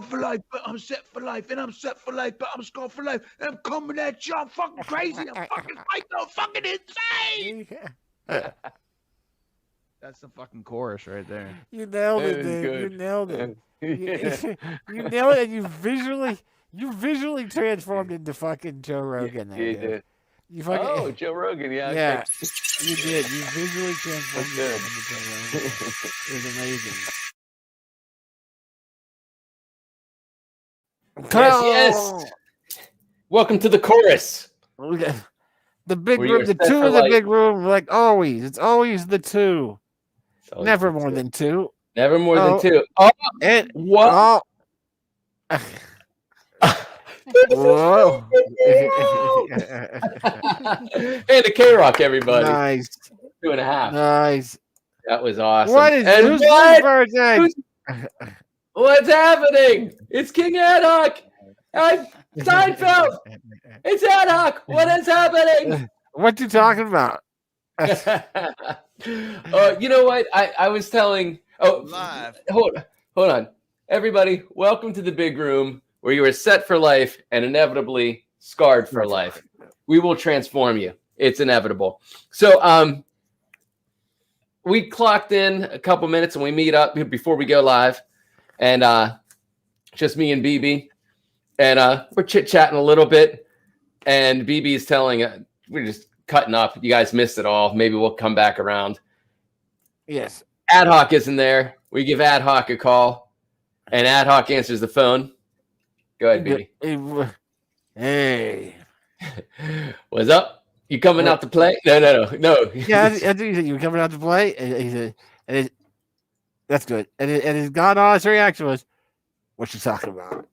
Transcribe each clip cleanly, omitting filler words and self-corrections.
scarred for life, but I'm set for life, and I'm set for life, but I'm scarred for life, and I'm coming at you. I'm fucking crazy. I'm fucking psycho, fucking insane. That's the fucking chorus right there. You nailed it, That was dude. You good. nailed it. Yeah. You nailed it, and you visually transformed into fucking Joe Rogan. You There, dude. did. You fucking, Oh, Joe Rogan. Yeah. yeah, Okay. you did. You visually transformed That's yourself into Joe Rogan. It was amazing. Yes. Welcome to the chorus. Okay. The big Where room, you're the set two for in the life. big room, like always. It's always the two. It's always Never the more two. than two. Never more Oh. than two. Oh, And what? oh. Whoa. And the K-Rock, everybody. Nice. 2.5. Nice. That was awesome. What is and who's what? birthday? Who's- What's happening? It's King Ad Hoc. I'm Seinfeld. It's Ad Hoc. What is happening? What you talking about? You know what? I was telling. Oh, Live. hold on. Everybody, welcome to the big room where you are set for life and inevitably scarred for life. We will transform you. It's inevitable. So, we clocked in a couple minutes and we meet up before we go live, and just me and BB, and we're chit-chatting a little bit, and BB is telling we're just cutting up. You guys missed it all. Maybe we'll come back around. Yes. Ad Hoc isn't there. We give Ad Hoc a call, and Ad Hoc answers the phone. Go ahead, BB. Hey. What's up? You coming out to play? No. Yeah, I think he said you were coming out to play. And he said, that's good. And his god honest reaction was, "What you talking about?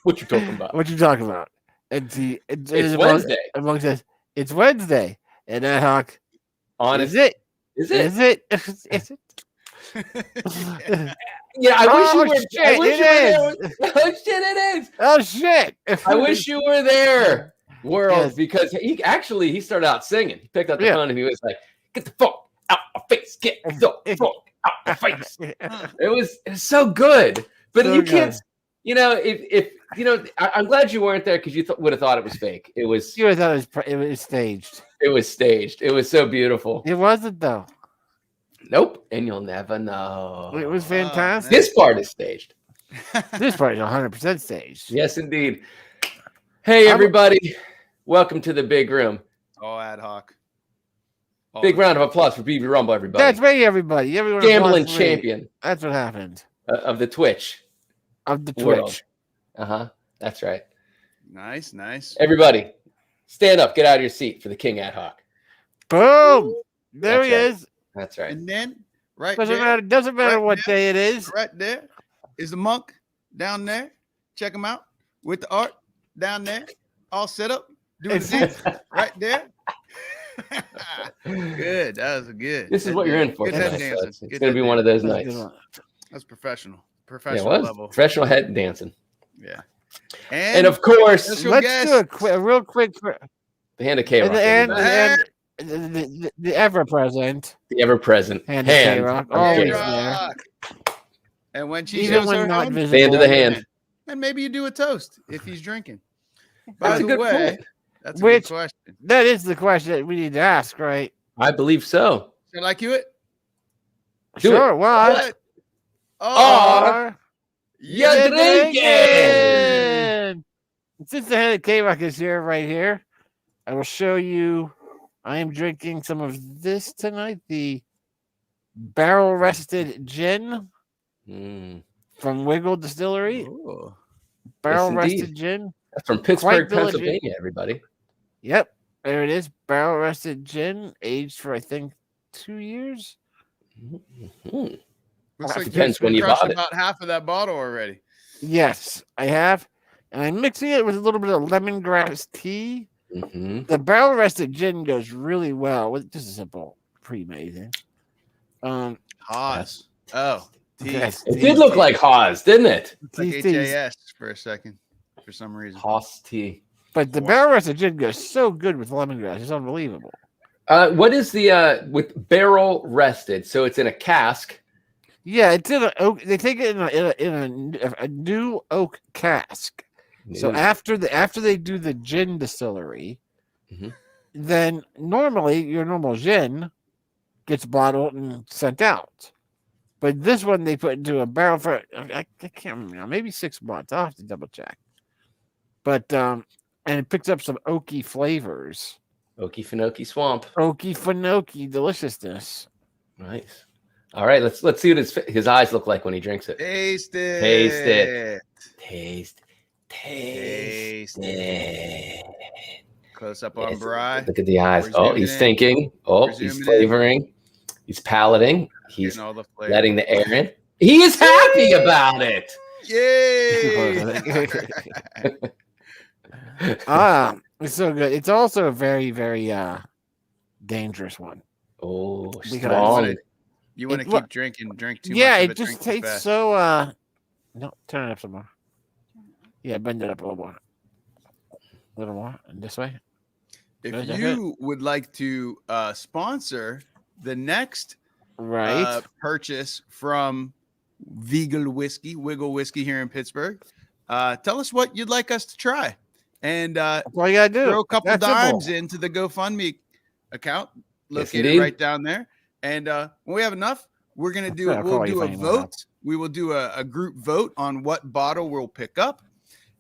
What you talking about? What you talking about?" And It's Wednesday. Among says, "It's Wednesday." And Ad Hoc, Honest. is it? Is it? Is it? Is it? Yeah, I wish Oh, you were. shit, I wish it you were is. there. Oh shit, it is. Oh shit! I wish you were there, world, Yes. because he started out singing. He picked up the Yeah. phone and he was like, "Get the fuck out my face! Get the fuck out my face!" It was so good, but So you can't. good. You know, if you know, I'm glad you weren't there because you would have thought it was fake. It was. You thought it was staged. It was staged. It was so beautiful. It wasn't though. Nope, and you'll never know. It was fantastic. This part is staged. This part is 100% staged. Yes, indeed. Hey, everybody. Welcome to the big room. Oh, Ad Hoc. Oh, Big round of applause for BB Rumble, everybody. That's me, everybody. Everyone Gambling applause for me. champion That's what happened. of the Twitch Of the world. Twitch. That's right. Nice. Everybody, stand up. Get out of your seat for the King Ad Hoc. Boom. There That's he right. is. That's right. And then right Doesn't matter Right what there. day it is. right there is the monk down there. Check him out with the art down there, all set up, doing the dance right there. Good. That was good. This is what you're in for Good tonight. head So dancing. it's Good going to head be one of those That's a nights. good one. That's professional. Yeah, Professional what? level. Professional head dancing. Yeah. And of course, Special Let's guest. do a real quick. the hand of K-Rock. And everybody. the ever present The ever-present hand hand. of K-Rock. of Always K-Rock. there. Rock. And when she Even shows when her not hand, visible. Hand of the hand. and maybe you do a toast if he's drinking. By That's a the good way, point. that's a Which- good question. That is the question that we need to ask, right? I believe so. Should I cue it? Do it. Sure. What? What? Are you you drinking? drinking? Since the head of K-Rock is here, right here, I will show you. I am drinking some of this tonight. The barrel rested gin Mm, from Wiggle Distillery. Ooh. Barrel indeed. rested gin. that's from Pittsburgh, diligent. Pennsylvania, everybody. Yep, there it is. Barrel rested gin, aged for I think 2 years. Mm. Looks like Depends you've when you crushed bought it. about half of that bottle already. Yes, I have, and I'm mixing it with a little bit of lemongrass tea. Mhm. The barrel rested gin goes really well with just a simple pre-made. Haas. Oh, T. Yes. It did look like Haas, didn't it? Like These things- HAS for a second, for some reason. Haas tea. but the barrel rested gin goes so good with lemongrass. It's unbelievable. What is the with barrel rested? So it's in a cask, Yeah, it's in a oak. They take it in a new oak cask. So Ooh. after they do the gin distillery, Mhm. then normally your normal gin gets bottled and sent out. But this one they put into a barrel for I can't remember now, maybe 6 months. I'll have to double check. But and it picks up some oaky flavors, Okefenokee Swamp. oaky finoki deliciousness. Nice. All right, let's see what his eyes look like when he drinks it. Taste it. Taste it. Taste it. Close up on Yes, Bry. look at the eyes. We're Oh, zooming he's in. thinking. Oh, We're he's zooming in. flavoring. He's palating. He's Getting all the flavor. letting the air in. He is happy about it. Yay! It's so good. It's also a very, very dangerous one. Oh, Because- strong. You want to It- keep drinking, drink too Yeah, much of it just drink too tastes fast. so no, turn it up some more. Yeah, bend it up a little more. A little more. And this way. If Is that you would like to sponsor the next Right. purchase from Wiggle Whiskey here in Pittsburgh, tell us what you'd like us to try. And That's all you gotta do. throw a couple That's simple. dimes into the GoFundMe account Yes, located indeed. right down there. And when we have enough, we're gonna do I'll we'll call you do if a I need more help. vote. We will do a group vote on what bottle we'll pick up,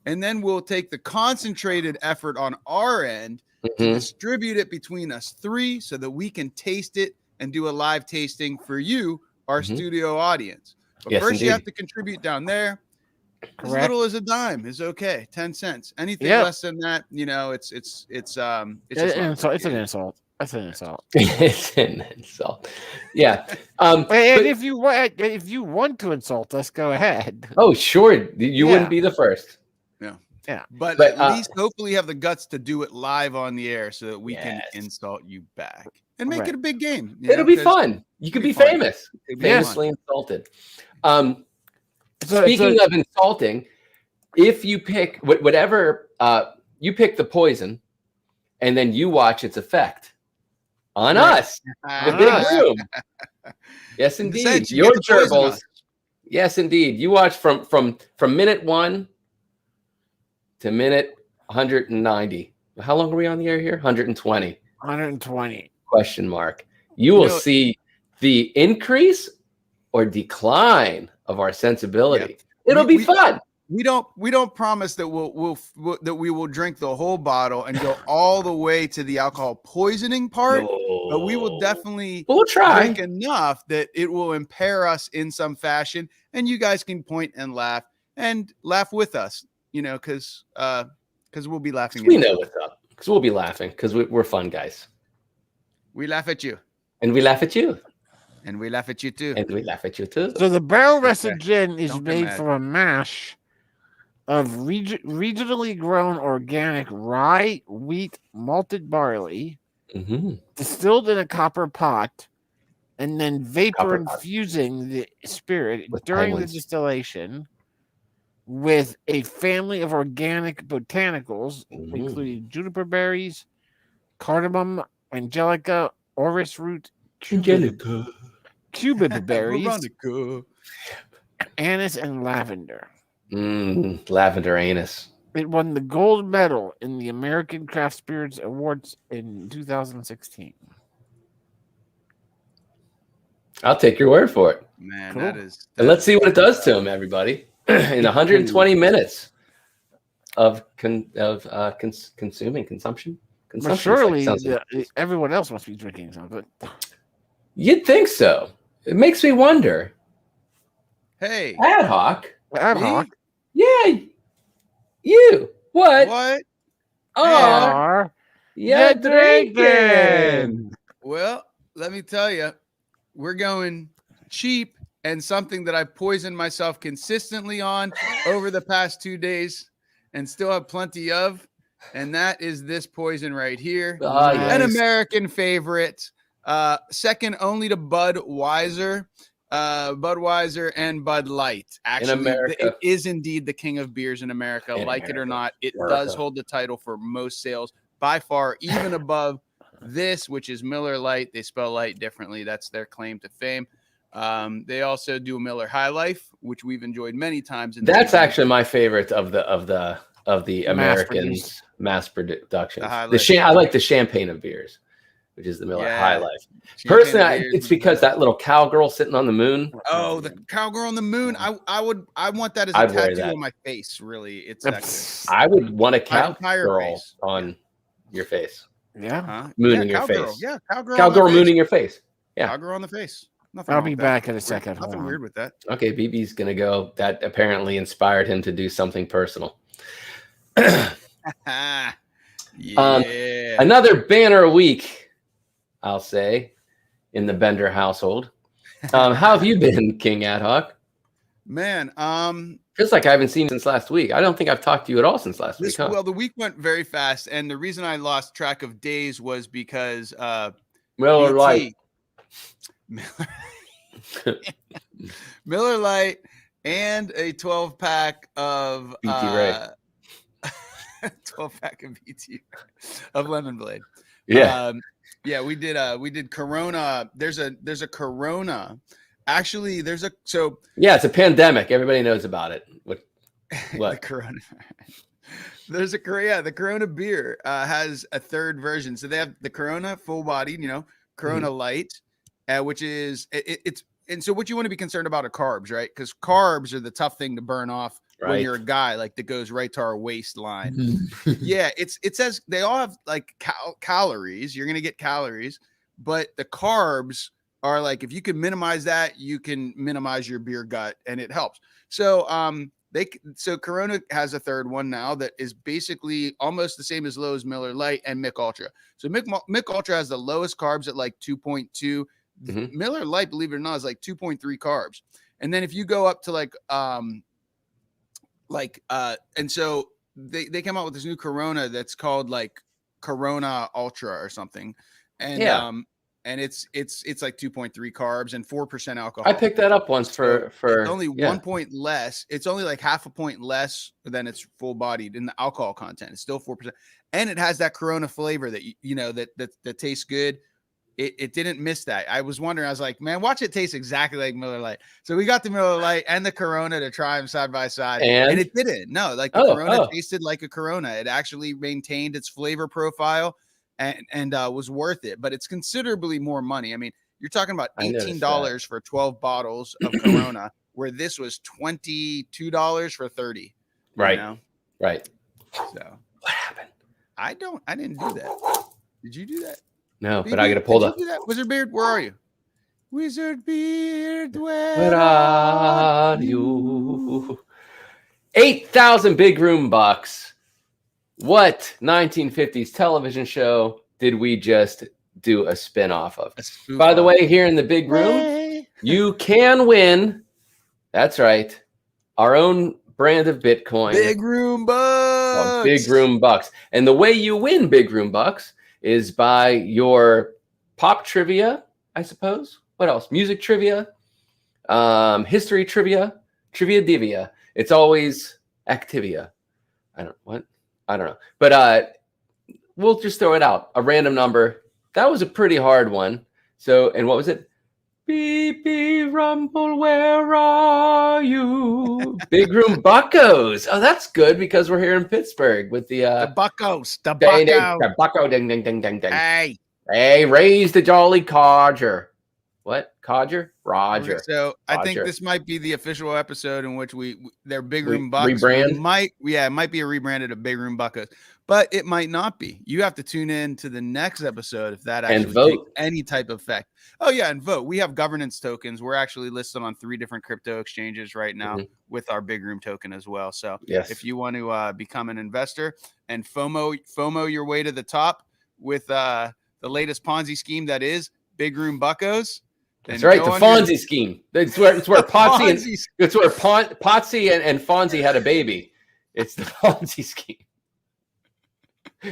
and then we'll take the concentrated effort on our end to Mhm. distribute it between us three so that we can taste it and do a live tasting for you, our Mhm. studio audience. But Yes, first, you have indeed. to contribute down there. As Correct. little as a dime is okay. 10 cents. Anything Yep. less than that, it's just It's not an insult. It's an appreciated. insult. That's an insult. It's an insult. Yeah. And but- if you want to insult us, go ahead. oh, sure. You Yeah. wouldn't be the first. But But, at least hopefully have the guts to do it live on the air so that we can Yes. insult you back and make Right. it a big game. It'll be fun. You could be be fun. famous. It'd be Famously insulted. So, Speaking of insulting, if you pick whatever you pick the poison, and then you watch its effect on Right. us, the big Ah. room. Yes, In the indeed. sense, you Your get to poison gerbils. us. Yes, indeed. You watch from minute 1 to minute 190. How long are we on the air here? 120. 120. Question mark. You will know- see the increase or decline of our sensibility. It'll We- be fun. We don't promise that we will drink the whole bottle and go all the way to the alcohol poisoning part, but we will definitely We'll try. drink enough that it will impair us in some fashion, and you guys can point and laugh with us, because we'll be laughing. We anyway. know what's up because we'll be laughing because we're fun guys. We laugh at you, And we laugh at you. and we laugh at you too. And we laugh at you too. So the barrel rested Okay. gin is Don't get made mad. from a mash of regionally grown organic rye, wheat, malted barley, Mhm. distilled in a copper pot, and then vapor Copper pot. infusing the spirit With during penguins. the distillation with a family of organic botanicals, Mhm. including juniper berries, cardamom, angelica, orris root, cubeb berries, Veronica. anise, and lavender. Lavender anus. It won the gold medal in the American Craft Spirits Awards in 2016. I'll take your word for it. Man, Cool. that is. And let's see what it does to him, everybody. In 120 minutes of consumption. But Consumption surely sounds like- everyone else must be drinking something. You'd think so. It makes me wonder. Hey, Ad hoc. Ad Me? hoc Yeah. You. What? what? are you you drinking? drinking? Well, let me tell you, we're going cheap and something that I poisoned myself consistently on over the past 2 days and still have plenty of. And that is this poison right here. Ah, An yes. American favorite, second only to Budweiser and Bud Light. Actually, America. it is indeed the king of beers in America. In Like it or America. not, it America. does hold the title for most sales by far, even above this, which is Miller Lite. They spell light differently. That's their claim to fame. They also do a Miller High Life, which we've enjoyed many times. In the That's Big Room. actually my favorite of the American produced. mass productions. The High The Life. I like the champagne of beers, which is the Miller High Yeah. Life. Champagne Personally, beers it's is because better. that little cowgirl sitting on the moon. Oh, the cowgirl on the moon. I want that as a I'd wear tattoo that. on my face. Really, it's that good. I would want a My entire cowgirl face. on your face, Yeah. Huh? mooning Yeah, your cowgirl. face. Yeah, cowgirl. Cowgirl on my face. mooning your face. Yeah. Cowgirl on the face. Nothing I'll wrong be with that. back in a second. Hold Nothing on. weird with that. Okay, BB's gonna go. That apparently inspired him to do something personal. Yeah. Another banner week, I'll say, in the Bender household. How have you been, King Adhoc? Man, Feels like I haven't seen you since last week. I don't think I've talked to you at all since last week. Huh? well, the week went very fast, and the reason I lost track of days was because Miller BT Lite. Miller Lite and a 12-pack of BT Ray. 12-pack of BT of Lemon Blade. Yeah. Yeah, we did Corona. There's a Corona. Actually, Yeah, it's a pandemic. Everybody knows about it. the What? Corona. There's the Corona beer has a third version. So they have the Corona full bodied, Corona Light, which is it's and so what you want to be concerned about are carbs, right? Because carbs are the tough thing to burn off when Right. you're a guy, like that goes right to our waistline. Yeah, it says they all have like calories. You're gonna get calories, but the carbs are like if you can minimize that, you can minimize your beer gut, and it helps. So so Corona has a third one now that is basically almost the same as low as Miller Lite and Mick Ultra. So Mick Ultra has the lowest carbs at like 2.2. Miller Lite, believe it or not, is like 2.3 carbs. And then if you go up to and so they came out with this new Corona that's called like Corona Ultra or something. And and it's like 2.3 carbs and 4% alcohol. I picked that up once for it's only 1 point less. It's only like half a point less than it's full bodied in the alcohol content. It's still 4%. And it has that Corona flavor that that tastes good. It didn't miss that. I was wondering, I was like, man, watch it taste exactly like Miller Lite. So we got the Miller Lite and the Corona to try them side by side. And it didn't. No, like the Corona tasted like a Corona. It actually maintained its flavor profile and was worth it. But it's considerably more money. I mean, you're talking about $18 for 12 bottles of Corona, where this was $22 for 30. Right. You know? Right. So what happened? I didn't do that. Did you do that? No, but I got to pull the Wizard Beard. Where are you? Wizard Beard, where are you? 8,000 big room bucks. What 1950s television show did we just do a spin-off of? By the way, here in the big room, you can win. That's right. Our own brand of Bitcoin. Big Room Bucks. Big Room Bucks. And the way you win Big Room Bucks is by your pop trivia, I suppose. What else? Music trivia, history trivia, trivia divia. It's always Activia. I don't know. But we'll just throw it out. A random number. That was a pretty hard one. So, and what was it? Beep, beep, rumble, where are you? Big Room Buckos. Oh, that's good because we're here in Pittsburgh with the Buckos. The ding, Bucko. the Bucko, ding, ding, ding, ding, ding. Hey, raise the jolly codger. What? Codger? Roger. So I think Roger. this might be the official episode in which their Big Room Bucks rebrand. It might be a rebranded of Big Room Buckos, but it might not be. You have to tune in to the next episode if that actually takes any type of effect. Oh yeah, and vote. We have governance tokens. We're actually listed on 3 different crypto exchanges right now with our Big Room token as well. So if you want to become an investor and FOMO your way to the top with the latest Ponzi scheme that is Big Room Buckos. That's right, the Fonzie scheme. It's where Potsy and Fonzie had a baby. It's the Fonzie scheme.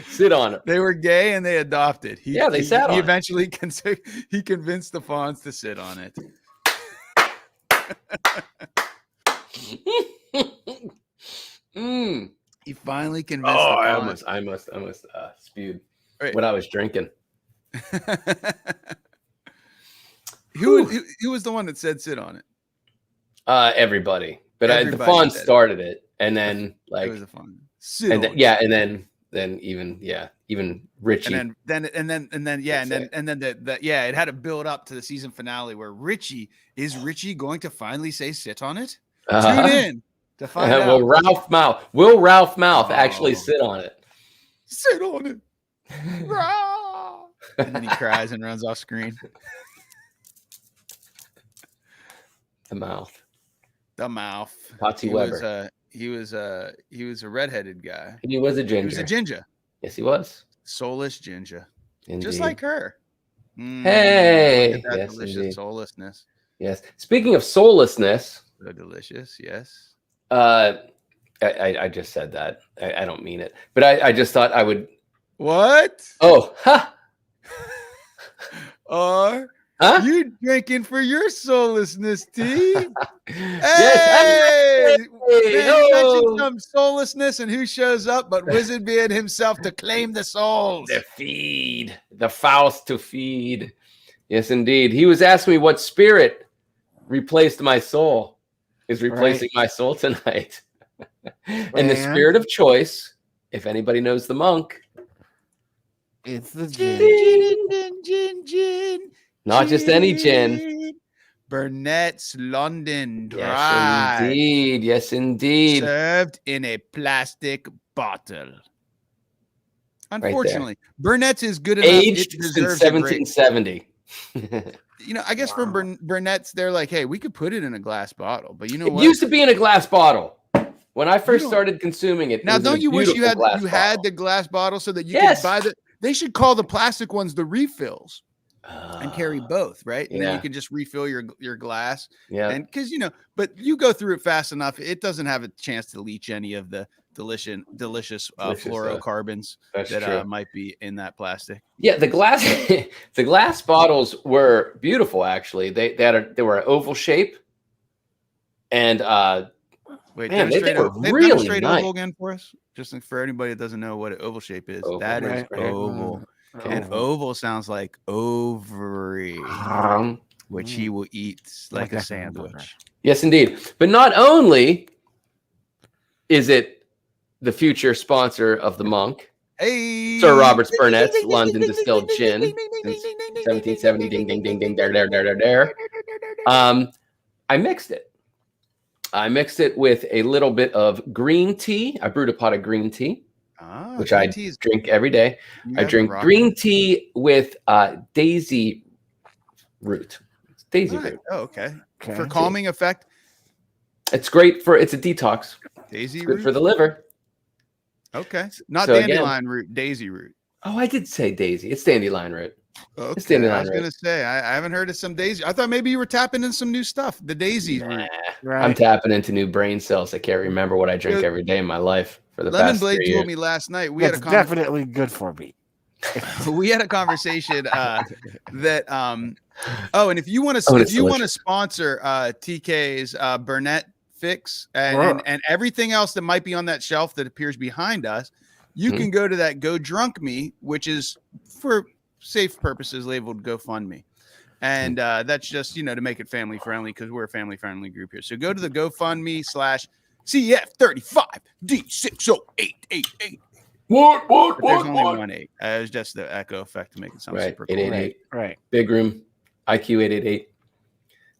Sit on it. They were gay and they adopted. They sat on it. He eventually he convinced the Fonz to sit on it. He finally convinced the Fonz. I almost spewed what I was drinking. Who was the one that said sit on it? Everybody, but the Everybody Fawn said it. started it, and then It like, was a fun. Sit and on then, yeah, and then even Richie. and then it had to build up to the season finale where Richie going to finally say sit on it? Tune in to find out. Will Ralph Mouth actually Oh. sit on it? Sit on it. Rah! And then he cries and runs off screen. The mouth. The mouth. Patsy He Weber. he was a redheaded guy. He was a He ginger. was a ginger. Yes, he was. Soulless ginger. Indeed. Just like her. Hey, Look at that yes, delicious indeed. soullessness. Yes. Speaking of soullessness, So delicious, yes. I just said that. I don't mean it, but I just thought I would. What? Oh, ha! Are Huh? you drinking for your soullessness, T? Yes. Hey! Hey, Man, you mentioned oh. some soullessness, and who shows up but Wizard being himself to claim the souls? The feed, the Faust to feed. Yes, indeed. He was asking me what spirit replaced my soul, is replacing my soul tonight. And the Man. spirit of choice, if anybody knows the monk, It's the Gin, gin. gin. not just any gin. Burnett's London Yes, Dry. indeed. Yes, indeed. Served in a plastic bottle. there. Unfortunately, Burnett's is good enough. Aged It since deserves a great. 1770. I guess for Burnett's, they're like, hey, we could put it in a glass bottle, but you know It what? used to be in a glass bottle. When I first don't- started consuming it, Now, it was in don't a you wish you beautiful had glass had bottle. the glass bottle so that you Yes. could buy the? They should call the plastic ones the refills and carry Ah, both, right? And then you yeah. can just refill your glass. Yeah, And because but you go through it fast enough, it doesn't have a chance to leach any of the delicious Delicious, fluorocarbons that's that true. might be in that plastic. Yeah, the glass the glass bottles were beautiful. Actually, they were an oval shape, and Wait, Man, they demonstrate, were really demonstrate nice. oval again for us, just for anybody that doesn't know what an oval shape is. Oval, That is right, right. oval. And oval sounds like ovary, which he will eat like Like a a sandwich. yes, indeed. But not only is it the future sponsor of the Monk, Hey, Sir Robert's Burnett's London Distilled Gin since 1770. Ding, ding, ding, ding, there. I mixed it. I mixed it with a little bit of green tea. I brewed a pot of green tea, which I drink every day. I drink green tea with daisy root. It's daisy root. Oh, okay. Okay. For calming effect, It's great for, it's a detox. daisy It's good root. for the liver. Okay, not So again- dandelion root, daisy root. Oh, I did say daisy. It's dandelion root. Okay, dandelion I was root. gonna say I haven't heard of some daisy. I thought maybe you were tapping in some new stuff. The daisy Nah, root. Right. I'm tapping into new brain cells. I can't remember what I drink Good. every day in my life for the Lemon past Blade 3 told years. me last night we That's had a definitely good for me. we had a conversation that oh, and if you want Oh, to it's delicious. sponsor TK's Burnett fix Sure. and everything else that might be on that shelf that appears behind us, you Mhm. can go to that Go Drunk Me, which is for safe purposes labeled GoFundMe. And that's just, to make it family friendly because we're a family friendly group here. So go to the GoFundMe /CF35D60888. What? But there's only one 8. It was just the echo effect to make it sound Right, super cool. 888. Right. Big room. IQ 888.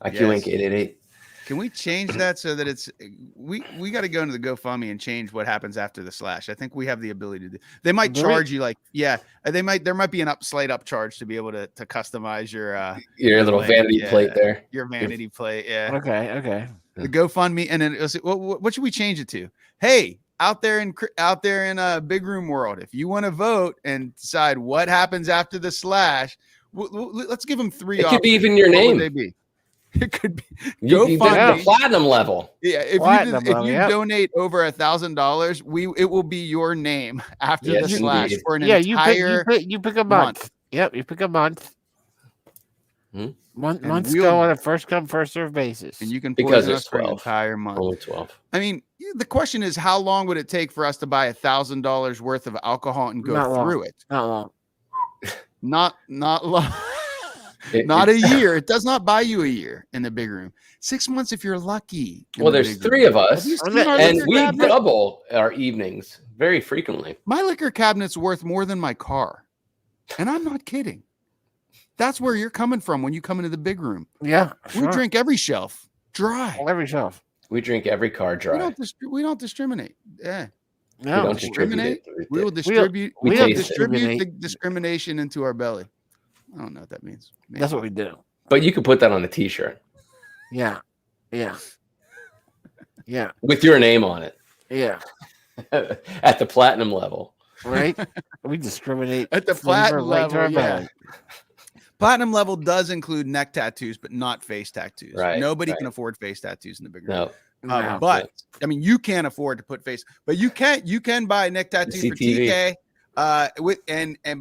IQ Yes. Inc. 888. Can we change that so that it's we got to go into the GoFundMe and change what happens after the slash? I think we have the ability to do. They might Do we? charge you there might be slight upcharge to be able to customize your Your little Like, vanity yeah. plate there. your vanity plate. Yeah. Okay. The GoFundMe, and then what should we change it to? Hey, out there in Big Room World, if you want to vote and decide what happens after the slash, let's give them 3 It options. could be even your What would name. they be? It could be You can GoFundMe. the platinum level. Yeah, if Platinum you level, yep. donate over $1,000, it will be your name after Yes, the slash indeed. for an Yeah, entire. you pick a month. Yep, you pick a month. Hmm? Months we'll- go on a first come first serve basis. And you can Because poison there's us for an 12. entire month. Only 12. I mean, the question is, how long would it take for us to buy $1,000 worth of alcohol and go Not long. through it? Not long. Not long. Not a year. It does not buy you a year in the big room. 6 months if you're lucky. in Well, the there's big three room. of us, Have you And seen our and liquor we cabinet? double our evenings very frequently. My liquor cabinet's worth more than my car. And I'm not kidding. That's where you're coming from when you come into the big room. Yeah, We sure. drink every shelf dry. Every shelf. We drink every car We dry. don't discriminate. Yeah. We No, don't distribute it. We will distribute. we We will taste it. distribute the discrimination into our belly. I don't know what that means. Maybe. that's what we do. But you could put that on a T-shirt Yeah, yeah, yeah, with your name on it yeah. at the platinum level. Right? We discriminate At the flavor platinum right to our level, yeah. belly. Platinum level does include neck tattoos, but not face tattoos. Right, Nobody right. can afford face tattoos in the big room. No, No. But I mean, you can't afford to put face, but you can buy a neck tattoo for CTV. TK.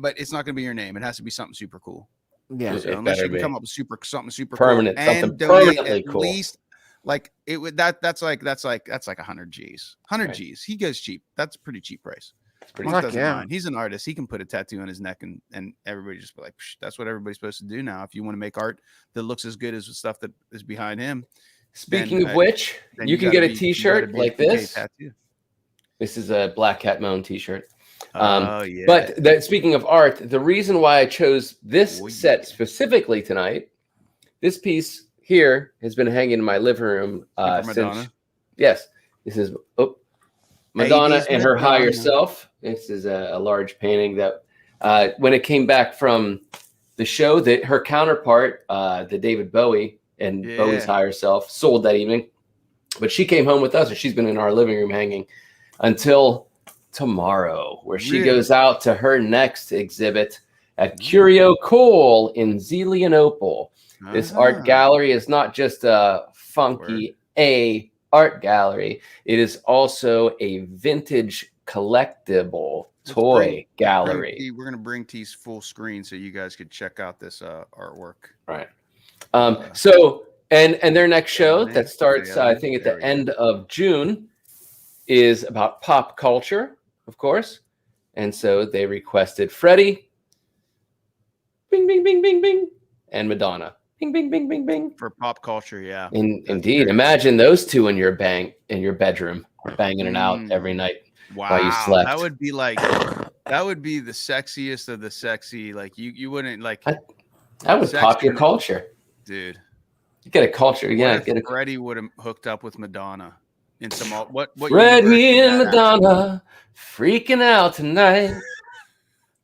But it's not going to be your name. It has to be something super cool. Yeah, It So unless better you can be. come up with something super Permanent, cool something and donate permanently at cool. least like it would that's like 100 G's. 100 Right. G's. He goes cheap. That's a pretty cheap price. it's pretty. Monk Fuck doesn't yeah. mind. He's an artist. He can put a tattoo on his neck and everybody just be like, "Psh, that's what everybody's supposed to do now. If you want to make art that looks as good as the stuff that is behind him, Speaking then, of which, then you can gotta get a be- you gotta T-shirt be like a TK this. tattoo. This is a Black Cat Moan T-shirt. Oh yeah. But speaking of art, the reason why I chose this Oh, set yeah. specifically tonight, this piece here has been hanging in my living room For since. Madonna? Yes, this is Madonna Ladies and her higher Madonna. self. This is a large painting that when it came back from the show, that her counterpart, the David Bowie and Bowie's Yeah. higher self, sold that evening. But she came home with us, and she's been in our living room hanging until tomorrow, where she Really? goes out to her next exhibit at Curio Cole in Zelienople. This art Uh-huh. gallery is not just a funky art gallery. It is also a vintage collectible toy gallery. We're gonna bring T's full screen so you guys could check out this artwork. Right. So and their next show man. that starts, Yeah, I think, at there the we go. end of June is about pop culture, of course. And so they requested Freddie, bing, bing, bing, bing, bing, and Madonna, bing, bing, bing, bing, bing. For pop culture, yeah. Indeed, imagine those two in your bedroom, banging it out Mm. every night. Wow, you slept. that would be the sexiest of the sexy. Like you wouldn't like, That would pop your Section- culture. dude. You get a culture, yeah. What Get a if Freddie would have hooked up with Madonna in some what? Freddie universe and would that happen? Madonna freaking out tonight,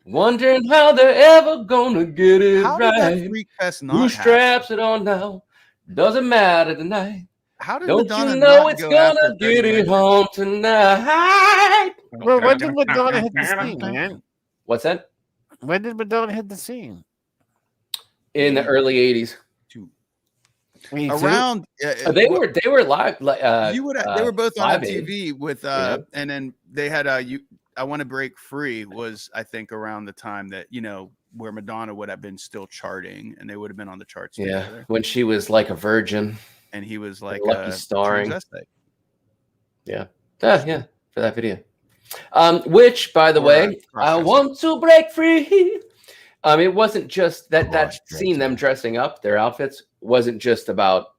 wondering how they're ever gonna get it How did that right. freak fest Who not happen? straps it on now? Doesn't matter tonight. How did Don't Madonna you know not it's go gonna after get Freddie it Mercury? home tonight? Well, when did Madonna hit the scene, man? What's that? When did Madonna hit the scene? In the early '80s, Me too. Around they were live. you would they were both on Live Aid. MTV with Yeah. and then they had I Want to Break Free was I think around the time that where Madonna would have been still charting and they would have been on the charts Yeah, together when she was like a virgin. and he was like Lucky starring. transvestite. Yeah, for that video. Which, by the Or, way, I cross-dressing. want to break free. It wasn't just that Cross-dressing. scene, them dressing up, their outfits wasn't just about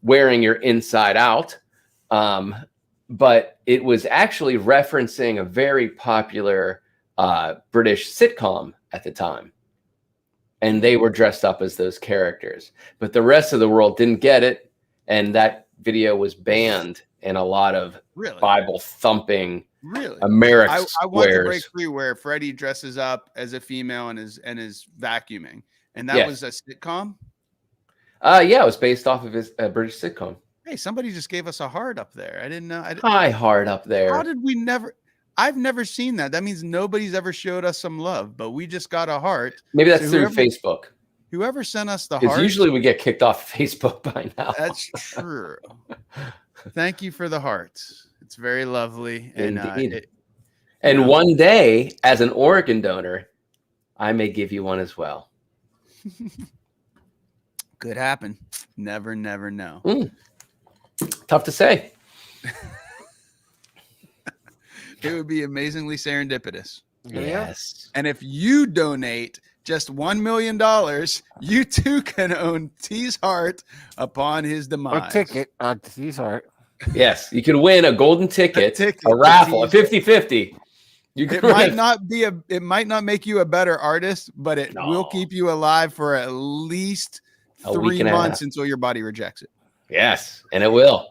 wearing your inside out, but it was actually referencing a very popular British sitcom at the time, and they were dressed up as those characters. But the rest of the world didn't get it, and that video was banned in a lot of Really? Bible thumping Really? America I Want to Break squares. Free where Freddie dresses up as a female and is vacuuming. And that Yes. was a sitcom. Yeah, it was based off of his British sitcom. Hey, somebody just gave us a heart up there. I didn't know. High heart up there. How did we never? I've never seen that. That means nobody's ever showed us some love, but we just got a heart. Maybe that's So through whoever- Facebook. Whoever sent us the Because heart, usually we get kicked off Facebook by now. that's true. Thank you for the hearts. It's very lovely. And Indeed. And one day, as an organ donor, I may give you one as well. could happen. Never know. Tough to say. It would be amazingly serendipitous. Yes. And if you donate just $1 million, you too can own T's heart upon his A demise. ticket on T's heart. Yes. You can win a golden ticket, ticket a to raffle, a T's. 50-50. You can It might not be it might not make you a better artist, but it will No. keep you alive for at least A week 3 and a months half. until your body rejects it. Yes, and it will.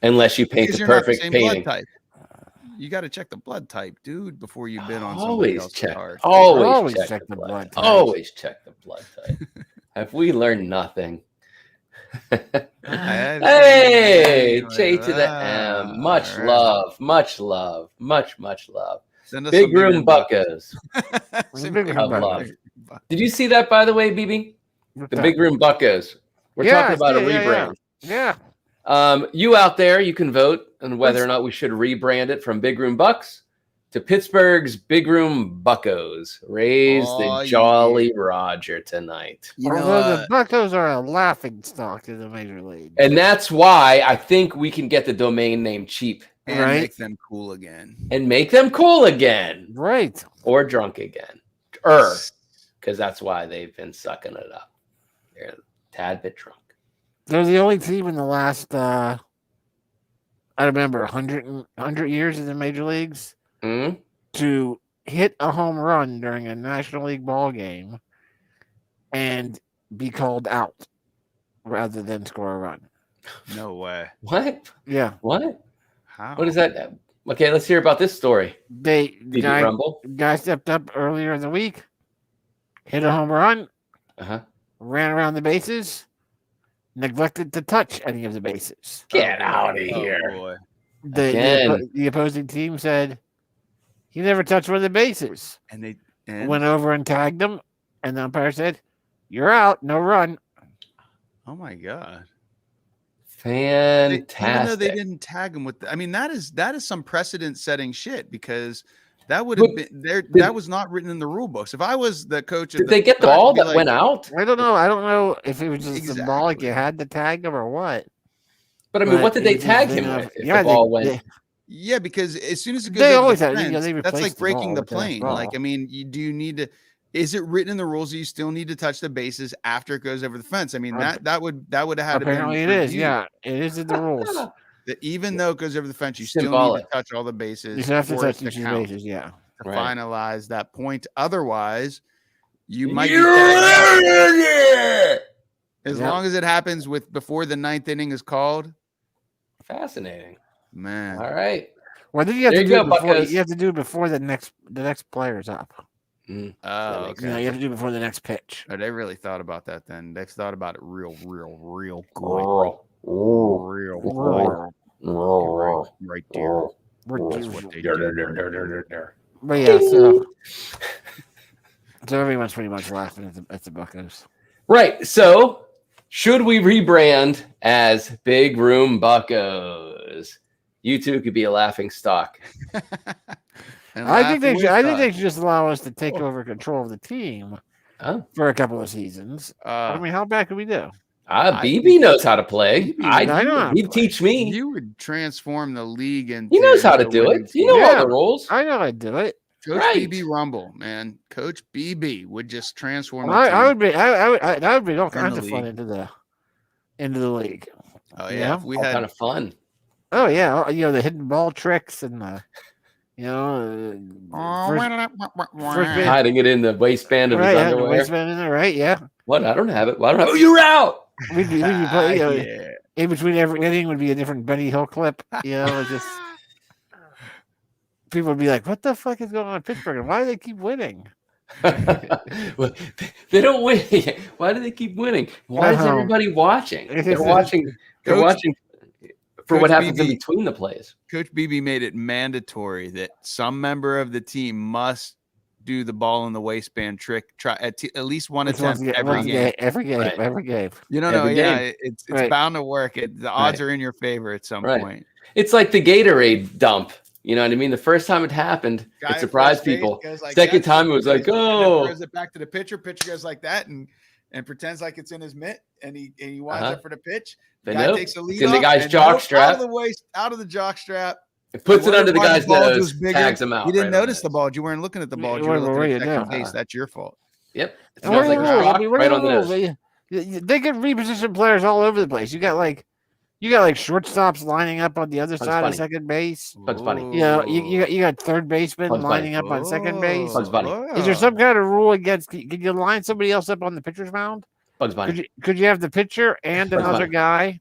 Unless you paint Because the you're not the perfect same painting. blood type. You got to check the blood type, dude, before you've been on somebody Always else's check. heart. Always check the blood type. Always check the blood type. Have we learned nothing? Hey, J to the M. Much love, much love, much love. Send us Big some Room Buckos. Some Big big Room room Buckos. buckos. Did you see that, by the way, BB? The Big Room Buckos. We're talking about a rebrand. Yeah. You out there, you can vote on whether or not we should rebrand it from Big Room Bucks to Pittsburgh's Big Room Buckos. Raise the Jolly Roger tonight. You know, Although the Buccos are a laughing stock in the major league. And that's why I think we can get the domain name cheap and right. make them cool again. and make them cool again Right. or drunk again. Because that's why they've been sucking it up. They're a tad bit drunk. They're the only team in the last, I remember, 100 years in the major leagues Hmm? to hit a home run during a National League ball game and be called out rather than score a run. No way. What? Yeah. What? How? What is that? Okay, let's hear about this story. The Did you rumble? guy stepped up earlier in the week, hit a home run, Uh-huh. ran around the bases, neglected to touch any of the bases. Get boy. out of Oh, here. boy. The opposing team said he never touched one of the bases. And they Went over and tagged him, and the umpire said, "You're out, no run." oh my god. Fantastic. Even though they didn't tag him with I mean, that is some precedent setting shit because that would have been there. That was not written in the rule books. If I was the coach, Did they get the ball that went out? I don't know. I don't know if it was just Exactly. symbolic. You had to tag him or what. But I mean, what did they it was tag just him enough- with? If yeah, the ball they- went. Yeah, because as soon as it goes They over always the have- fence, they that's replace like the breaking ball the with that plane. ball. Like, I mean, do you need to? Is it written in the rules that you still need to touch the bases after it goes over the fence? I mean, that would have had to be Apparently, it is. Yeah, it is in the rules. That even though it goes over the fence, you still need Symbolic. to touch all the bases. You have to for it touch each of the count, bases. Yeah. to Right. finalize that point. Otherwise, you might be You're tagged out. an idiot! As Yeah. long as it happens before the 9th inning is called. Fascinating. Man, All right. Well, then you have There to you do it go, before. Buccos. You have to do it before the next player's up. oh, makes okay. You know, you have to do it before the next pitch. Oh, they really thought about that. Then they thought about it real good, real Oh. good. Oh. Right there. We're That's due- what they do. But yeah, so everyone's pretty much laughing at the Buccos. Right. So, should we rebrand as Big Room Buccos? You two could be a laughing stock. And I think laugh they with should just allow us to take over control of the team Oh. for a couple of seasons. I mean, how bad could we do? BB knows how to play. I know how to He'd play. teach me. You would transform the league into. He knows how to a do winning it. You know all Yeah. the rules. I know I'd do it. Coach Right. BB Rumble, man. Coach BB would just transform. the I team. would be. That would be all kinds the of fun league. into the league. Oh Yeah. yeah, if we All had kind of fun. Oh yeah, the hidden ball tricks and first base- Hiding it in the waistband of right, his yeah, the underwear. waistband in there, right? Yeah, What? I don't have it. Well, I don't have. Oh, you're out. we'd be play, yeah. in between every inning would be a different Benny Hill clip. Just people would be like, "What the fuck is going on in Pittsburgh? And why do they keep winning?" Well, they don't win. Why do they keep winning? Why is Uh-huh. everybody watching? They're Coach- watching. They're watching for what Coach happens in BB between the plays. Coach BB made it mandatory that some member of the team must do the ball in the waistband trick. Try at least one It's attempt every game. every game, Right. every game. You don't Every know, yeah, game. it's Right. bound to work. The odds are in your favor at some Right. point. It's like the Gatorade dump. You know what I mean? The first time it happened, Guy it at surprised first base people. goes like Second that, time, it was like, and then oh. throws it back to the pitcher. Pitcher goes like that and pretends like it's in his mitt, and he winds Uh-huh. up for the pitch. But Guy nope, takes the lead it's in the off, guy's and jock nope, strap. out of the jock strap. It puts it wonder under the why guy's bulge nose, tags him out. You didn't right on notice the bulge. You weren't looking at the bulge. You What were looking were at you second doing? base. That's your fault. Yep. It And what smells are like the Right. rules? rock I mean, what right are on the the rules? nose. They can reposition players all over the place. You got like shortstops lining up on the other Bugs side Bunny. of second base. Bugs Bunny. You know, you got third baseman Bugs Bunny. lining up on second base. Bugs Bunny. Is there some kind of rule against? Can you line somebody else up on the pitcher's mound? Bugs Bunny. Could you have the pitcher and Bugs another Bunny. guy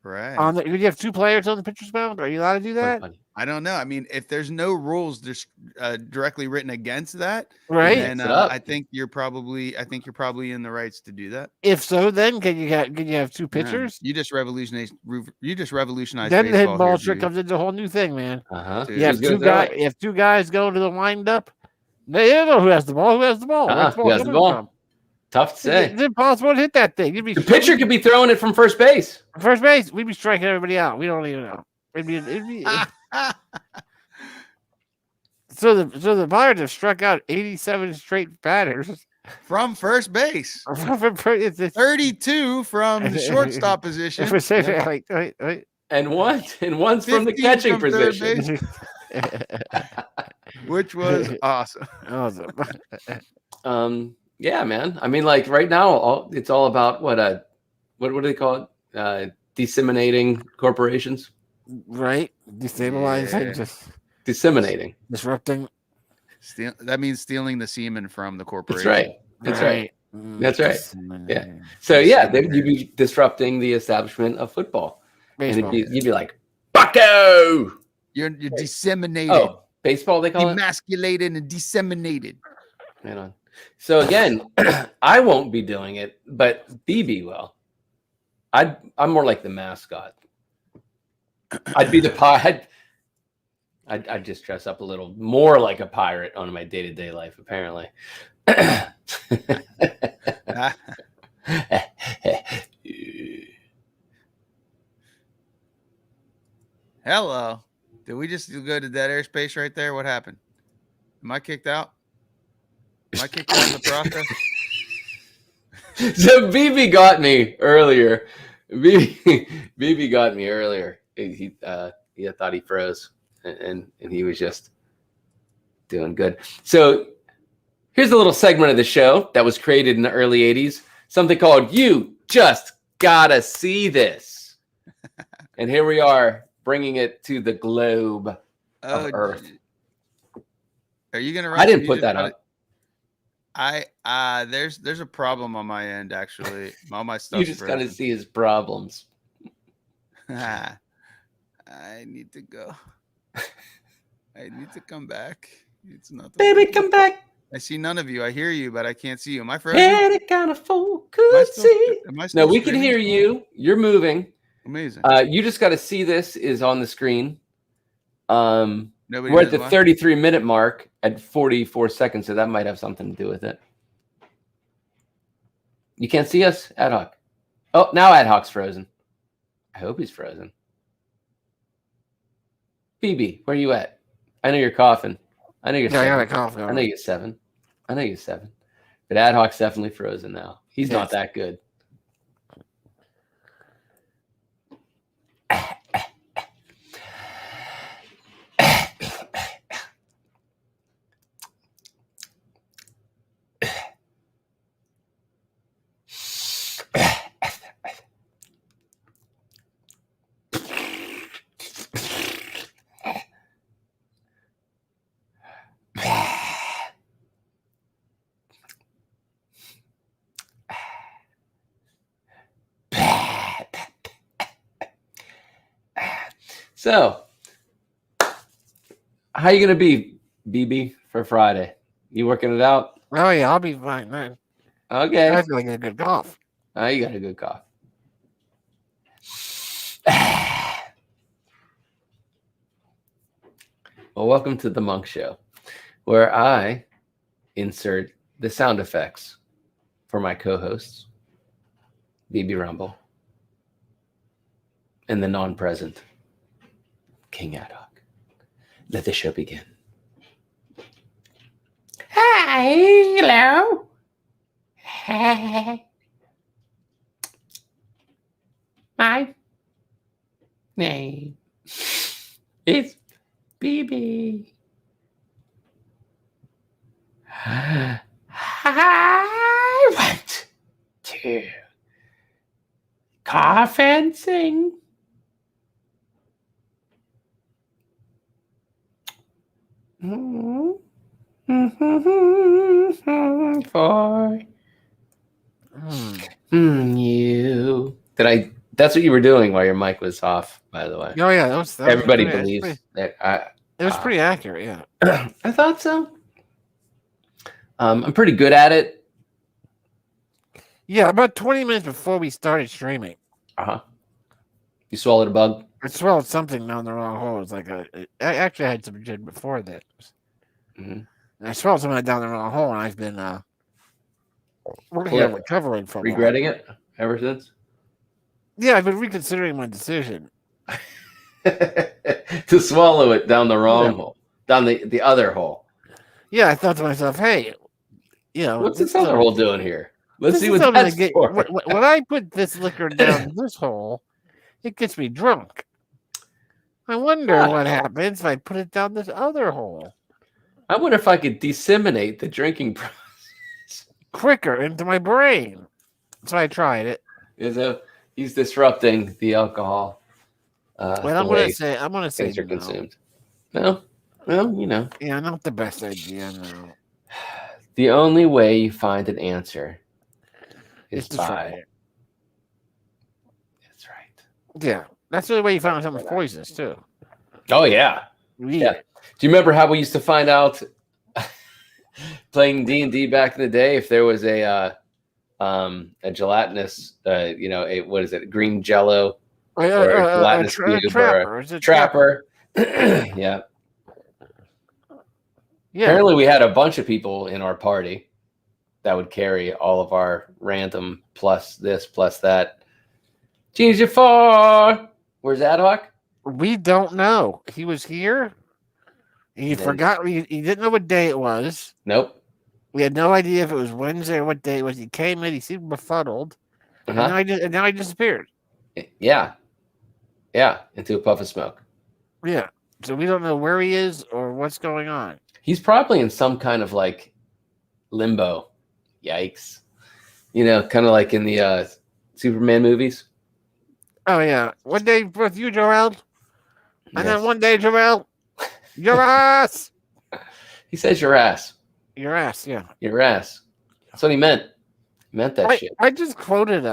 Right. on the? Could you have two players on the pitcher's mound? Are you allowed to do Bugs that? Bunny. I don't know. I mean, if there's no rules just directly written against that, Right. then Mix it up. I think you're probably in the rights to do that. If so, then can you have two Yeah. pitchers? You just revolutionized. Then the baseball hidden ball here, trick dude. comes into a whole new thing, man. Dude, You have Who's gonna two throw guys. it? If two guys go to the windup, they don't know who has the ball. Who has the ball? Where's Who has the coming ball? from? Tough to say. It's impossible to hit that thing. You'd be The pitcher could be throwing it from first base. first base. We'd be striking everybody out. We don't even know. So the Pirates have struck out 87 straight batters. from first base. It's 32 from the shortstop position. Wait. And once from the 15 catching from third position. which was awesome. Awesome. Yeah, man. I mean, like right now, it's all about what do they call it? Disseminating corporations. Right? Destabilizing, Yeah. just Disseminating. disrupting. That means stealing the semen from the That's corporation. right. That's right. That's right. Yeah. Yeah. So yeah, you'd be disrupting the establishment of football, Baseball. and you'd be like, "Bucko!" You're disseminated, Oh, baseball they call it. emasculated, and disseminated. Right on. So again, I won't be doing it, but BB will. I'm more like the mascot. I'd be the pirate. I'd just dress up a little more like a pirate on my day-to-day life, apparently. Hello. Did we just go to dead airspace right there? What happened? Am I kicked out? Am I kicked out of the process? So BB got me earlier. BB got me earlier. He thought he froze, and he was just doing good. So here's a little segment of the show that was created in the early 80s, something called You Just Gotta See This. And here we are bringing it to the globe of Earth. Are you gonna? I didn't put that up. There's a problem on my end actually. All my stuff. You just got to see his problems. I need to go. I need to come back. It's not. Baby, come back. I see none of you. I hear you, but I can't see you. Am I frozen? Any kind of fool Am I could still- see. am I still No, we can streaming? hear you. You're moving. Amazing. You just got to see this is on the screen. Nobody We're at knows the why? 33-minute mark at 44 seconds, so that might have something to do with it. You can't see us, Ad Hoc. Oh, now Ad Hoc's frozen. I hope he's frozen. BB, where you at? I know you're coughing. I know you're Yeah, I got seven. a cough I know going. you're seven. I know you're seven. But Ad Hoc's definitely frozen now. He's not Yes. that good. So, how you gonna be, BB, for Friday? You working it out? Oh yeah, I'll be fine, man. Okay. I feel like a good cough. Oh, you got a good cough. Well, welcome to the Monk Show, where I insert the sound effects for my co-hosts, BB Rumble, and the non-present King Ad Hoc. Let the show begin. Hi, hello. Hi. My name is BB. I want to cough and sing. For you. That's what you were doing while your mic was off, by the way. Oh yeah, that was Everybody pretty, believes that. it was pretty accurate. Yeah. I thought so. I'm pretty good at it. Yeah, about 20 minutes before we started streaming, You swallowed a bug? I swallowed something down the wrong hole. It's like I actually had some gin before that. Mhm. And I swallowed something down the wrong hole, and I've been Yeah. recovering from Regretting it ever since? Yeah, I've been reconsidering my decision. To swallow it down the wrong hole, down the other hole. Yeah, I thought to myself, hey, What's this other hole doing here? Let's this see is what something that's to get, for. when I put this liquor down this hole, it gets me drunk. I wonder what happens if I put it down this other hole. I wonder if I could disseminate the drinking process quicker into my brain. So I tried it. He's disrupting the alcohol. But I'm gonna say things are no. consumed. No, well, Yeah, not the best idea. No, the only way you find an answer is it's to try by. it. That's right. Yeah, that's the only way you find out something's poisonous too. Oh yeah. Yeah. Do you remember how we used to find out playing D&D back in the day if there was a gelatinous, what is it, green Jello or a gelatinous cube or a trapper? Yeah. Yeah. Apparently, we had a bunch of people in our party that would carry all of our random plus this plus that. Change it for. Where's Ad Hoc? We don't know. He was here. He forgot. He didn't know what day it was. Nope. We had no idea if it was Wednesday or what day it was. He came in. He seemed befuddled. And now he disappeared. Yeah. Yeah. Into a puff of smoke. Yeah. So we don't know where he is or what's going on. He's probably in some kind of like limbo. Yikes. Kind of like in the Superman movies. Oh, yeah. One day with you, Joel. And then one day, Joel, your ass. He says your ass. Your ass, yeah. Your ass. That's what he meant. He meant that shit. I just quoted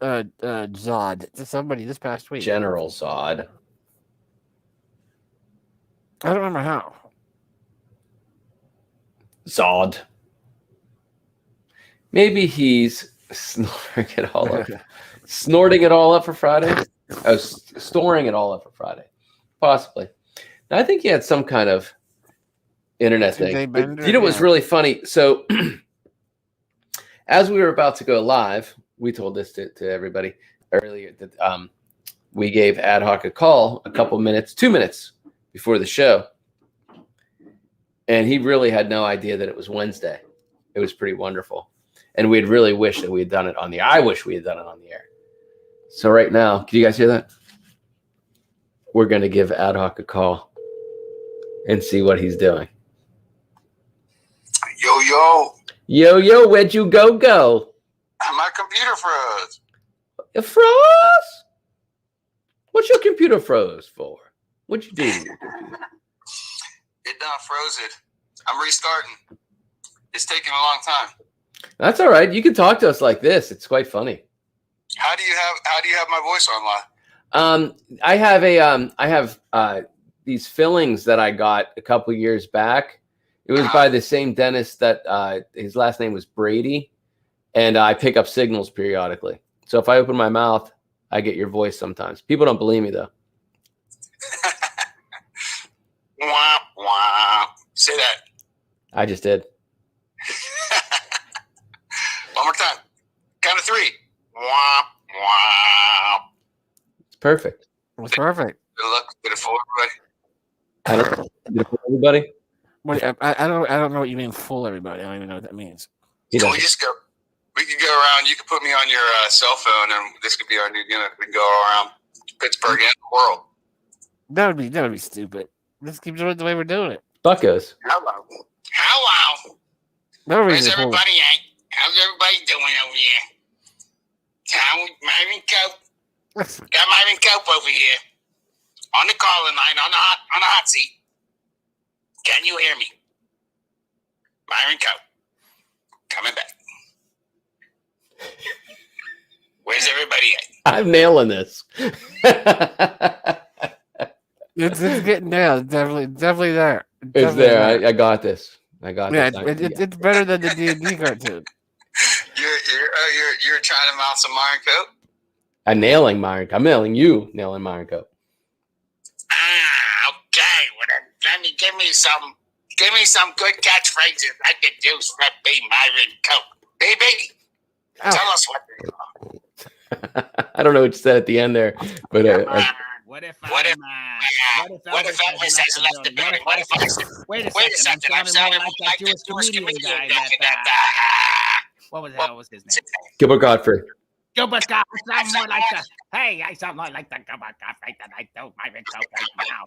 Zod to somebody this past week. General Zod. I don't remember how. Zod. Maybe he's snorting it all up. Snorting it all up for Friday? Oh, storing it all up for Friday. Possibly. Now, I think he had some kind of internet thing. But, what's really funny? So, as we were about to go live, we told this to everybody earlier that we gave Ad Hoc a call a couple minutes, 2 minutes before the show. And he really had no idea that it was Wednesday. It was pretty wonderful. And we'd really wish that we had done it on the air. I wish we had done it on the air. So right now, can you guys hear that? We're going to give Ad Hoc a call and see what he's doing. Yo, where'd you go? My computer froze. It froze? What's your computer froze for? What'd you do? It done froze it. I'm restarting. It's taking a long time. That's all right. You can talk to us like this. It's quite funny. How do you have my voice online? I have these fillings that I got a couple years back. It was by the same dentist that his last name was Brady, and I pick up signals periodically. So if I open my mouth, I get your voice sometimes. People don't believe me though. Wah, wah. Say that. I just did. One more time. Count of three. Wah, wah. It's perfect. It's perfect. Good luck. Did it for everybody? I don't did it for everybody. Wait, I don't know what you mean. Fool everybody. I don't even know what that means. Can we just go? We could go around. You could put me on your cell phone, and this could be our new gimmick. We can go around Pittsburgh and the world. That would be stupid. Let's keep doing it the way we're doing it. Buckos. Hello. Hello. No Where's reason to pull. everybody at? How's everybody doing over here? Town Myron Cope. Got Myron Cope over here. On the calling line, on the hot seat. Can you hear me? Myron Cope. Coming back. Where's everybody at? I'm nailing this. It's getting there. It's definitely there. It's Definitely there. I got this. I got Yeah, this. it's better than the D&D cartoon. You're trying to mount some Myron Cope? I'm nailing Myron. I'm nailing you. Nailing Myron Cope. Okay. Well, then give me some good catchphrases I could use for be Myron Cope. Baby, Oh. tell us what they are. I don't know what you said at the end there, but What if What if Elvis has left the building? What if I said, Wait a wait a second, second, I'm sounding more like that Jewish comedian guy that What was that? What was his name? Gilbert Godfrey. Gilbert Gottfried. I sound more like the. Hey, I sound more like the Gilbert Gottfried that I do Myron Cope right now.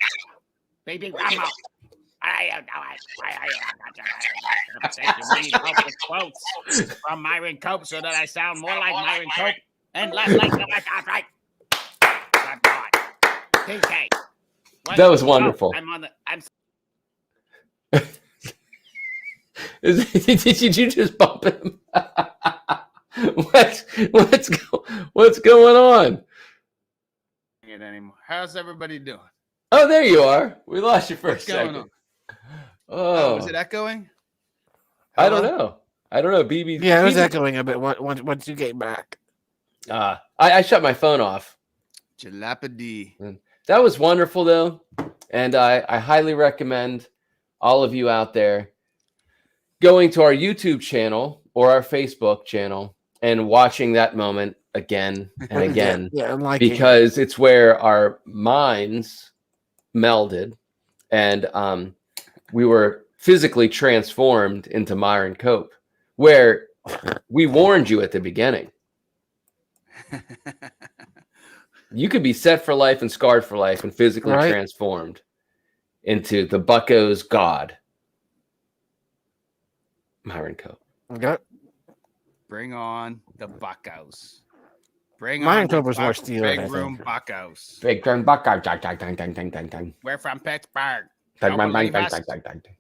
Baby, I'm out. I need help with quotes from Myron Cope so that I sound more like Myron Cope and less like Gilbert Gottfried. Good boy. TK. What- That was wonderful. Oh, I'm Did you just bump him? What's going on? It anymore. How's everybody doing? Oh, there you are. We lost you for What's a going second. on? Oh, Was it echoing? I don't know. BB. Yeah, it was BB echoing a bit once you came back. I shut my phone off. Jalapadi. That was wonderful, though. And I highly recommend all of you out there going to our YouTube channel or our Facebook channel and watching that moment again and again. Yeah, I'm like Because it's where our minds melded and we were physically transformed into Myron Cope, where we warned you at the beginning. You could be set for life and scarred for life and physically Right. transformed into the Bucko's god, Myron Cope. Okay. Bring on the Buccos. Bring Myron on Cope the was more Steelers, I Big think. Room Buccos. Big turn Bucko. Dang, dang, dang, dang, dang. We're from Pittsburgh. Dang, Don't dang, believe dang, us? dang, dang, dang,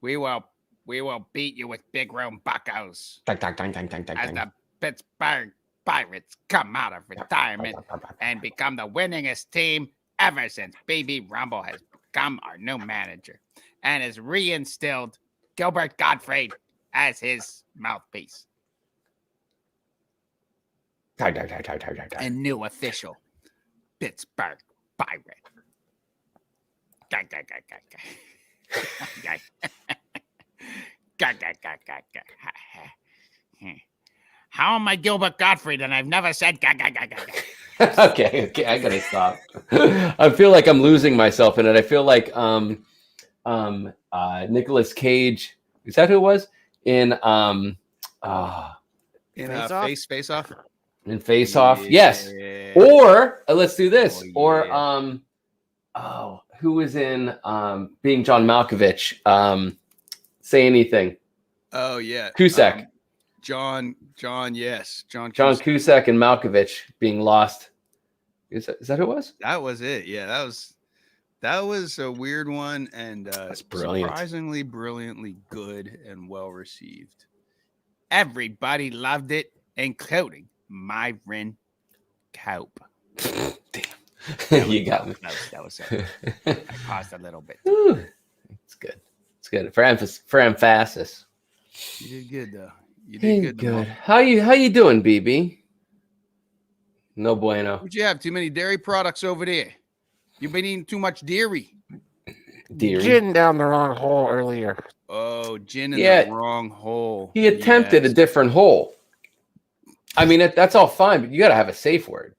We will beat you with big room buckos dang, dang, dang, dang, dang, dang, as dang. the Pittsburgh Pirates come out of retirement and become the winningest team ever since Baby Rumble has become our new manager and has reinstilled Gilbert Gottfried as his mouthpiece Dang, dang, dang, dang, dang, dang, dang. and new official Pittsburgh Pirate. Gang, gang, gang, gang, gang. Gang, gang, gang, gang, gang. How am I Gilbert Gottfried and I've never said gang, gang, gang, gang, gang? Okay, I gotta stop. I feel like I'm losing myself in it. I feel like Nicolas Cage, is that who it was? In In Face Off? Face Off. Face Off. Yes. Yeah. Or let's do this. Oh, Or who was in Being John Malkovich? Say Anything. Oh yeah. Cusack. John. Yes. John. John Cusack. Cusack and Malkovich being lost. Is that who it was? That was it. Yeah. That was a weird one and That's brilliant. surprisingly brilliantly good and well received. Everybody loved it, including Myron Cope. Damn. You got me. That was I paused a little bit. Whew. It's good. It's good. For emphasis. You did good though. You did good. Good. How you doing, BB? No bueno. Would you have too many dairy products over there? You've been eating too much dairy. Dear. Gin down the wrong hole earlier. Oh, gin in Yeah. the wrong hole. He attempted a Yes. different hole. I mean, that's all fine, but you got to have a safe word.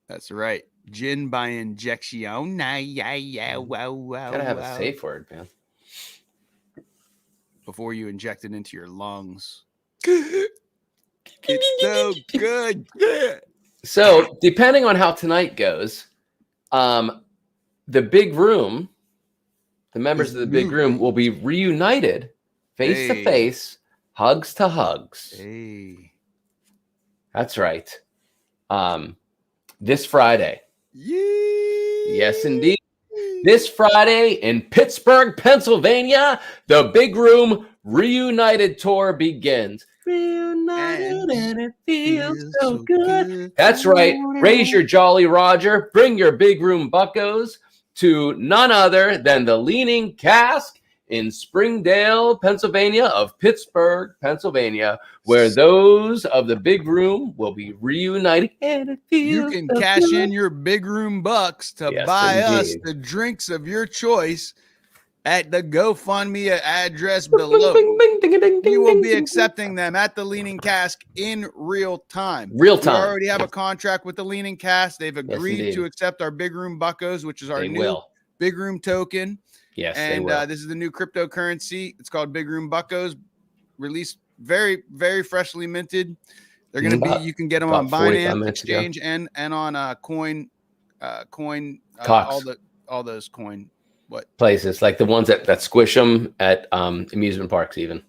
That's right. Gin by injection. Nah, yeah. Wow. Got to have a safe word, man. Before you inject it into your lungs. It's so good. Yeah. So, depending on how tonight goes, the big room, the members of the big room will be reunited face to face, hugs to hugs. Hey. That's right. This Friday. Yee. Yes, indeed. This Friday in Pittsburgh, Pennsylvania, the Big Room Reunited Tour begins. Reunited and it feels so good. That's right. Raise your Jolly Roger. Bring your Big Room buccos to none other than the Leaning Cask in Springdale, Pennsylvania, of Pittsburgh, Pennsylvania, where those of the Big Room will be reunited. And it You feels can so cash good. in your Big Room bucks to Yes, buy us indeed. the drinks of your choice at the GoFundMe address below. We will be accepting them at the Leaning Cask in real time. Real We time. already have a contract with the Leaning Cask. They've agreed indeed. to accept our Big Room buckos, which is our They new will. Big Room token. Yes, they And will. this is the new cryptocurrency. It's called Big Room Buckos, released very, very freshly minted. They're going to be, you can get them on about 45 Binance minutes ago. Exchange and on Coin, Cox. all those coin. Places like the ones that squish them at amusement parks, even.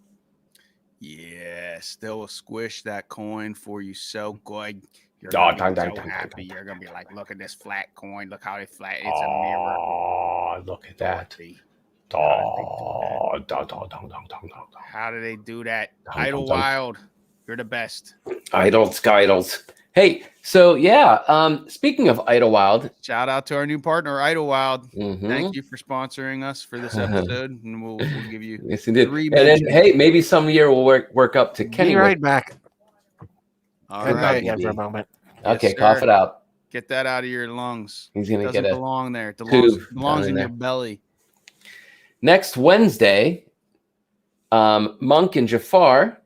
Yes, they will squish that coin for you so good. You're Oh, gonna be dang, so dang, dang, happy. dang, You're gonna be like, look at this flat coin. Look how it's flat. It's a mirror. Oh, look at that. Dorothy. How How do they do that? Dum, dum, dum. Idlewild, you're the best. Idols, Skydles. Hey, so yeah, speaking of Idlewild, Shout out to our new partner, Idlewild. mhm. Thank you for sponsoring us for this episode, and we'll give you. Yes, indeed. Three And then, mentions. hey, maybe some year we'll work up to Be Kenny. right back. All Come back right, again for a indeed. moment. Okay, Yes, cough sir. it out. Get that out of your lungs. He's It gonna doesn't get a belong there. It tube belongs down in in your there. belly. Next Wednesday. Monk and Jafar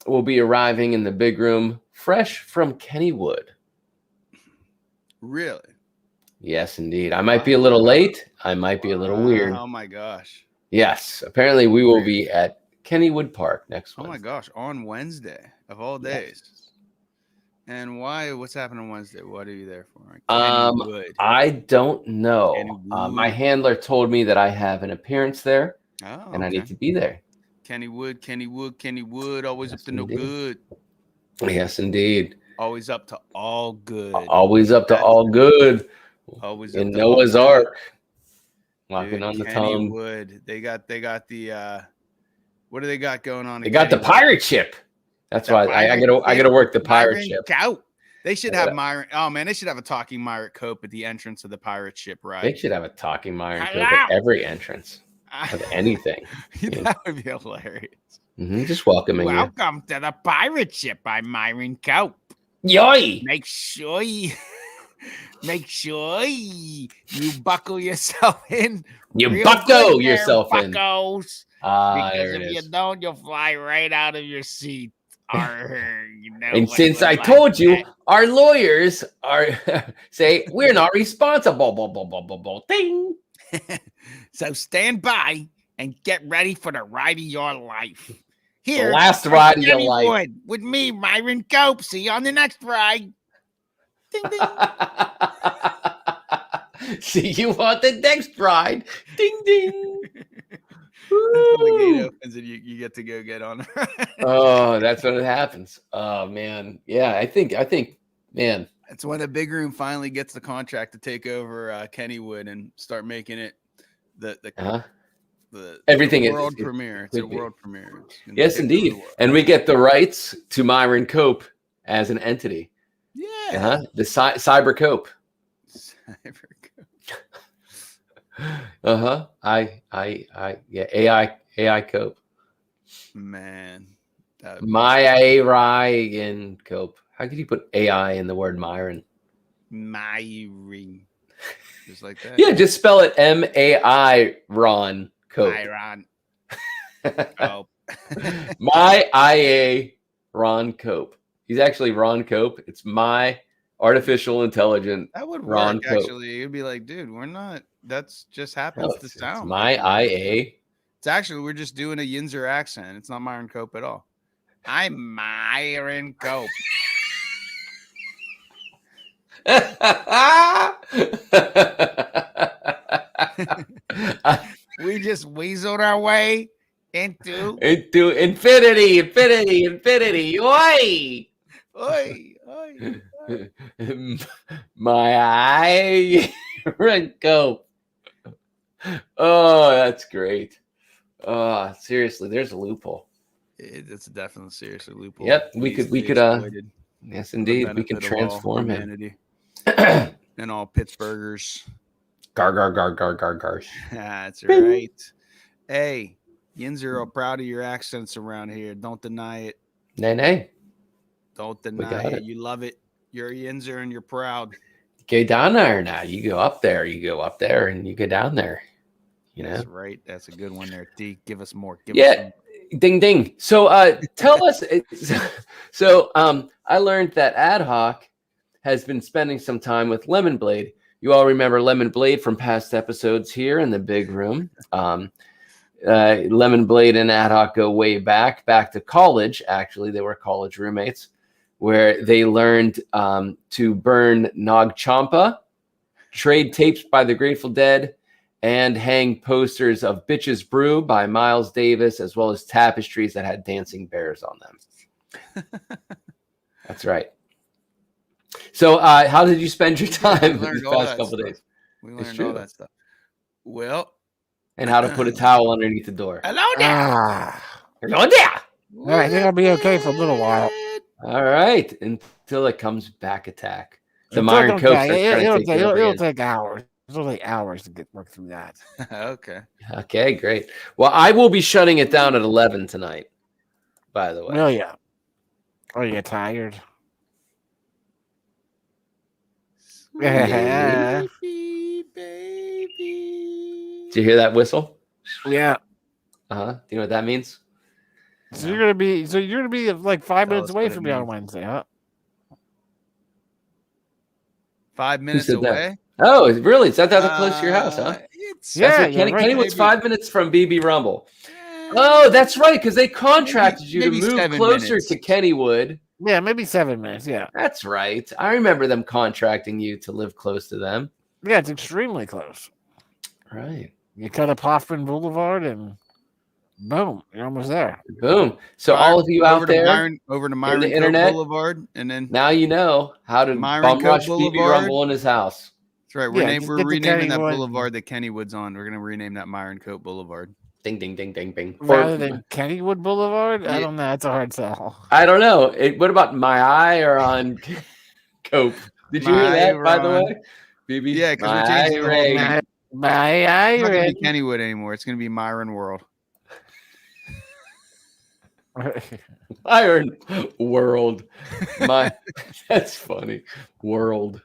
will be arriving in the Big Room, fresh from Kennywood. Really? Yes, indeed. I might be a little late. I might be a little weird. Oh my gosh. Yes, apparently we will be at Kennywood Park next Oh my Wednesday. gosh. On Wednesday of all Yes. days. And why? What's happening on Wednesday? What are you there for? Um, Kennywood. I don't know. Kennywood. My handler told me that I have an appearance there, Oh, and I okay. need to be there. Kennywood, always Yes, up to no indeed. good. Yes, indeed. Always up to all good. Always up to That's all it. good. Always In up to all Noah's good. Ark. Walking Dude, on the tongue. Kennywood. They got the what do they got going on? They at got the Kennywood? pirate ship. That's The why I pirate gotta ship, work the pirate Myron ship. Gout. They should Yeah. have Myron. Oh man, they should have a talking Myrick Cope at the entrance of the pirate ship, They right? should have a talking Myron Cope Hello. at every entrance of anything. That would be hilarious. Just welcoming you. Welcome to the pirate ship. I'm Myron Cope. Yoy! Make sure you buckle yourself in. You real bucko good there, yourself in. buckos. Ah, Because there it if you is. don't, you'll fly right out of your seat. Arr, you know And what since it I was like told you, that. our lawyers are say we're not responsible. Blah, blah, blah, blah, blah. Ding. So stand by and get ready for the ride of your life. The Here, last at ride of your life. Kennywood with me, Myron Cope. See you on the next ride. Ding, ding. See you on the next ride. Ding ding. That's when the gate Woo. opens and you get to go get on. Oh, that's when it happens. Oh man. Yeah, I think, man. That's when a Big Room finally gets the contract to take over Kennywood and start making it the Uh-huh. everything Everything world it premiere. It's a could be. world premiere. It's gonna Yes, take over indeed. the world. And we get the rights to Myron Cope as an entity. Yeah. Uh-huh. The Cyber Cope. Uh-huh. Yeah, AI Cope. Man. that would be Myron Cope. How could you put AI in the word Myron? Myron. Just like that. Yeah, just spell it M-A-I Ron Cope. Myron Cope. My IA Ron Cope. He's actually Ron Cope. It's my artificial intelligent. That would Ron work Cope. actually. It'd be like, dude, we're not. That's just happens No, to it's sound. my like IA. It's actually we're just doing a Yinzer accent. It's not Myron Cope at all. I'm Myron Cope. We just weaseled our way into. Into infinity. Oi! Oi, oi. My eye. Go. Oh, that's great. Oh, seriously, there's a loophole. It's definitely seriously a loophole. Yep, we Needs could to be yes, exploited for the indeed, we could benefit of all transform him. humanity and all Pittsburghers. Gar. That's right. Hey, Yinzer are proud of your accents around here. Don't deny it. Nay. Don't got deny it. it. You love it. You're a Yinzer and you're proud. Go down there now. You go up there, and you go down there. You know? That's right. That's a good one there, T. Give us more. Give Yeah. us some. Ding ding. So tell us. So I learned that Ad Hoc has been spending some time with Lemon Blade. You all remember Lemon Blade from past episodes here in the big room. Lemon Blade and Ad Hoc go way back to college. Actually, they were college roommates, where they learned to burn Nag Champa, trade tapes by the Grateful Dead, and hang posters of Bitches Brew by Miles Davis, as well as tapestries that had dancing bears on them. That's right. So how did you spend your time learned these all past that couple stuff. days? We It's learned true. all that stuff. Well, And how to put a towel underneath the door. Hello there. Ah. Hello there. All right, I think I'll be okay for a little while. All right, until it comes back attack. The It'll Myron Cope take- starts trying to take over it'll again. take hours. It'll take hours to work through that. Okay. Okay, great. Well, I will be shutting it down at 11 tonight, by the way. Well, yeah. Are you tired? Yeah. Baby, baby. Did you hear that whistle? Yeah. Uh-huh. Do you know what that means? So you're gonna be like 5 Tell minutes us away what it from me on means. Wednesday, huh? 5 minutes said that? away. Oh, really? Is that close to your house, huh? It's Yeah, That's what yeah, right, Kennywood's maybe. 5 minutes from BB Rumble. Oh, that's right, because they contracted you to maybe move 7 closer minutes. to Kennywood. Yeah, maybe 7 minutes. Yeah. That's right. I remember them contracting you to live close to them. Yeah, it's extremely close. Right. You cut up Hoffman Boulevard and boom, you're almost there. Boom. So all of you out there, over to Myron the Cope internet, Boulevard, and then now you know how to Myron bum Cope rush BB Boulevard. Rumble in his house. that's right. Yeah, just We're get to renaming that Kennywood. boulevard that Kennywood's on. We're gonna rename that Myron Cope Boulevard. Ding, ding, ding, ding, bing. Rather than Kennywood Boulevard, I Yeah. don't know. That's a hard sell. I don't know. What about my eye or on Cope? Did you hear My that, by the Ron. way? BB? Yeah, 'cause we're My changing the whole Ray. name. My It's not gonna eye. be Kennywood anymore. It's gonna be Myron World. Iron World. That's funny. World.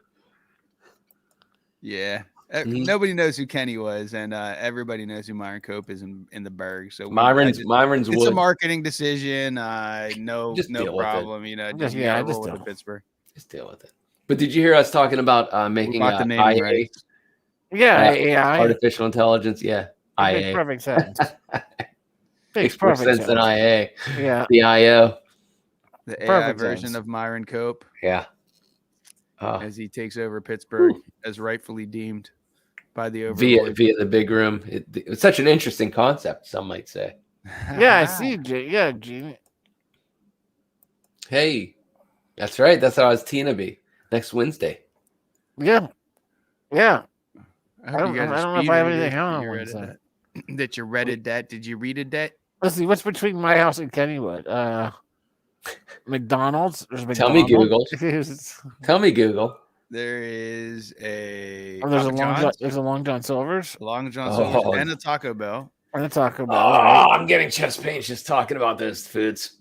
Yeah. Mhm. Nobody knows who Kenny was, and everybody knows who Myron Cope is in the Berg. So Myron's it's Wood. a marketing decision. No Just deal with it. problem. You know, Just- you yeah, gotta just roll with deal. the Pittsburgh. Just deal with it. But did you hear us talking about making bought the name IA, rights. Yeah, yeah. artificial intelligence? Yeah, Makes IA. perfect sense. Makes more sense than IA. Yeah. The IO. The AI Perfect version sense. of Myron Cope Yeah. Oh, as he takes over Pittsburgh as rightfully deemed by the via overlord. the big room. It's such an interesting concept, some might say. Yeah, I see. Yeah, Gene. Hey, that's right. That's how I was Tina be next Wednesday. Yeah. Yeah. I hope I you guys don't are know if speed I have readers anything that on you read Wednesday. it, that you read that. Did you read it that? Let's see. What's between my house and Kennywood? McDonald's. There's Tell me McDonald's. Tell me, Google. There is a Oh, there's a Papa long. John's, There's a Long John Silver's Long John Oh. Silver's, and a Taco Bell. and a Taco Bell. Oh, right? I'm getting chest pains just talking about those foods.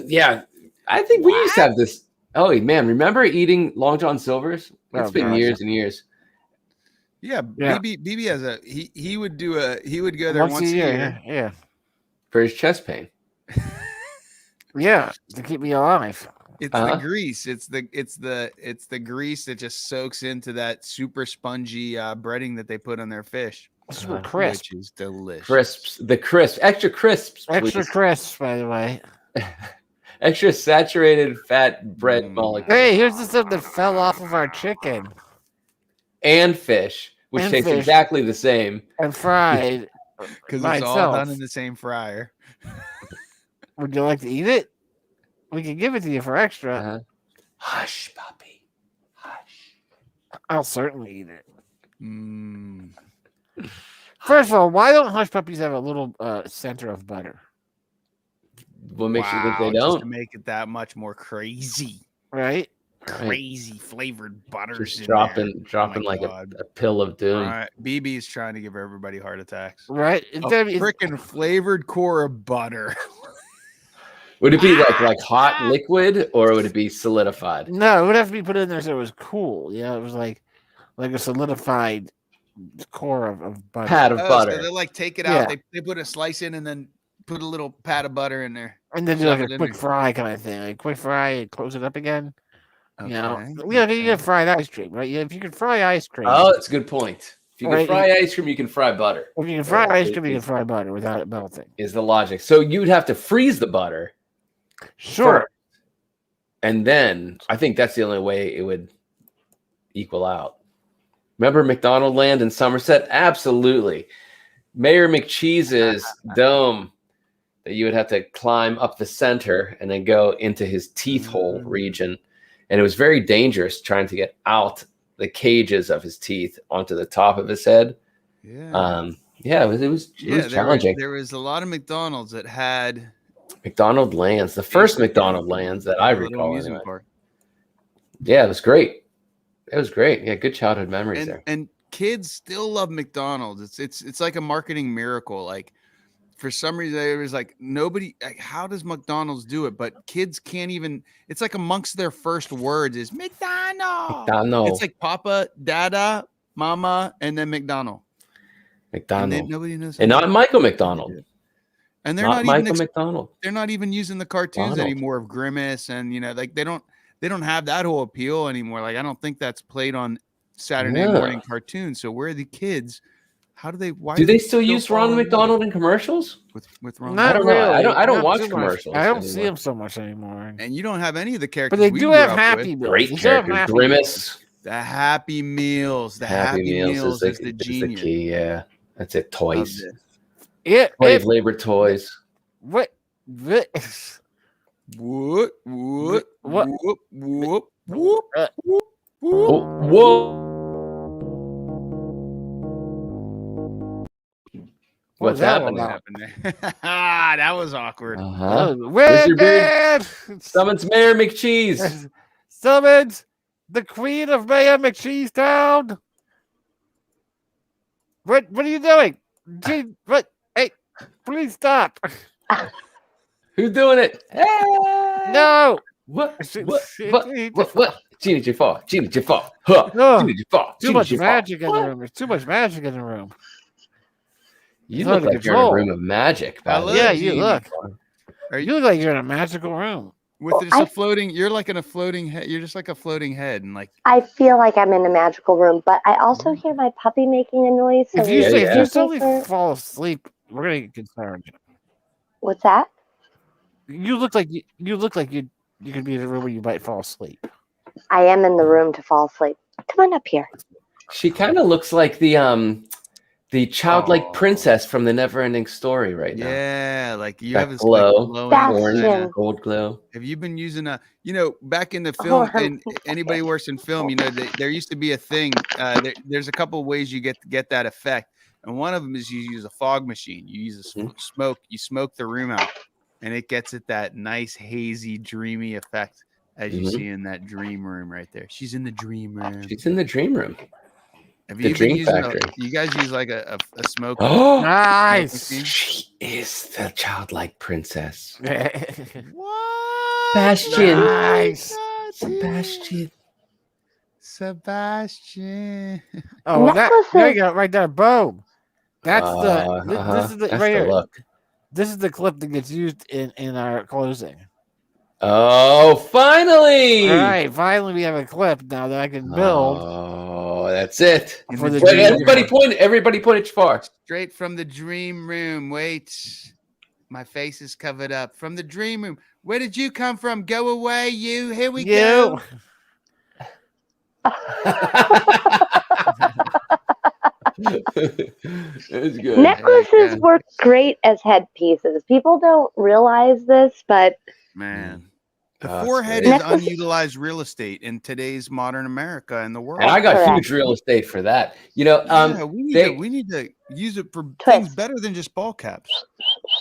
Yeah, I think we used to have this. Oh man, remember eating Long John Silver's? It's Oh, been gosh. years and years. Yeah, Yeah. BB has a he would go there once a year. Yeah. For his chest pain. Yeah. To keep me alive. It's Uh-huh. the grease. It's the grease that just soaks into that super spongy breading that they put on their fish, Super crisp. which is delicious. Crisps, the crisp, extra crisps. Extra please. crisp, by the way. extra saturated fat bread molecule Hey, here's the stuff that fell off of our chicken and fish, which And tastes fish. exactly the same. and fried. Because by it's all done itself. in the same fryer. Would you like to eat it? We can give it to you for extra. Uh-huh. Hush, puppy. Hush. I'll certainly eat it. Mm. First of all, why don't hush puppies have a little center of butter? What makes you think Wow, they just don't? to make it that much more crazy. Right? Crazy flavored butters. Just in dropping there. like God. a pill of doom. All right, BB's trying to give everybody heart attacks. Right? It's A gotta be, freaking flavored core of butter. Would it be like hot liquid or would it be solidified? no, it would have to be put in there so it was cool. Yeah, it was like a solidified core of butter. Pat of Oh, butter. So they like take it Yeah. out. They put a slice in and then put a little pat of butter in there. And then do shove like it a in quick there. fry kind of thing. Like quick fry and close it up again. Okay. You know, you can fry ice cream, right? Yeah, if you can fry ice cream, Oh, that's a good point. If you can Right, fry ice cream, you can fry butter. if you can fry Yeah, ice it- cream, you can it's- fry butter without it melting. Is the logic. So you'd have to freeze the butter Sure. first, and then I think that's the only way it would equal out. Remember McDonald Land in Somerset? Absolutely. Mayor McCheese's dome that you would have to climb up the center and then go into his teeth hole region. And it was very dangerous trying to get out the cages of his teeth onto the top of his head. Yeah. Yeah, it was challenging. There was a lot of McDonald's that had McDonald Lands, the first McDonald Lands that I a little recall. amusement Anyway. park. Yeah, it was great. It was great. Yeah, good childhood memories there. And kids still love McDonald's. It's like a marketing miracle. Like for some reason, it was like nobody. Like, how does McDonald's do it? But kids can't even. It's like amongst their first words is McDonald's. McDonald. It's like Papa, Dada, Mama, and then McDonald. And McDonald. then nobody knows. And how not to- Michael McDonald. And they're Not not Michael even. McDonald. They're not even using the cartoons Donald. anymore of Grimace, and like they don't have that whole appeal anymore. Like I don't think that's played on Saturday Yeah. morning cartoons. So where are the kids? How do they? Why Do are they still use following Ronald that McDonald in commercials? with Ronald? Not don't know. I really. don't Not watch too much. commercials I don't see anymore. them so much anymore. And you don't have any of the But characters. they we do grew have up Happy with. Meals. Great They still have characters. Happy Grimace. The Happy Meals. The Happy, Meals is the genius. key. Yeah, that's it. of Toys. this. Yeah. Slave labor toys. What? Whoop whoop What? whoop whoop whoop Uh, whoop. Oh, whoa! What What's was that happening? about? Happened there. That was awkward. Uh-huh. Wizard Beard. Summons Mayor McCheese. Summons the Queen of Mayor McCheese Town. What are you doing? What? Hey, please stop. Who's doing it? Hey! No. What? She- What? she- What? she- What? Gina Jafar. Gina Jafar. Huh. No. Gina Jafar. Too Gina much Jafar. magic in the What? room. There's too much magic in the room. You It's look under like you're in a control. room of magic. I by the love way. Yeah, you Genie. look. Are You look like you're in a magical room. With Well, just I- a floating, you're like in a floating head. You're just like a floating head, and like I feel like I'm in a magical room, but I also hear my puppy making a noise. So If you Yeah, say, yeah. if you listen suddenly for- fall asleep, we're gonna get concerned. What's that? You look like you look like you could be in a room where you might fall asleep. I am in the room to fall asleep. Come on up here. She kind of looks like the childlike Oh. princess from the Neverending Story right now. yeah, like you That have this glow. like, glowing Bastion. Orange, gold glow. Have you been using back in the film, Oh, and anybody who works in film, there used to be a thing. There's a couple of ways you get that effect, and one of them is you use a fog machine. You use a smoke. You smoke the room out, and it gets it that nice hazy, dreamy effect as you Mhm. see in that dream room right there. She's in the dream room. She's in the dream room. Have the you been Dream using Factory. you guys use like a smoke? Oh, Nice. she is the childlike princess. What? Bastion. Nice. Sebastian. Sebastian. Oh, well, there you Necklaces. go, right there. Boom. That's this is the That's right the here. look. This is the clip that gets used in our closing. Oh, finally! All right, finally we have a clip now that I can build. Oh, that's it. For the Wait, dream everybody point Jafar. Straight from the dream room. Wait. My face is covered up from the dream room. Where did you come from? Go away, you. Here we You. go. It's good. Necklaces Yeah. work great as headpieces. People don't realize this, but Man. The Oh, it's forehead great. is Necklace- unutilized real estate in today's modern America and the world. And I got Correct. huge real estate for that. Yeah, we need, they- to, we need to use it for things Twist. better than just ball caps.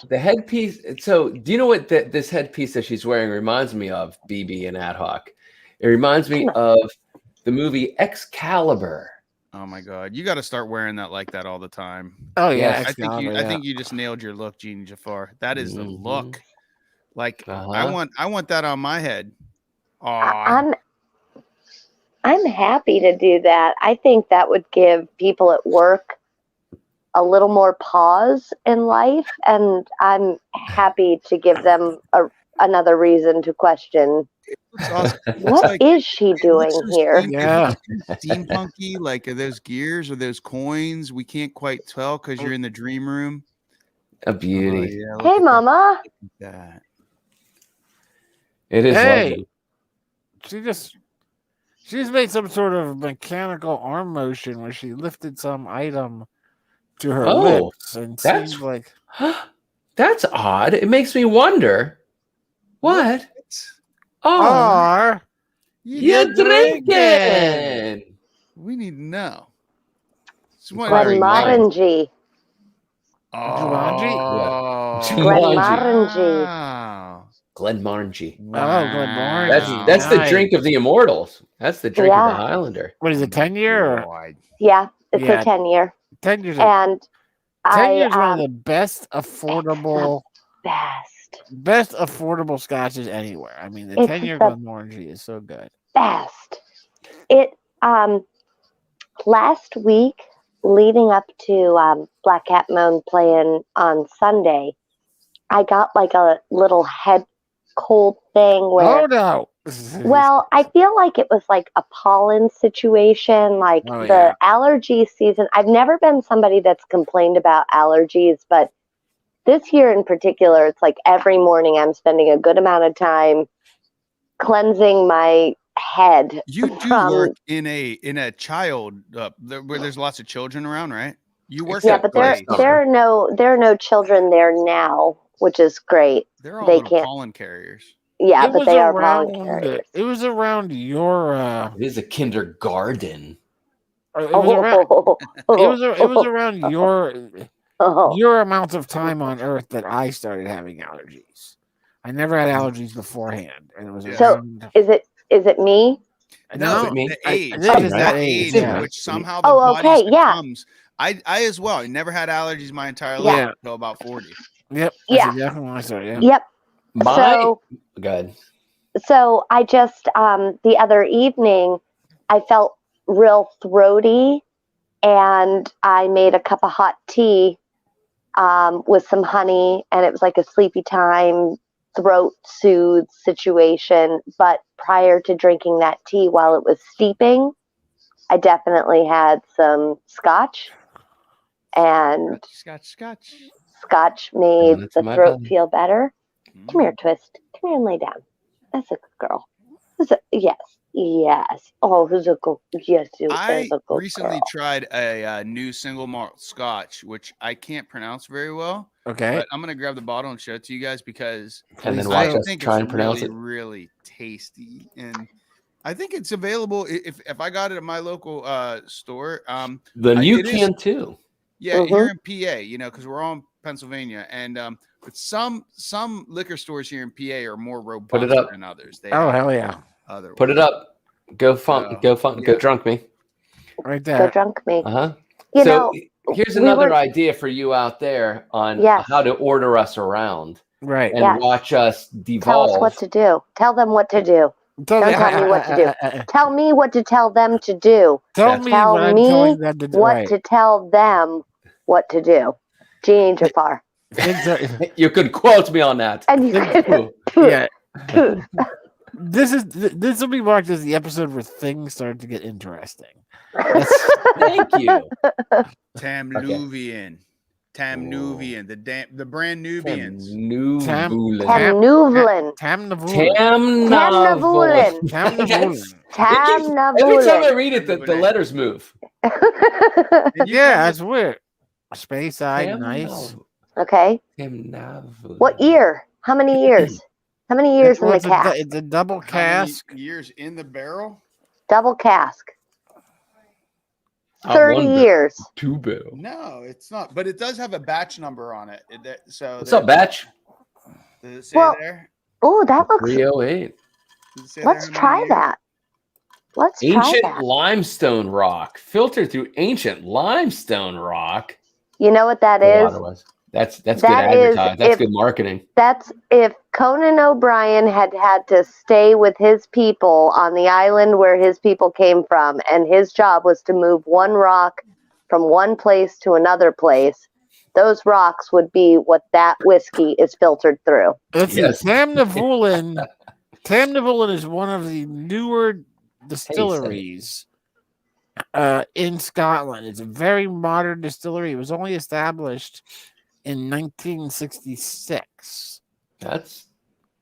the headpiece. So, do you know what this headpiece that she's wearing reminds me of, BB and Ad Hoc? It reminds me of the movie Excalibur. Oh my God, you got to start wearing that like that all the time. Oh yeah, Yes, I think you just nailed your look, Gene Jafar. That is the Mhm. look. Like Uh-huh. I want that on my head. Oh, I'm happy to do that. I think that would give people at work a little more pause in life, and I'm happy to give them another reason to question it's awesome. what is she doing here. Yeah. Steampunky. Like, are those gears or those coins? We can't quite tell because you're in the dream room. A Oh, beauty. yeah, look Hey, at Mama. that. It is Hey. lovely. She's made some sort of mechanical arm motion where she lifted some item to her Oh, lips and that's- seemed like That's odd. It makes me wonder. What are you drinking? We need to know. It's one Inquiring every minds. Glenmorangie. Oh, Glenmorangie. wow. Glenmorangie. Glenmorangie. That's the Nice. drink of the immortals. That's the drink of Yeah. the Highlander. what is it, 10 year or Boy. Yeah, it's Yeah. a 10-year. 10 years? And 10 I years one of the best affordable best. scotches anywhere. I mean, the It's 10-year the Glenmorangie is so good. Best. It last week leading up to Black Cat Moan playing on Sunday, I got like a little head cold thing where Oh no! well, I feel like it was like a pollen situation, like Oh, the yeah. allergy season. I've never been somebody that's complained about allergies, but this year in particular, it's like every morning I'm spending a good amount of time cleansing my head. You do from- work in a child where there's lots of children around, right? You work Yeah, at but place. there are no children there now, which is great. They're all they little can't- pollen carriers. Yeah, It but was they are around. voluntary. It was around your. It is a kindergarten. It was around. It was around Oh. your amount of time on Earth that I started having allergies. I never had allergies beforehand, and it was Yeah. So- around. Is it me? No, it me? the I age. think It's it's that me. age Yeah. in which somehow the Oh, body okay, yeah. succumbs. I as well. I never had allergies my entire Yeah. life until about 40. Yep. Yeah. That's exactly when I started. Yeah. Yep. My So good. So I just the other evening I felt real throaty, and I made a cup of hot tea with some honey, and it was like a sleepy time throat soothe situation. But prior to drinking that tea while it was steeping, I definitely had some scotch, and Scotch. scotch made it's the my throat belly. feel better. Come Mm. here, Twist. Come here and lay down. That's a good girl. Yes. Oh, who's a good? Yes, you I is a good recently girl. tried a new single malt scotch, which I can't pronounce very well, Okay. but I'm gonna grab the bottle and show it to you guys because And then Please watch I us think try it's and pronounce really, it. really tasty, and I think it's available if I got it at my local store. Then you it is- can too. Yeah, Mhm. here in PA, because we're all in Pennsylvania, and but some liquor stores here in PA are more robust up. than others. They Oh have hell yeah! other Put it up. Go funk. So, Go yeah. drunk me. Right Go there. drunk me. Uh-huh. You So know, here's we another were- idea for you out there on Yes. how to order us around Right. and Yes. watch us tell devolve. us what to do. Tell them what to do. Tell Don't tell me what to do. Tell me what to tell them to do. Tell That's- me Tell what I'm me telling them to do. What Right. to tell them what to do. Gene Jafar. You could quote me on that. And you Ooh. Yeah. This will be marked as the episode where things started to get interesting. Thank you. Tamluvian. Tamnuvian, the brand Nubians. Tamnuvulin. Tamnuvulin. Tamnavulin. Tamnavulin. Every time I Tamnavulin. read it, the letters move. And you Yeah, come that's weird. Space eye, nice. Okay. Tamnavulin. What year? How many years? How many years in Well, the it's cask? it's a double with how many cask. years in the barrel? Double cask. Not 30 one barrel, years. 2 barrel. No, it's not. But it does have a batch number on it. So What's up, Batch? Does it say Well, there? Oh, that looks. 308. Does it say Let's there how try many years? that. Let's try Ancient that. limestone rock. Filtered through ancient limestone rock. You know what that The is? water was. That's good That is advertising. That's if- good marketing. That's if Conan O'Brien had to stay with his people on the island where his people came from, and his job was to move one rock from one place to another place. Those rocks would be what that whiskey is filtered through. Let's Yes. see. Tamnavulin. Tamnavulin is one of the newer distilleries in Scotland. It's a very modern distillery. It was only established in 1966. That's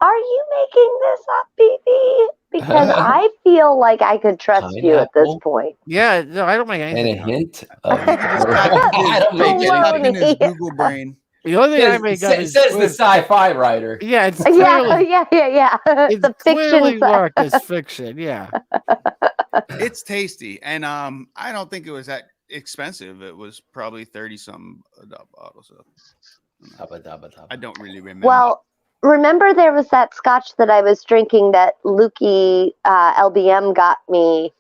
Are you making this up, BB? Because I feel like I could trust you at this Pineapple? point. Yeah, no, I don't make and a anything. up. hint of. Just type in his- I don't make Baloney. type anything. in his Google brain. The only thing I Says, make up is says the sci-fi writer. yeah, it's Yeah, clearly, yeah. it's the clearly fiction. marked as fiction. Yeah, It's tasty, and I don't think it was that expensive. It was probably 30 something a bottle. So I don't really remember. Well, remember there was that scotch that I was drinking that Lukey LBM got me,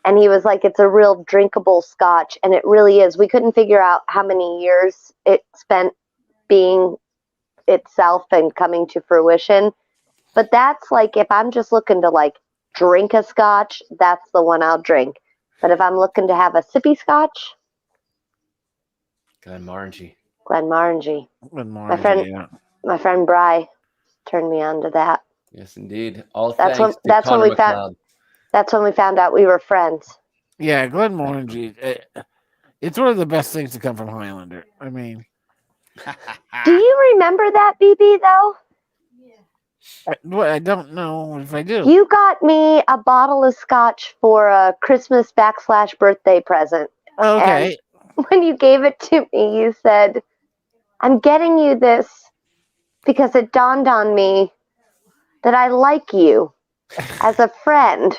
and he was like, it's a real drinkable scotch, and it really is. We couldn't figure out how many years it spent being itself and coming to fruition. But that's like, if I'm just looking to like drink a scotch, that's the one I'll drink. But if I'm looking to have a sippy scotch, Glenmorangie. Glenmorangie. my friend- Yeah. My friend Bry turned me on to that. Yes, indeed. All That's thanks when- to that's when Connor we found- McLeod. That's when we found out we were friends. Yeah, Glenmorangie. It's one of the best things to come from Highlander. I mean, Do you remember that, BB, though? I don't know if I do. You got me a bottle of scotch for a Christmas / birthday present. Okay. When you gave it to me, you said, I'm getting you this because it dawned on me that I like you as a friend,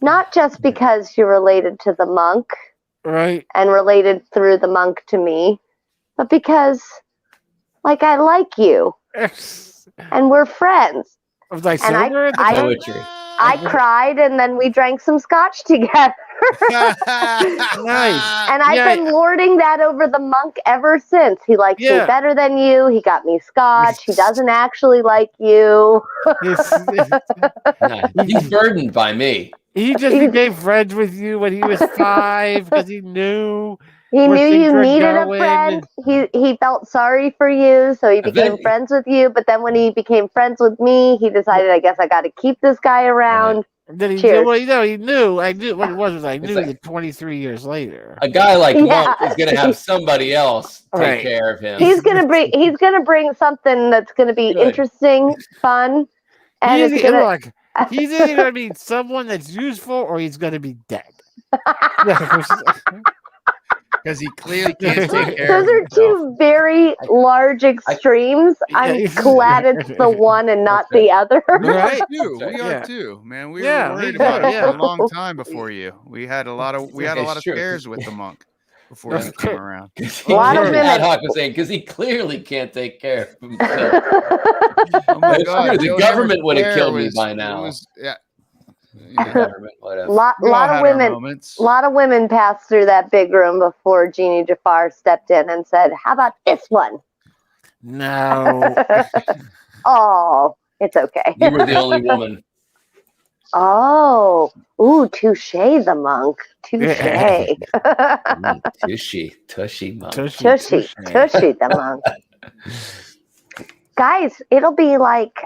not just because you're related to the monk Right. and related through the monk to me, but because, like, I like you and we're friends. Was I And I- sober at the I- time? Poetry. I cried, and then we drank some scotch together. Nice. And I've Yeah, been lording that over the monk ever since. He likes Yeah. me better than you. He got me scotch. He doesn't actually like you. Nah, he's burdened by me. He just became friends with you when he was 5 because he knew. He Where knew things you were needed a going friend. He felt sorry for you, so he became bet- friends with you. But then when he became friends with me, he decided, I guess I got to keep this guy around. And then he Cheers. knew, well, you know, he knew. I knew what it was. I knew like- that 23 years later. A guy like Yeah. Monk is going to have somebody else take Right. care of him. He's gonna bring something that's gonna be Good. interesting, fun, and He's it's either, gonna. look, he's either going to be someone that's useful or he's going to be dead. Because he clearly can't take care Those of are himself. two very large extremes. I'm Yeah. glad it's the one and not the other. We are Right? too. We Yeah. are too, man. We Yeah, were me worried too, about it yeah. for a long time before you. We had a lot of It's true. scares with the monk before That's you came true. around. A lot of women- Ad hoc was saying because he clearly can't take care of himself. Oh my It's God, true, the Joe government would have Claire killed me was- by it now. was- yeah. The government would have. lot We all of had our women. moments. A lot of women passed through that big room before Jeannie Jafar stepped in and said, "How about this one?" No. Oh, it's okay. You were the only woman. Oh, ooh, touche, the monk. Touche. Tushy, mom. Tushy, Tushy, tushy, the monk. Guys, it'll be like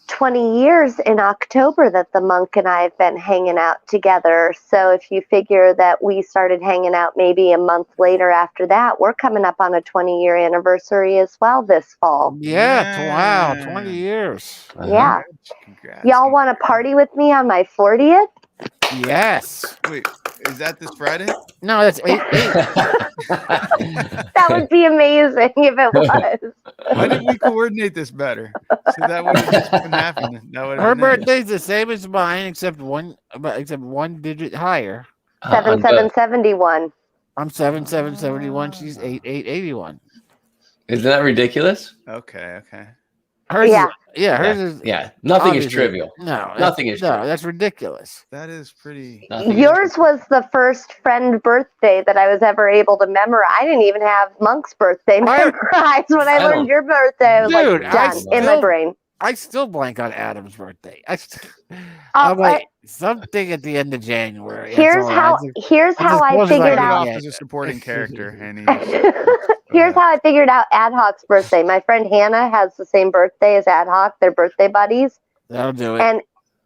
20 years in October that the monk and I have been hanging out together. So if you figure that we started hanging out maybe a month later after that, we're coming up on a 20-year anniversary as well this fall. Yeah, wow, Yeah. 20 years. Yeah. Congrats. Y'all want to party with me on my 40th? Yes. Wait, is that this Friday? No, that's 8. That would be amazing if it was. Why didn't we coordinate this better? So that would have just been happening. That would Her have been it. birthday's the same as mine, except one digit higher. 7771. I'm 7771. She's 8881. Isn't that ridiculous? Okay. Hers Yeah. hers is Yeah. Nothing is obviously- trivial. No, Nothing is no, trivial. that's ridiculous. That is pretty. Nothing is Yours was the first friend birthday that I was ever able to memorize. I didn't even have Monk's birthday memorized when I I don't- learned your birthday. I was Dude, like, I done in my still- brain. I still blank on Adam's birthday. Oh, I'm like something at the end of January. That's Here's all. how just I wasn't figured like out. it. Off as a supporting character, and he Here's how I figured out Ad Hoc's birthday. My friend Hannah has the same birthday as Ad Hoc. They're birthday buddies. That'll do it. And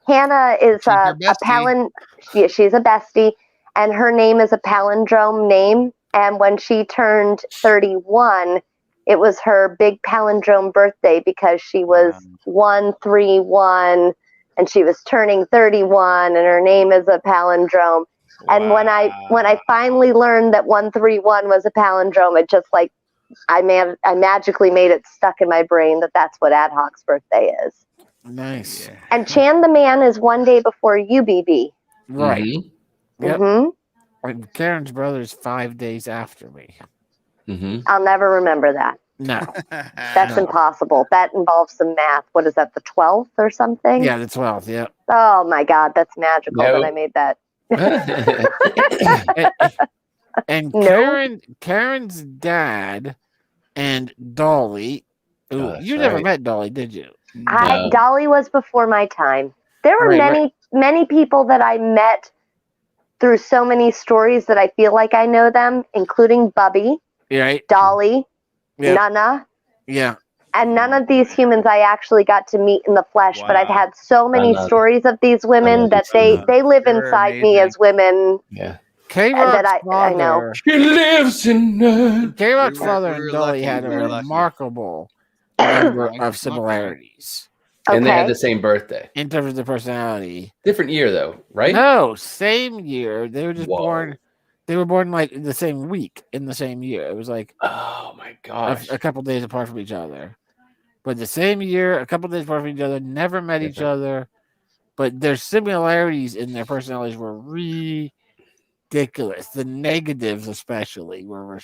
Hannah is She's your a bestie. she's a bestie, and her name is a palindrome name. And when she turned 31, it was her big palindrome birthday because she was 131, and she was turning 31, and her name is a palindrome. And when I finally learned that 131 was a palindrome, it just like I magically made it stuck in my brain that that's what Ad Hoc's birthday is. Nice. Yeah. And Chan the Man is one day before UBB. Right. Mhm. Yep. hmm And Karen's brother's 5 days after me. Mhm. I'll never remember that. No. That's No. impossible. That involves some math. What is that, the 12th or something? Yeah, the 12th. Yeah. Oh my God, that's magical No. that I made that. And No. Karen's dad and Dolly. Ooh, Oh, that's you never right. met Dolly, did you? No. Dolly was before my time. There were Right, many people that I met through so many stories that I feel like I know them, including Bubby, Right. Dolly, Yeah. Nana, Yeah. and none of these humans I actually got to meet in the flesh. But I've Wow. had so many Nana. stories of these women Nana that is they live You're inside me amazing. as women. Yeah. K-Rock's that I know. father. She lives in. K-Rock's We were- father we and were Dolly lucky, had we a were lucky. remarkable number Okay. of similarities And they Okay. had the same birthday. in terms of the personality. Different year though, right? No, same year. They were just Whoa. born. They were born like the same week in the same year. It was like Oh my gosh. a couple days apart from each other, but the same year, a couple days apart from each other. Never met each Different. other, but their similarities in their personalities were ridiculous. The negatives, especially, were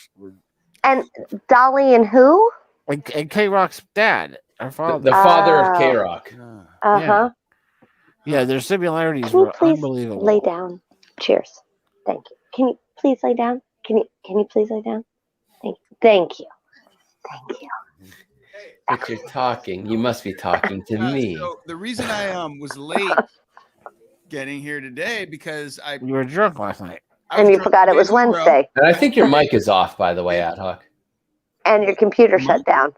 And Dolly and who? like and K Rock's dad, our The father. father of Oh. K Rock. Uh huh. Yeah, their similarities Can you were please unbelievable. lay down? Cheers. Thank you. Can you please lay down? Can you please lay down? Thank you. Thank you. Thank you. But you're talking. You must be talking to me. So the reason I was late getting here today because I You were drunk last night. I And was you drunk forgot it 2 was days in a row. Wednesday, And I think your mic is off, by the way, Ad Hoc. and your computer shut down.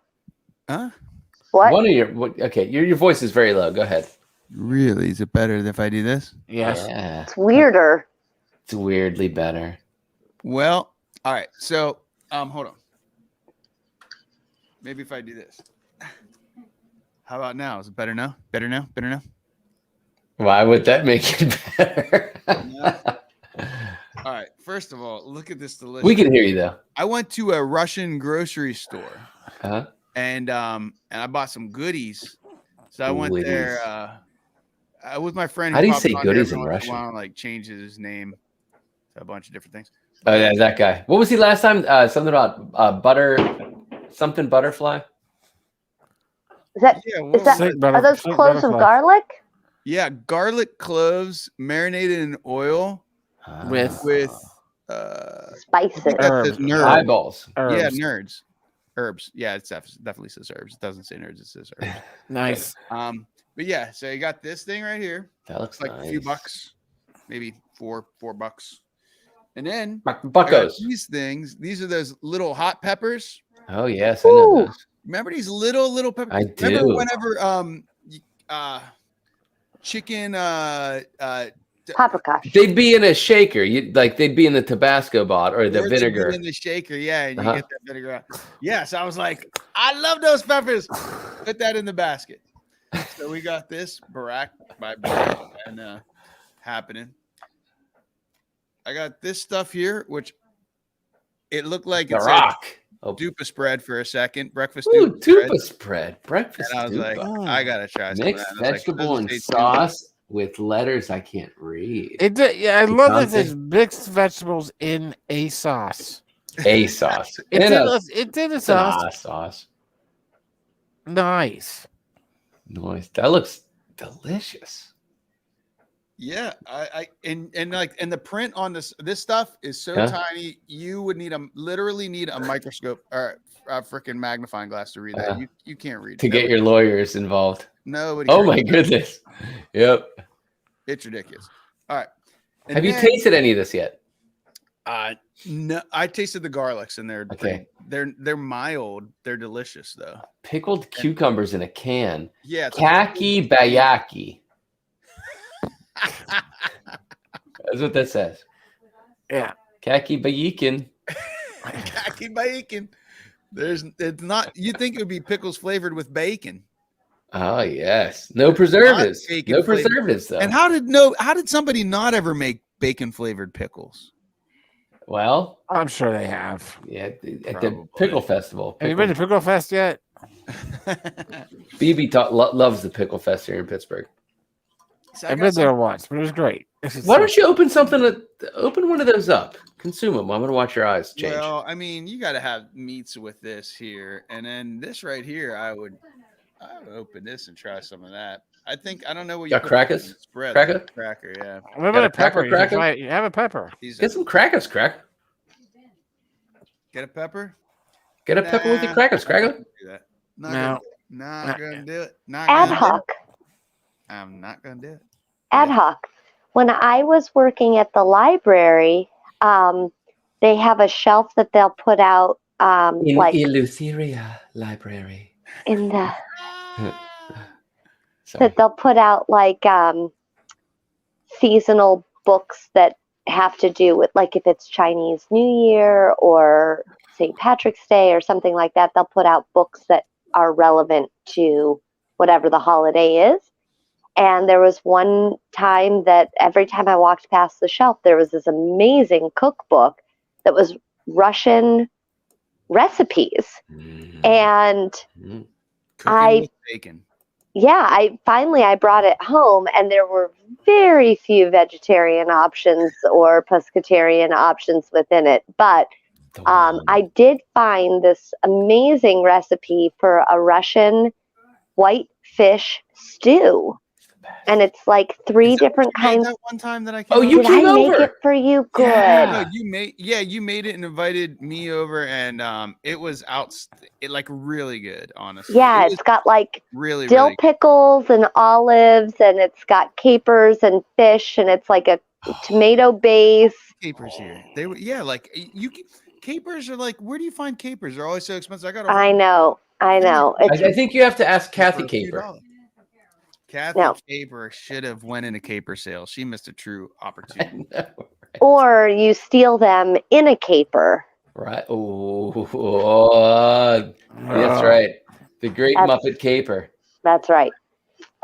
Huh? What? One of your okay, your voice is very low. Go ahead. Really? Is it better if I do this? Yes. Yeah, It's weirder. it's weirdly better. Well, all right. So, hold on. Maybe if I do this. How about now? Is it better now? Better now? Better now? Why would that make it better? All right. First of all, look at this delicious. We can hear you though. I went to a Russian grocery store Huh? and I bought some goodies. So I went Goodies. there with my friend. How do you pops say on here goodies every in once a Russian? while, like changes his name to a bunch of different things. Oh yeah, that guy. What was he last time? Something about butter, something butterfly. Is that? Yeah, Is that? Sick Are those sick cloves of butterfly. garlic? yeah, garlic cloves marinated in oil With- with I Spices. think that Herbs. says nerds. eyeballs. Yeah, Herbs. nerds. Herbs. Yeah, it definitely says herbs. It doesn't say nerds. It says herbs. Nice. But yeah, so you got this thing right here. That looks It's like nice. a few bucks, maybe $4, and then I got Buckos. these things. These are those little hot peppers. Oh yes, I know Ooh. those. Remember these little peppers? I Remember do. whenever chicken Paprika. They'd be in a shaker. They'd be in the Tabasco bot or the Or they'd be vinegar. in the shaker, yeah, and you Uh-huh. get that vinegar out. Yeah, so I was like, I love those peppers. Put that in the basket. So we got this Barack by Barack and happening. I got this stuff here, which it looked like The it said rock. Oh, dupa spread for a second, breakfast ooh, dupa spread. tupa spread. Breakfast And I was like, tupa. I gotta try some Mixed of that. And I was like, vegetable and doesn't say tupa. sauce with letters I can't read. Yeah, I love that Picante. there's mixed vegetables in a sauce. A sauce. It's And in a a sauce. sauce. Nice. Nice. That looks delicious. Yeah, and the print on this stuff is so Huh? tiny. You would literally need a microscope or a freaking magnifying glass to read that. Uh-huh. You can't read To get your lawyers involved. nobody. Oh can my read that. goodness. Yep. It's ridiculous. All right. And Have you then, tasted any of this yet? No, I tasted the garlics and they're Okay. they're mild. They're delicious though. Pickled cucumbers in a can. Yeah. it's Kaki bayaki. That's what that says. Yeah. Kaki bayikin. Kaki bacon. It's not. You think it would be pickles flavored with bacon? Oh yes. No preservatives. bacon No flavored. preservatives though. And how did somebody not ever make bacon flavored pickles? Well, I'm sure they have. yeah, at the Probably. pickle festival. Have you been to Pickle Fest yet? BB loves the pickle fest here in Pittsburgh. So I've been there once, but it was great. Why don't you open open one of those up? Consume them. I'm gonna watch your eyes change. Well, I mean, you got to have meats with this here, and then this right here. I would open this and try some of that. I don't know what you Got put crackers? on the spread. Cracker? Cracker, yeah. What Got about a a pepper? pepper cracker? You have a pepper. Get some crackers, crack. Get a pepper. Get a pepper with your crackers, I'm not cracker. gonna do that. Not No. gonna, not gonna do it. Not Ad gonna do it. hoc. I'm not gonna do it. Ad hoc. When I was working at the library, they have a shelf that they'll put out like Eleutheria Library. in the Sorry. that they'll put out like seasonal books that have to do with, like, if it's Chinese New Year or St. Patrick's Day or something like that, they'll put out books that are relevant to whatever the holiday is. And there was one time that every time I walked past the shelf, there was this amazing cookbook that was Russian recipes. Mm, And mm. Cooking with bacon. yeah, I brought it home, and there were very few vegetarian options or pescatarian options within it. But The one. I did find this amazing recipe for a Russian white fish stew, and it's like three Is that what different you made kinds. that one time that I Oh, came you over? Did I came make over. it for you? Good. Yeah. No, you made it and invited me over, and it was like really good, honestly. Yeah, It it's was got like really dill really good. pickles and olives, and it's got capers and fish, and it's like a tomato base. Capers here. They were like capers are like, where do you find capers? They're always so expensive. I know. It's I think you have to ask Kathy Caper. Kathy No. Caper should have went in a caper sale. She missed a true opportunity. or you steal them in a caper. Right. Oh, that's right. The Great That's- Muppet Caper. That's right.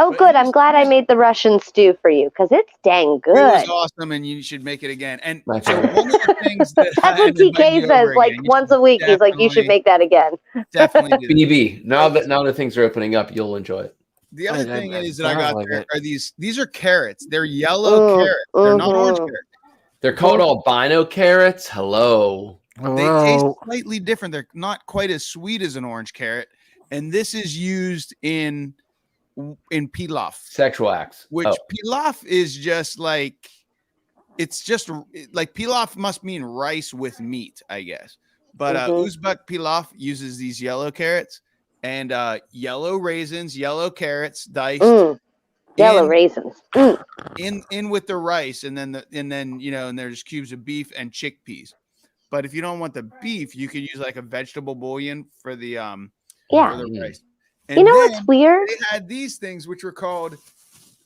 Oh, But good. I'm glad I made the Russian stew for you because it's dang It good. was awesome, and you should make it again. And My so favorite. one of the things that That's what TK says. Like once a week, he's like, "You should make that again." definitely do that. BB. Now that things are opening up, you'll enjoy it. The other Oh, that- thing that is that I sounds got like there it. are these are carrots. They're yellow Mm, carrots. They're not orange mhm. carrots. They're called albino carrots. Hello. They taste Hello. slightly different. They're not quite as sweet as an orange carrot, and this is used in pilaf, Sexual acts. which Oh, pilaf is just like pilaf must mean rice with meat, I guess. But Mhm. Uzbek pilaf uses these yellow carrots and yellow raisins, yellow carrots diced Yellow in- raisins. in with the rice, and then and there's cubes of beef and chickpeas. But if you don't want the beef, you could use like a vegetable bouillon for the Yeah. for the Mm. rice. And You know then what's weird? they had these things which were called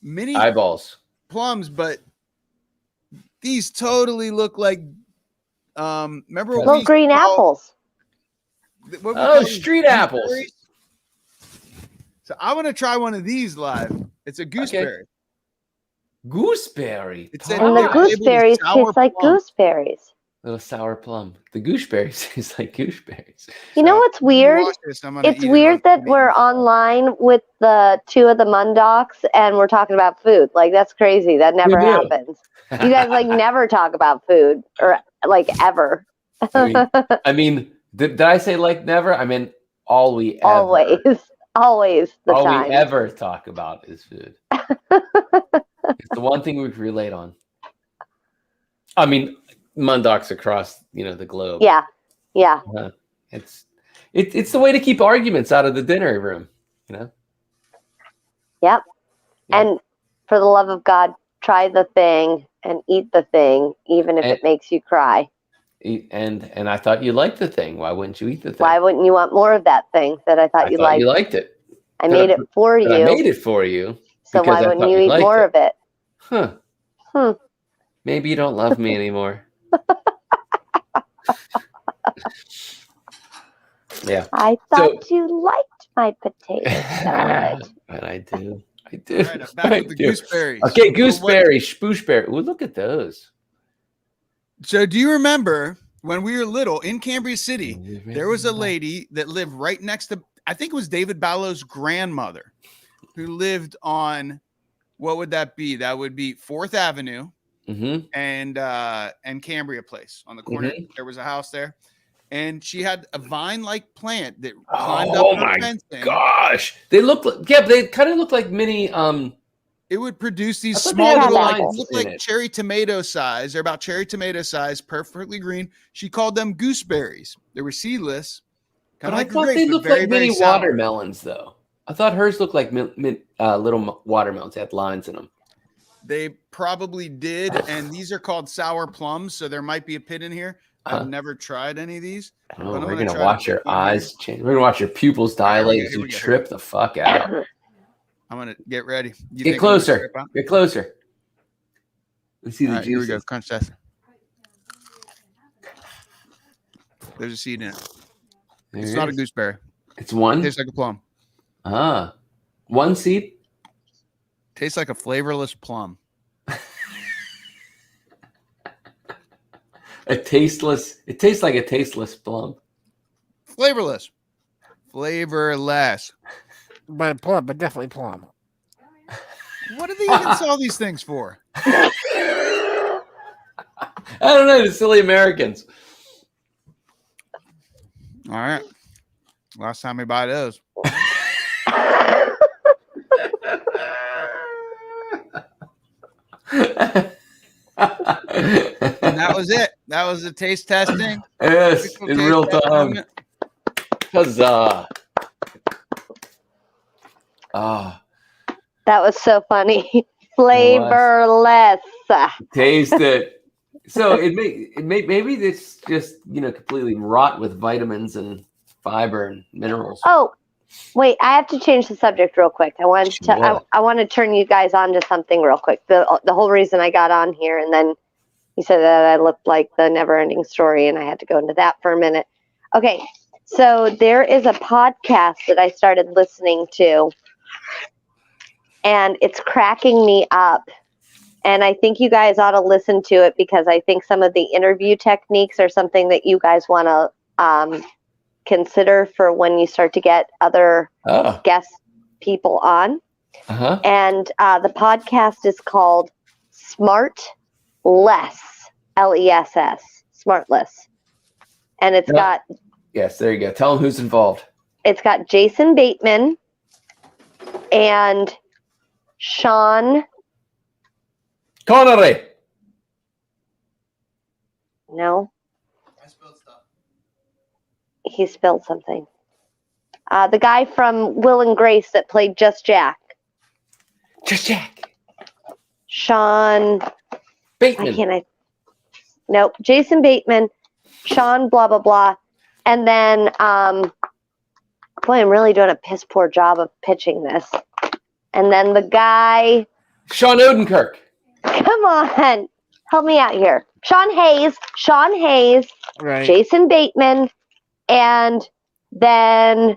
mini Eyeballs. plums, but these totally look like remember what we Little used to green call- apples. what we Oh, call these street apples. gooseberries? So I want to try one of these live. It's a gooseberry. Gooseberry. It said And the they were labeled as gooseberries sour taste like plum. gooseberries. Little sour plum. The gooseberries taste like gooseberries. You know So, what's when you weird? watch this, I'm gonna It's eat it weird on that we're online with the two of the Mundocks and we're talking about food. Like, that's crazy. That never do. happens. You guys like never talk about food or like ever. I mean, did I say like never? I mean, all we ever, always the all time. we ever talk about is food. It's the one thing we can relate on. I mean, Mundocks across the globe. Yeah. It's the way to keep arguments out of the dinner room. Yep. Yeah. And for the love of God, try the thing and eat the thing, even if it makes you cry. And I thought you liked the thing. Why wouldn't you eat the thing? Why wouldn't you want more of that thing that I thought you liked? You liked it. I made it for you. I made it for you. So because why I wouldn't thought you you eat liked more it. of it? Huh. Maybe you don't love me anymore. Yeah. I thought you liked my potato salad. But I do. All right, I'm back I with the do. gooseberries. Okay, So what- gooseberry, spooshberry. Ooh, look at those. So do you remember when we were little in Cambria City, there was a lady that lived right next to, I think it was David Ballow's grandmother, who lived on, what would that be? That would be 4th Avenue Mm-hmm. and Cambria Place on the corner. There was a house there. And she had a vine-like plant that climbed Oh up her my fencing. gosh. They look like, yeah, they kind of look like mini It would produce these I thought they small had little, lines like, look in like it. cherry tomato size. They're about cherry tomato size, perfectly green. She called them gooseberries. They were seedless. But Kind I of like a thought grape, they but looked very, like very mini sour. watermelons, though. I thought hers looked like little watermelons. They had lines in them. They probably did, and these are called sour plums, so there might be a pit in here. Huh. I've never tried any of these. Oh, But I'm we're gonna gonna try to watch put your one here. eyes change. We're gonna watch your pupils dilate as here you we go. trip the fuck out. I'm gonna get ready. You Get think I'm gonna closer. trip out? Get closer. Let's see All the right, here we go. juices. Crunch test. There's a seed in it. There It's it not a is. gooseberry. It's one. Tastes like a plum. One seed. Tastes like a flavorless plum. A tasteless. It tastes like a tasteless plum. Flavorless. Flavorless. But plum, but definitely plum. What do they even sell these things for? I don't know. The silly Americans. All right. Last time we buy those. And that was it. That was the taste testing. Yes, Official in taste real test time. moment. Huzzah! Ah, That was so funny. Flavorless. taste it. So maybe it's just completely rot with vitamins and fiber and minerals. Oh, wait! I have to change the subject real quick. I want to. Sure. I want to turn you guys on to something real quick. The whole reason I got on here, and then you said that I looked like the never-ending story, and I had to go into that for a minute. Okay, so there is a podcast that I started listening to, and it's cracking me up. And I think you guys ought to listen to it because I think some of the interview techniques are something that you guys want to consider for when you start to get other Oh, guest people on. uh-huh. And the podcast is called Smart Less, Less, Smartless. And it's Yeah. got Yes, there you go. Tell them who's involved. Jason Bateman and Sean. Connery. No, he spilled something. The guy from Will and Grace that played Just Jack. Just Jack. Sean. Why Bateman. can't I? Nope. Jason Bateman, Sean, blah, blah, blah. And then boy, I'm really doing a piss poor job of pitching this. And then the guy, Sean Odenkirk. come on, help me out here. Sean Hayes, Right. Jason Bateman, and then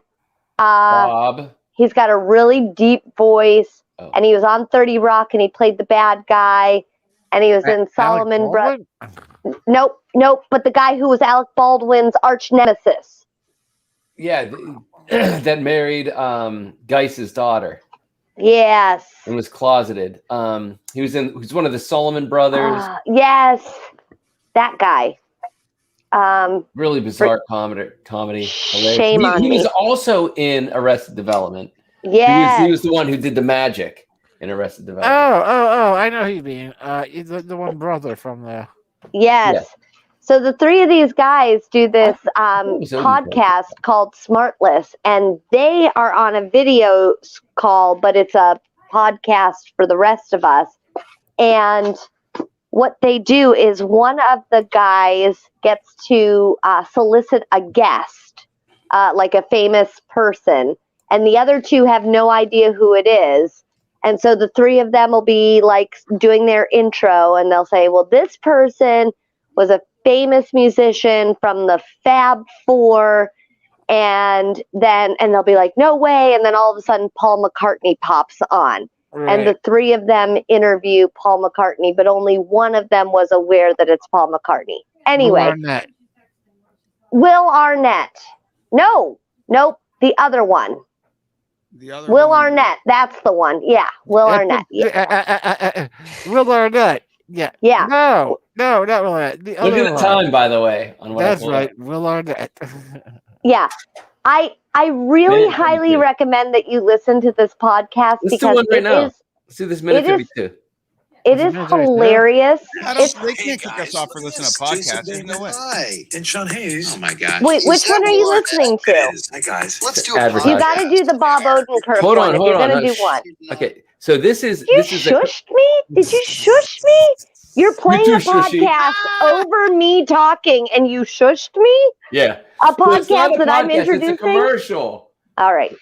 Bob. he's got a really deep voice, Oh. and he was on 30 Rock, and he played the bad guy, and he was in Alec Solomon Brothers. Baldwin? Nope, but the guy who was Alec Baldwin's arch nemesis. Yeah, that married Geis's daughter Yes. and was closeted. He's one of the Solomon Brothers. Yes, that guy. Really bizarre comedy. Shame Hilarious. on He me. was also in Arrested Development. Yes. He was the one who did the magic in Arrested Development. Oh! I know who you mean. He's the one brother from the. Yes. Yeah. So the three of these guys do this was Odenkirk. podcast called Smartless, and they are on a video call, but it's a podcast for the rest of us. And what they do is one of the guys gets to solicit a guest, like a famous person, and the other two have no idea who it is. And so the three of them will be like doing their intro, and they'll say, well, this person was a famous musician from the Fab Four, and they'll be like, no way, and then all of a sudden Paul McCartney pops on. Right. And the three of them interview Paul McCartney, but only one of them was aware that it's Paul McCartney. Anyway, Arnett. Will Arnett. Nope, the other one. The other Will one- Arnett, that's the one. Yeah, Will Arnett. Yeah. Will Arnett. Yeah. Yeah. No, not Will Arnett. The Look other at the one. time, by the way. On what I That's pulled right. up. Will Arnett. Yeah. I really Man, highly yeah. recommend that you listen to this podcast Let's do because one right it now. is Let's do this minute It is- 52. it Was it is Minute 32? hilarious. I don't, It's, they can't kick us off for listening to podcasts. There's no way. Hi, and Sean Hayes. Oh my gosh. wait, which Is that one are you Will listening It to? is. Hi guys. Let's do It's a advertising. You got to do the Bob Odenkirk Hold one on, if hold you're on. going to Hush. do one. Okay, so this is You this is a, shushed me? Did you shush me? You're playing too a shushy. podcast over me talking, and you shushed me? yeah. A No, it's not podcast a that I'm podcast, It's a introducing? commercial. All right.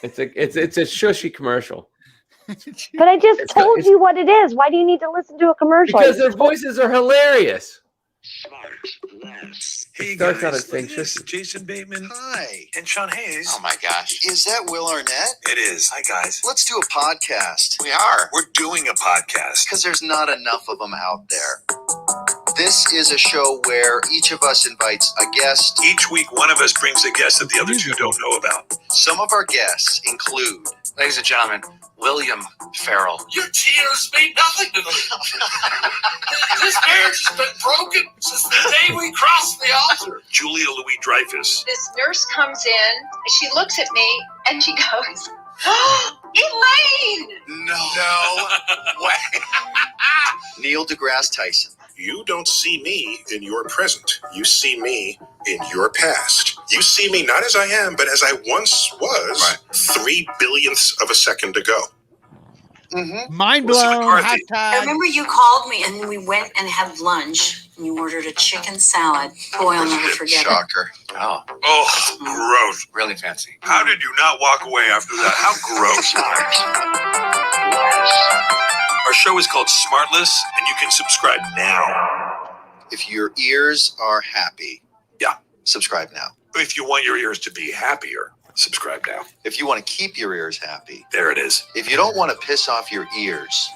It's a shushy commercial But I just It's- told it's- you what it is. Why do you need to listen to a commercial? because their voices are hilarious. Hey starts guys, out as look saying at this. shushy. Jason Bateman. Hi. And Sean Hayes. Oh my gosh. Is that Will Arnett? It is. Hi guys. Let's do a podcast. We are. We're doing a podcast. Because there's not enough of them out there. This is a show where each of us invites a guest. Each week, one of us brings a guest that the other two don't know about. Some of our guests include, ladies and gentlemen, William Farrell. Your tears mean nothing to me. This marriage has been broken since the day we crossed the altar. Julia Louis-Dreyfus. This nurse comes in, she looks at me, and she goes, Elaine! No way. Neil deGrasse Tyson. You don't see me in your present. You see me in your past. You see me not as I am, but as I once was 3 billionths of a second ago. Mm-hmm. Mind Melissa blown. McCarthy. Hot I remember you called me and we went and had lunch and you ordered a chicken salad. Boy, I'll never forget it. Shocker. Oh, Oh, gross. really fancy. How did you not walk away after that? How gross. Our show is called Smartless, and you can subscribe now. If your ears are happy, Yeah. subscribe now. If you want your ears to be happier, subscribe now. If you want to keep your ears happy, There it is. if you don't want to piss off your ears,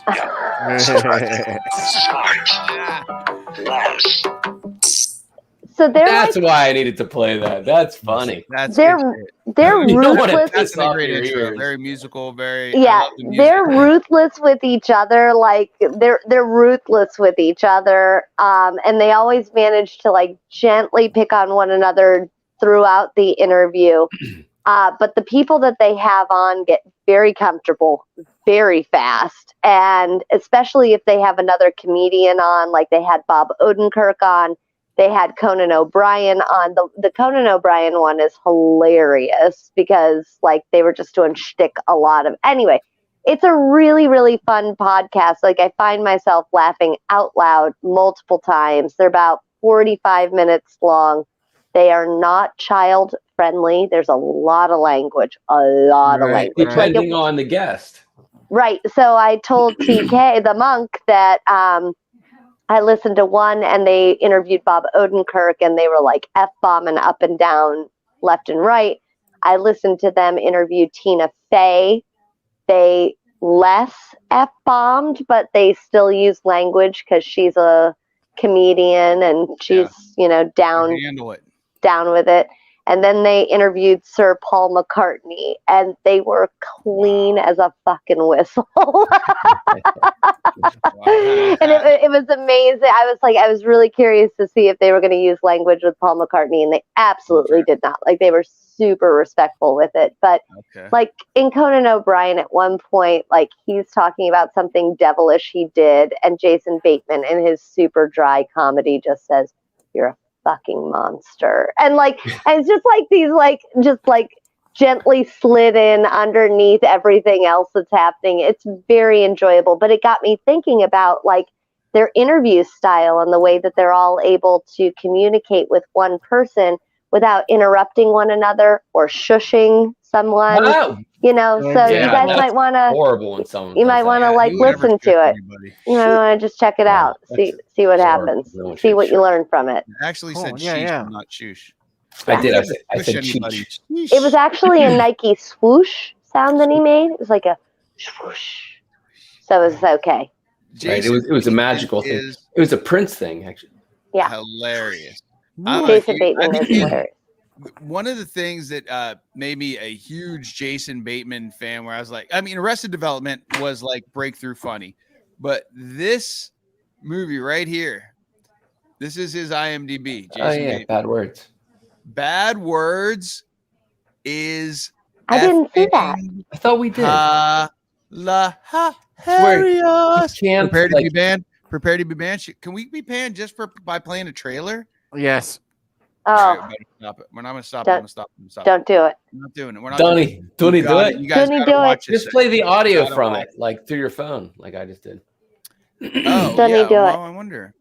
So they're That's like why I needed to play that. That's funny. That's they're good shit. they're You don't wanna ruthless. piss That's a off great your intro. ears. Very musical. Very. I Yeah, love the music. they're ruthless with each other. Like they're ruthless with each other, and they always manage to like gently pick on one another throughout the interview. But the people that they have on get very comfortable very fast, and especially if they have another comedian on, like they had Bob Odenkirk on. They had Conan O'Brien on. The Conan O'Brien one is hilarious because like they were just doing shtick a lot of. Anyway, it's a really, really fun podcast. Like I find myself laughing out loud multiple times. They're about 45 minutes long. They are not child friendly. There's a lot of language, a lot of Right, language. Like Depending on the guest. right. So I told TK, the monk, that I listened to one and they interviewed Bob Odenkirk and they were like F-bombing up and down, left and right. I listened to them interview Tina Fey. They less F-bombed, but they still use language because she's a comedian and she's, down Handle it. with it. And then they interviewed Sir Paul McCartney and they were clean as a fucking whistle. And it was amazing. I was really curious to see if they were going to use language with Paul McCartney, and they absolutely did not. Like, they were super respectful with it. But like in Conan O'Brien at one point, like he's talking about something devilish he did, and Jason Bateman in his super dry comedy just says, "You're a fucking monster." And it's just like these gently slid in underneath everything else that's happening. It's very enjoyable, but it got me thinking about like their interview style and the way that they're all able to communicate with one person without interrupting one another or shushing someone. Wow. So you guys might want to horrible in some. you might want to listen to it. You might want to just check it out. See what happens. See what you learn from it. I actually said sheesh, not shoosh. I did. I Push said anybody. cheesh. It was actually a Nike swoosh sound that he made. It was like a swoosh. So it was okay. Right. It was a magical thing. It was a Prince thing, actually. Yeah. Hilarious. Jason Bateman is hilarious. One of the things that made me a huge Jason Bateman fan, where I was like, Arrested Development was like breakthrough funny, but this movie right here, this is his IMDb. Jason Bateman. Bad Words. Bad Words is. I didn't see that. I thought we did. Hilarious. Prepare to be banned. Prepare to be banned. Can we be banned just by playing a trailer? Yes. Oh. All right, stop it. We're not going to stop. I'm going to stop. Don't do it. I'm not doing it. We're not Donnie, do it. You guys Donnie, gotta watch Just play the audio from it, like through your phone, like I just did. Oh, Donnie, yeah. do Well, it. I wonder.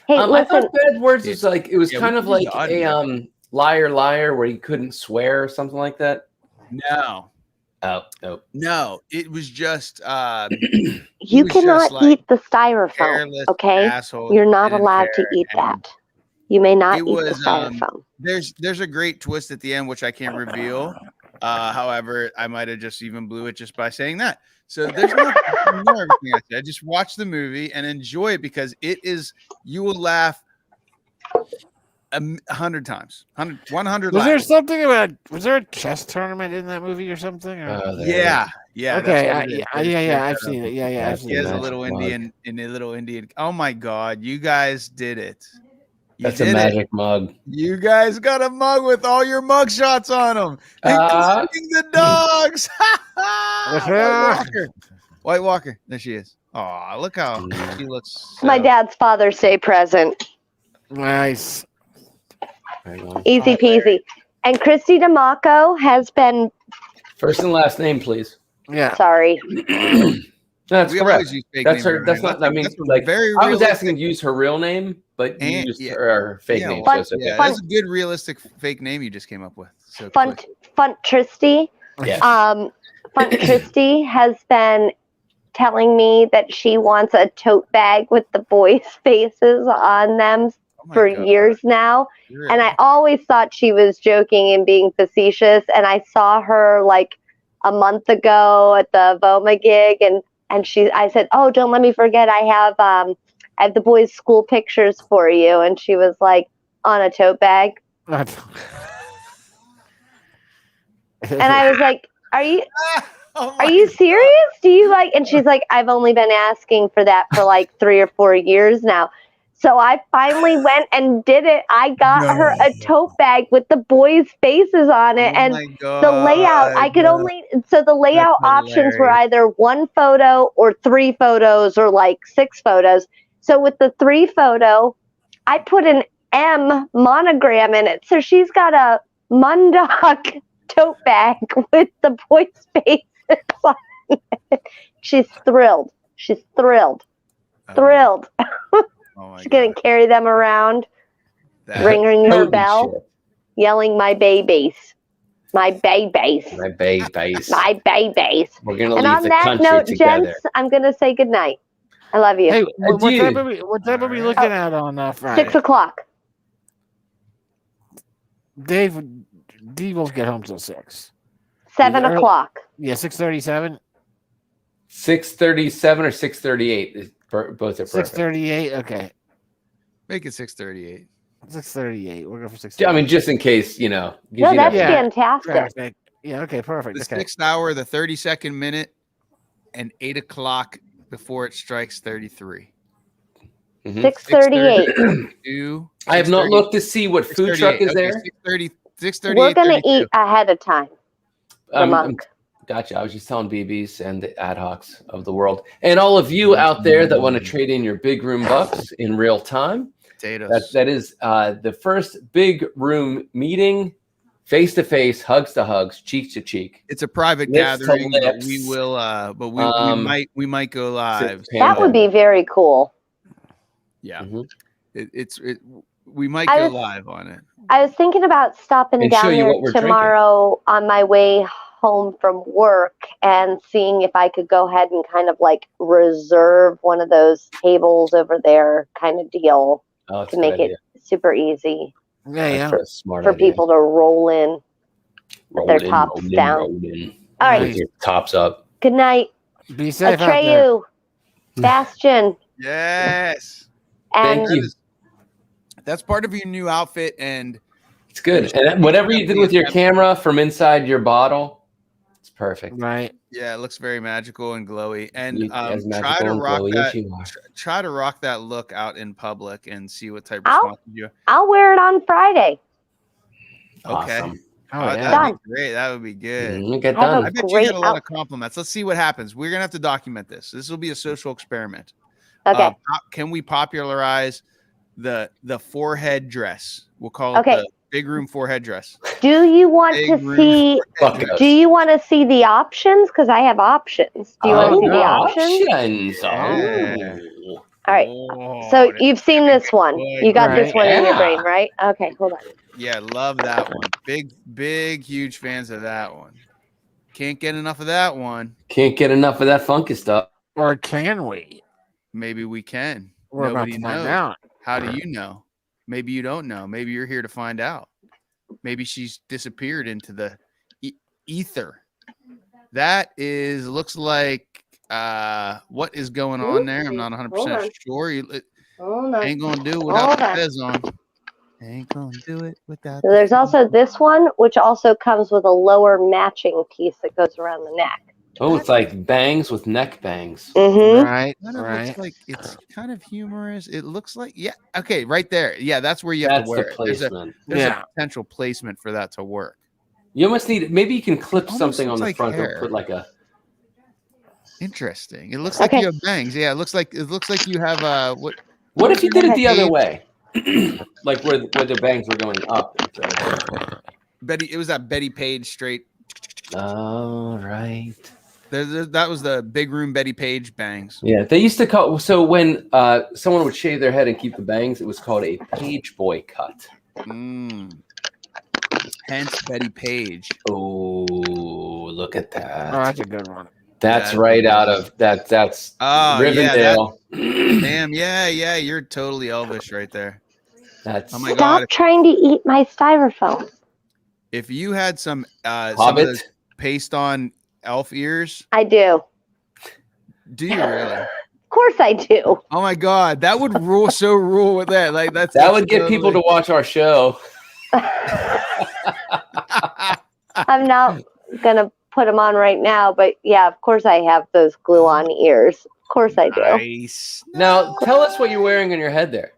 Hey, I listen. thought Bad Words was like it was Yeah, kind we of can use like the audio. a liar liar where you couldn't swear or something like that. No. Oh. No, it was just You was just cannot like eat the styrofoam. careless Okay, asshole you're not didn't allowed to care, eat and that. You may not it eat the was, styrofoam. There's a great twist at the end which I can't reveal. However, I might have just even blew it just by saying that. So there's no everything I said. Just watch the movie and enjoy it because it is. You will laugh 100 times, 100 Was there laughs. something about? Was there a chess tournament in that movie or something? Yeah. Okay. that's what it is. Yeah. I've seen it. Yeah. I've He seen has it. a little Indian. Oh my God, you guys did it. You That's a did magic mug. You guys got a mug with all your mug shots on them, including the dogs. White Walker. There she is. Oh, look how she looks. My dad's Father's Day present. Nice. Easy peasy. And Christy DeMacco has been. First and last name, please. Yeah. Sorry. That's We correct. always use fake That's names her. That's around not. I here. mean, That's a like very I was realistic- asking to use her real name, but you And- used yeah. her fake Yeah, name. Fun- so it's Yeah, okay. that's a good, realistic fake name you just came up with. So Fun Tristy. Yes. Fun Tristy has been telling me that she wants a tote bag with the boys' faces on them for years now. And I always thought she was joking and being facetious. And I saw her like a month ago at the Voma gig, and I said, "Oh, don't let me forget. I have the boys' school pictures for you." And she was like, "On a tote bag." And I was like, "Are you serious? Do you like?" And she's like, "I've only been asking for that for like 3 or 4 years now." So I finally went and did it. I got her a tote bag with the boys' faces on it, and the layout. I could only the layout options were either 1 photo or 3 photos or like 6 photos. So with the 3 photo, I put an M monogram in it. So she's got a Mundok tote bag with the boys' faces on it. She's thrilled. She's thrilled. Thrilled. She's going to carry them around, ringing her bell. yelling my babies. My babies. My babies. My babies. We're gonna And leave on the that country note, together. gents, I'm going to say goodnight. I love you. Hey, what Adieu. time are we looking at on Friday? 6 o'clock. Dave, D won't get home till 6. 7 Early- o'clock. Yeah, 6:37. 6:37 or 6:38. Both are perfect. 6:38. Okay, Make it 6:38. 6:38. We're going for 6. I mean, just in case, gives No, you that's enough- fantastic. Perfect. Yeah. Okay. Perfect. The Okay. 6th hour, the 32nd minute, and 8 o'clock before it strikes 33. Mhm. 6:38. 2, I have not looked to see what food truck is there. 6:30. 6:38. We're going to eat ahead of time. The monk. Gotcha. I was just telling BBs and the ad hocs of the world, and all of you out there that want to trade in your big room bucks in real time. Potatoes. That is the first big room meeting, face to face, hugs to hugs, cheek to cheek. It's a private Lips to gathering, but lips. we will. But we might go live. That would be very cool. Yeah. Mhm. We might I go was- live on it. I was thinking about stopping And show down you there what we're drinking. tomorrow on my way home from work and seeing if I could go ahead and kind of like reserve one of those tables over there kind of deal Oh, that's to a make good it idea. super easy Yeah. That's a smart for idea. people to roll in with their Roll in, tops roll in, down. roll in. All right. With your tops up. Good night. Be safe out there. Atreyu, Bastion, Yes. and Thank you. That's part of your new outfit, and It's good. And whatever you did with your camera from inside your bottle, it's perfect. Right. yeah, it looks very magical and glowy. And You- as try magical to and rock glowy that. as you are. Try to rock that look out in public and see what type of I'll- response you. I'll wear it on Friday. Okay. Awesome. Oh, yeah. That'd Done. be great. That would be good. Get I have done. a I bet you great get a lot of outfit. compliments. Let's see what happens. We're gonna have to document this. This will be a social experiment. Okay. Can we popularize the forehead dress? We'll call it Okay. the big room forehead dress. Do you want Big to room see? Fuck us. Do you want to see the options? Because I have options. Do you want to see the options? options. Oh. All right. Oh, So you've seen this one. You got this Right. one in your Yeah. brain, right? Okay, hold on. yeah, love that one. Big, huge fans of that one. Can't get enough of that one. Can't get enough of that funky stuff. Or can we? Maybe we can. We're about Nobody to find knows. out. How do you know? Maybe you don't know. Maybe you're here to find out. Maybe she's disappeared into the ether. That looks like what is going on there? I'm not 100% sure. Hold Ain't gonna do it without Hold the on. fez on. Ain't gonna do it without. So there's also this one, which also comes with a lower matching piece that goes around the neck. Oh, it's like bangs with neck bangs. Mm-hmm. Right. Kind of Right. looks like it's kind of humorous. It looks like okay, right there. Yeah, that's where you have That's to wear the it. There's placement. There's Yeah. a potential placement for that to work. You almost need. Maybe you can clip Almost something on looks the like front hair. or put like a. Interesting. It looks like Okay. you have bangs. Yeah, it looks like you have what? What if you did it the other Page. way? Like where the bangs were going up. Betty. It was that Betty Page straight. All right. That was the big room Betty Page bangs. Yeah, they used to call. So when someone would shave their head and keep the bangs, it was called a page boy cut. Hence Betty Page. Oh, look at that. Oh, that's a good one. That's Yeah. right out of that. That's Oh Rivendell. yeah, damn. Yeah. You're totally Elvish right there. That's Oh my God. Stop trying to eat my styrofoam. If you had some of Hobbit. those paste on elf ears, I do. do you really? Of course I do. Oh my God, that would rule with that. Like That would get people to watch our show. I'm not gonna put them on right now, but yeah, of course I have those glue-on ears. Of course I do. Nice. Now, tell us what you're wearing on your head there.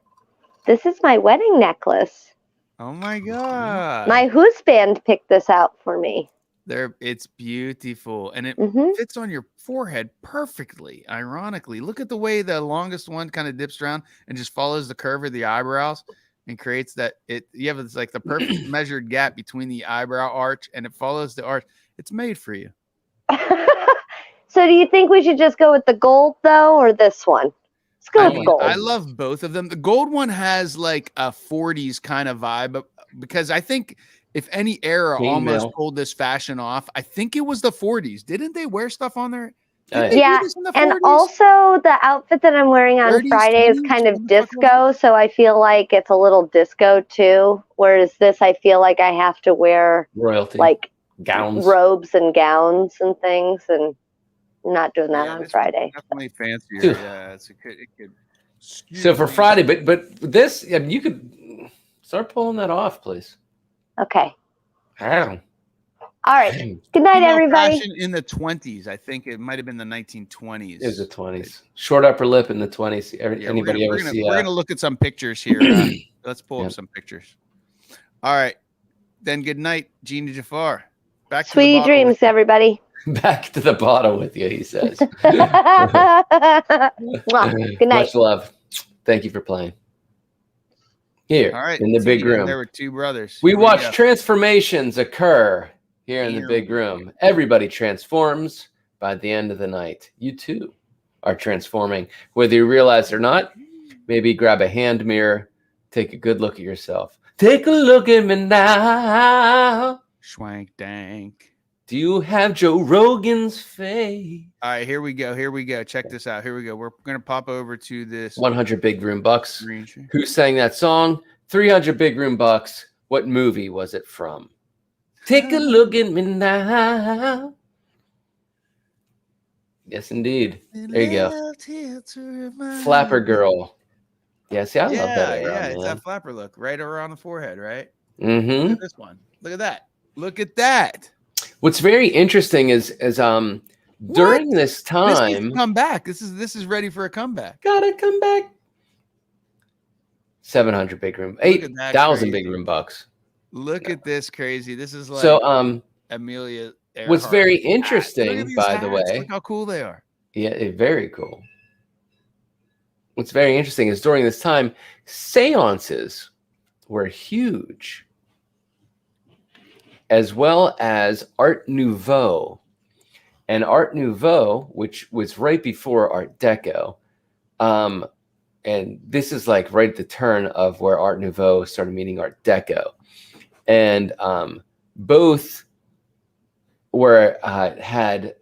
This is my wedding necklace. Oh my God. My husband picked this out for me. It's beautiful, and it Mhm. fits on your forehead perfectly. Ironically, look at the way the longest one kind of dips around and just follows the curve of the eyebrows and creates that. You have it's like the perfect measured gap between the eyebrow arch, and it follows the arch. It's made for you. So do you think we should just go with the gold though, or this one? Let's go I with mean, gold. I love both of them. The gold one has like a 40s kind of vibe because I think if any era Chainmail. almost pulled this fashion off, I think it was the 40s. Didn't they wear stuff on there? Oh, Didn't they do Yeah, this in the and 40s? also the outfit that I'm wearing on 30s, Friday is 20s? kind of What the fuck was disco, so I feel like it's a little disco too. Whereas this, I feel like I have to wear Royalty. like Gowns. robes and gowns and things, and I'm not doing that Yeah, on this Friday. one's definitely fancier. Dude. Yeah, it could skew So for things. Friday, but this, I mean, you could start pulling that off, please. Okay. Wow. All right. Good night, Female everybody. fashion in the 20s. I think it might have been the 1920s. It was the 20s. Short upper lip in the 20s. Yeah, Anybody ever see? we're gonna look at some pictures here. Let's pull up Yep. some pictures. All right. Then good night, Gina Jafar. Back to the Sweet bottle dreams, with you. everybody. Back to the bottle with you, he says. Mwah. Good night. Much love. Thank you for playing. Here All right. in the see big you. room. There were two brothers. We Here watch go. transformations occur here in the Here big we room. Everybody transforms by the end of the night. You too are transforming, whether you realize it or not. Maybe grab a hand mirror, take a good look at yourself. Take a look at me now. Schwank dank. Do you have Joe Rogan's face? All right, here we go. Here we go. Check this out. Here we go. We're gonna pop over to this 100 Big Room Bucks. green tree. Who sang that song? 300 Big Room Bucks. What movie was it from? Take a look at me now. Yes, indeed. There you go. Flapper Girl. Yeah, see, I love that era, yeah, it's man. that flapper look right around the forehead, right? Look Mm-hmm. at this one. Look at that. Look at that. What's very interesting is during this This needs to time, come back. This is ready for a comeback. gotta come back. 700 Big Room, Look at that 8,000 crazy. Big Room Bucks. Look at this crazy. This is like So, Amelia. what's Earhart. very Look at interesting, these by the hats. way, Look how cool they are. yeah, very cool. What's very interesting is during this time, seances were huge, as well as Art Nouveau. And Art Nouveau, which was right before Art Deco, and this is like right at the turn of where Art Nouveau started meeting Art Deco. And both were had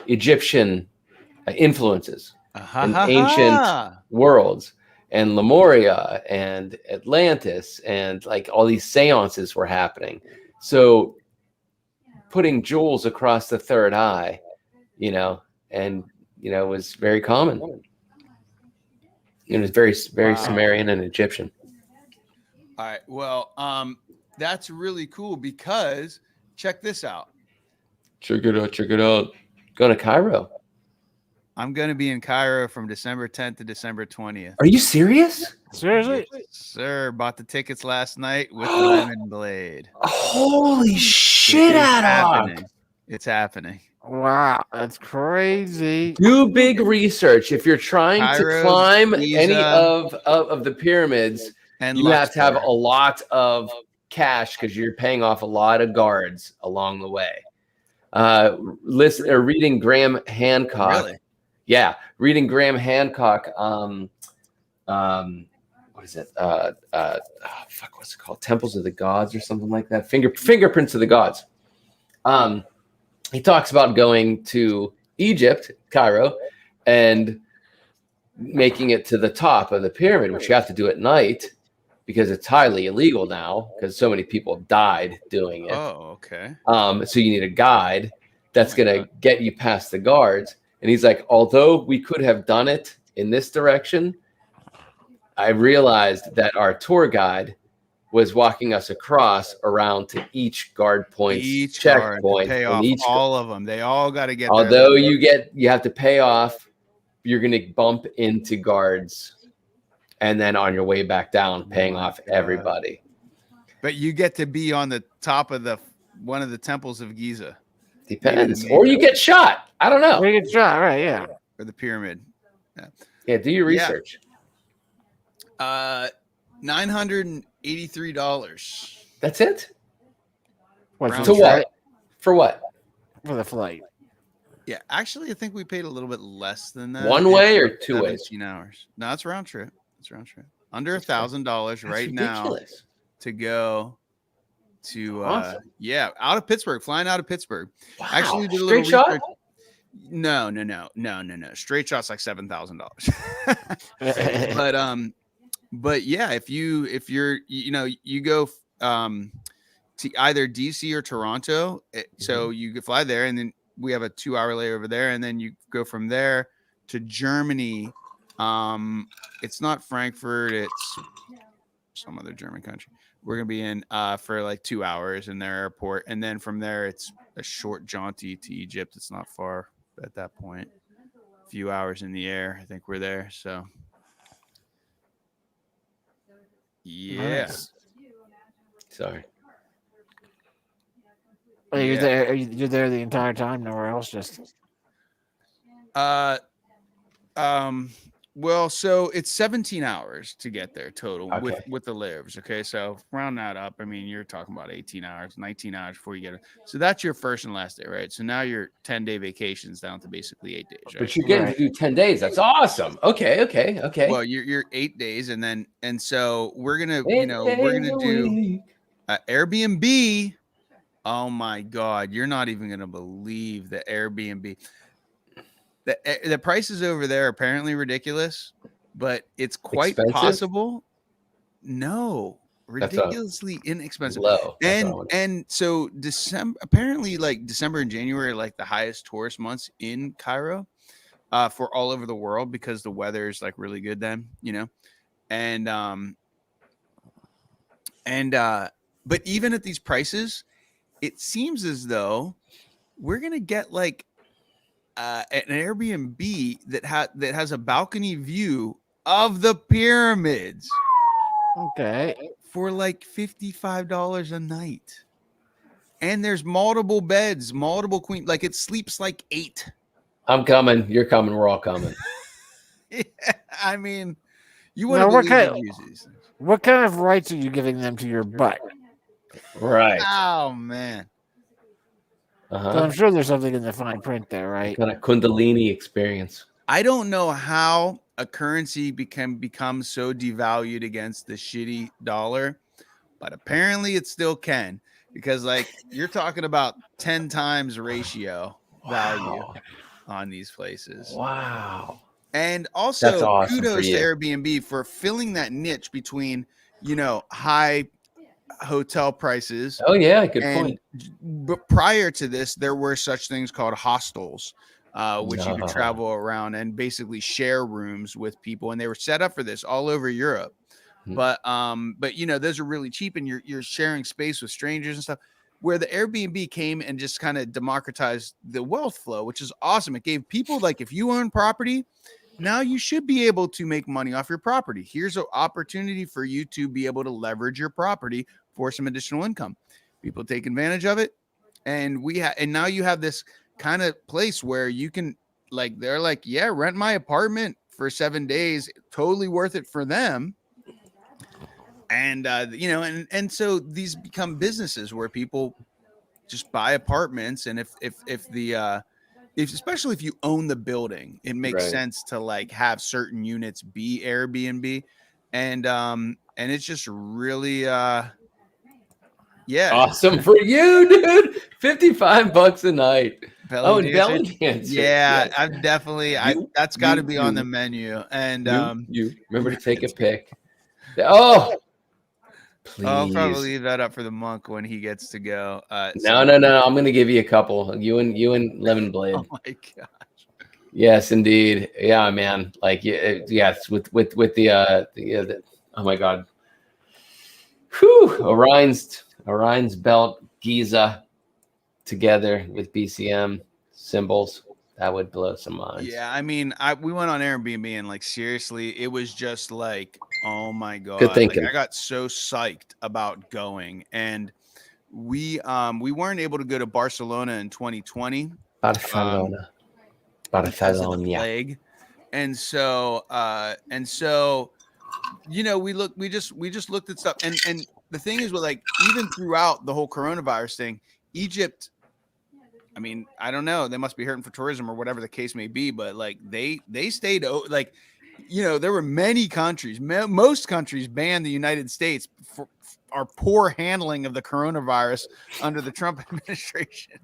Egyptian influences in ancient worlds, and Lemuria and Atlantis, and like all these seances were happening. So putting jewels across the third eye, was very common. It was very Wow. Sumerian and Egyptian. All right. Well, that's really cool because check this out. Check it out. Go to Cairo. I'm going to be in Cairo from December 10th to December 20th. Are you serious? Seriously? Sir, bought the tickets last night with Lemon Blade. Holy shit, It's Ad-Hoc. happening. It's happening. Wow, that's crazy. Do big research. If you're trying Cairo's, to climb Giza, any of the pyramids, And you have to have Luxor. a lot of cash because you're paying off a lot of guards along the way. Listen or reading Graham Hancock. Really? Yeah, reading Graham Hancock. What is it? What's it called? Temples of the Gods or something like that. Fingerprints of the Gods. He talks about going to Egypt, Cairo, and making it to the top of the pyramid, which you have to do at night because it's highly illegal now because so many people died doing it. Oh, okay. So you need a guide that's going to get you past the guards. And he's like, although we could have done it in this direction, I realized that our tour guide was walking us across around to each guard point's Each guard to checkpoint. pay and off each, all of them. They all got to get. their although little- you have to pay off, you're going to bump into guards, and then on your way back down, paying off everybody. but you get to be on the top of one of the temples of Giza Depends, or you get shot. I don't know. Very good shot, right? Yeah. or the pyramid. Yeah, do your Yeah. research. $983. That's it. What, Round for To the what? flight? For what? For the flight. Yeah, actually, I think we paid a little bit less than that. One way It's or like two ways? 17 hours. No, it's round trip. It's round trip. under $1,000 right now ridiculous. to go to Awesome. out of Pittsburgh, flying out of Pittsburgh. Wow. Actually, did a Straight little shot? research. No. Straight shot's like $7,000. But yeah, if you're you go to either DC or Toronto, so you could fly there, and then we have a 2-hour layover there, and then you go from there to Germany. It's not Frankfurt, it's some other German country. We're gonna be in for like 2 hours in their airport, and then from there it's a short jaunty to Egypt. It's not far at that point. A few hours in the air, I think we're there. So yeah. Nice. Sorry. You're Yeah. there. You're there the entire time. Nowhere else. Just Well, so it's 17 hours to get there total Okay. with the layovers. Okay, so round that up. I mean, you're talking about 18 hours, 19 hours before you get it. So that's your first and last day, right? So now your 10-day vacations down to basically 8 days, right? But you're getting to do 10 days. That's awesome. Okay. Well, you're 8 days, and so we're gonna Eight we're gonna days a do week. Airbnb. Oh my God, you're not even gonna believe the Airbnb. The prices over there are apparently ridiculous, but it's quite Expensive? possible. No, That's ridiculously inexpensive. low. That's what I want. And so apparently like December and January are like the highest tourist months in Cairo for all over the world because the weather is like really good then, but even at these prices, it seems as though we're gonna get like an Airbnb that has a balcony view of the pyramids okay. for like $55 a night, and there's multiple beds, multiple queen. Like it sleeps like 8. I'm coming. You're coming. We're all coming. Yeah, I mean, you Now, want to what believe the music. What kind of rights are you giving them to your butt? Right. Oh man. So Uh-huh. I'm sure there's something in the fine print there, right? Kind of Kundalini experience. I don't know how a currency become so devalued against the shitty dollar, but apparently it still can, because like you're talking about 10 times ratio value on these places. Wow. And That's also awesome for kudos to you. Airbnb for filling that niche between, high hotel prices. Oh yeah, good and point. but prior to this, there were such things called hostels, which you could No. travel around and basically share rooms with people, and they were set up for this all over Europe. Hmm. But those are really cheap, and you're sharing space with strangers and stuff. Where the Airbnb came and just kind of democratized the wealth flow, which is awesome. It gave people, like, if you own property, now you should be able to make money off your property. Here's an opportunity for you to be able to leverage your property for some additional income. People take advantage of it, and now you have this kind of place where you can, like, they're like, yeah, rent my apartment for 7 days, totally worth it for them. And and so these become businesses where people just buy apartments, and if especially if you own the building, it makes Right. sense to like have certain units be Airbnb, and it's just really Awesome for you, dude. $55 a night. belly And belly dancing. dancer. Yeah, Yes. I've definitely You- that's got to you- be on you- the menu. And You remember to take a pic. Oh, please. I'll probably leave that up for the monk when he gets to go. No. I'm gonna give you a couple. You and Lemon Blade. Oh my god. Yes, indeed. Yeah, man. Like, yes, with the oh my god. Whew. Orion's belt, Giza, together with BCM symbols. That would blow some minds. Yeah, I mean, we went on Airbnb, and like seriously, it was just like, oh my god. Good thinking. Like, I got so psyched about going, and we weren't able to go to Barcelona in 2020. Barcelona. Because of the plague. And so we just looked at stuff, and the thing is, with like, even throughout the whole coronavirus thing, Egypt, I mean, I don't know, they must be hurting for tourism or whatever the case may be, but like they stayed, like there were many countries, most countries banned the United States for our poor handling of the coronavirus under the Trump administration.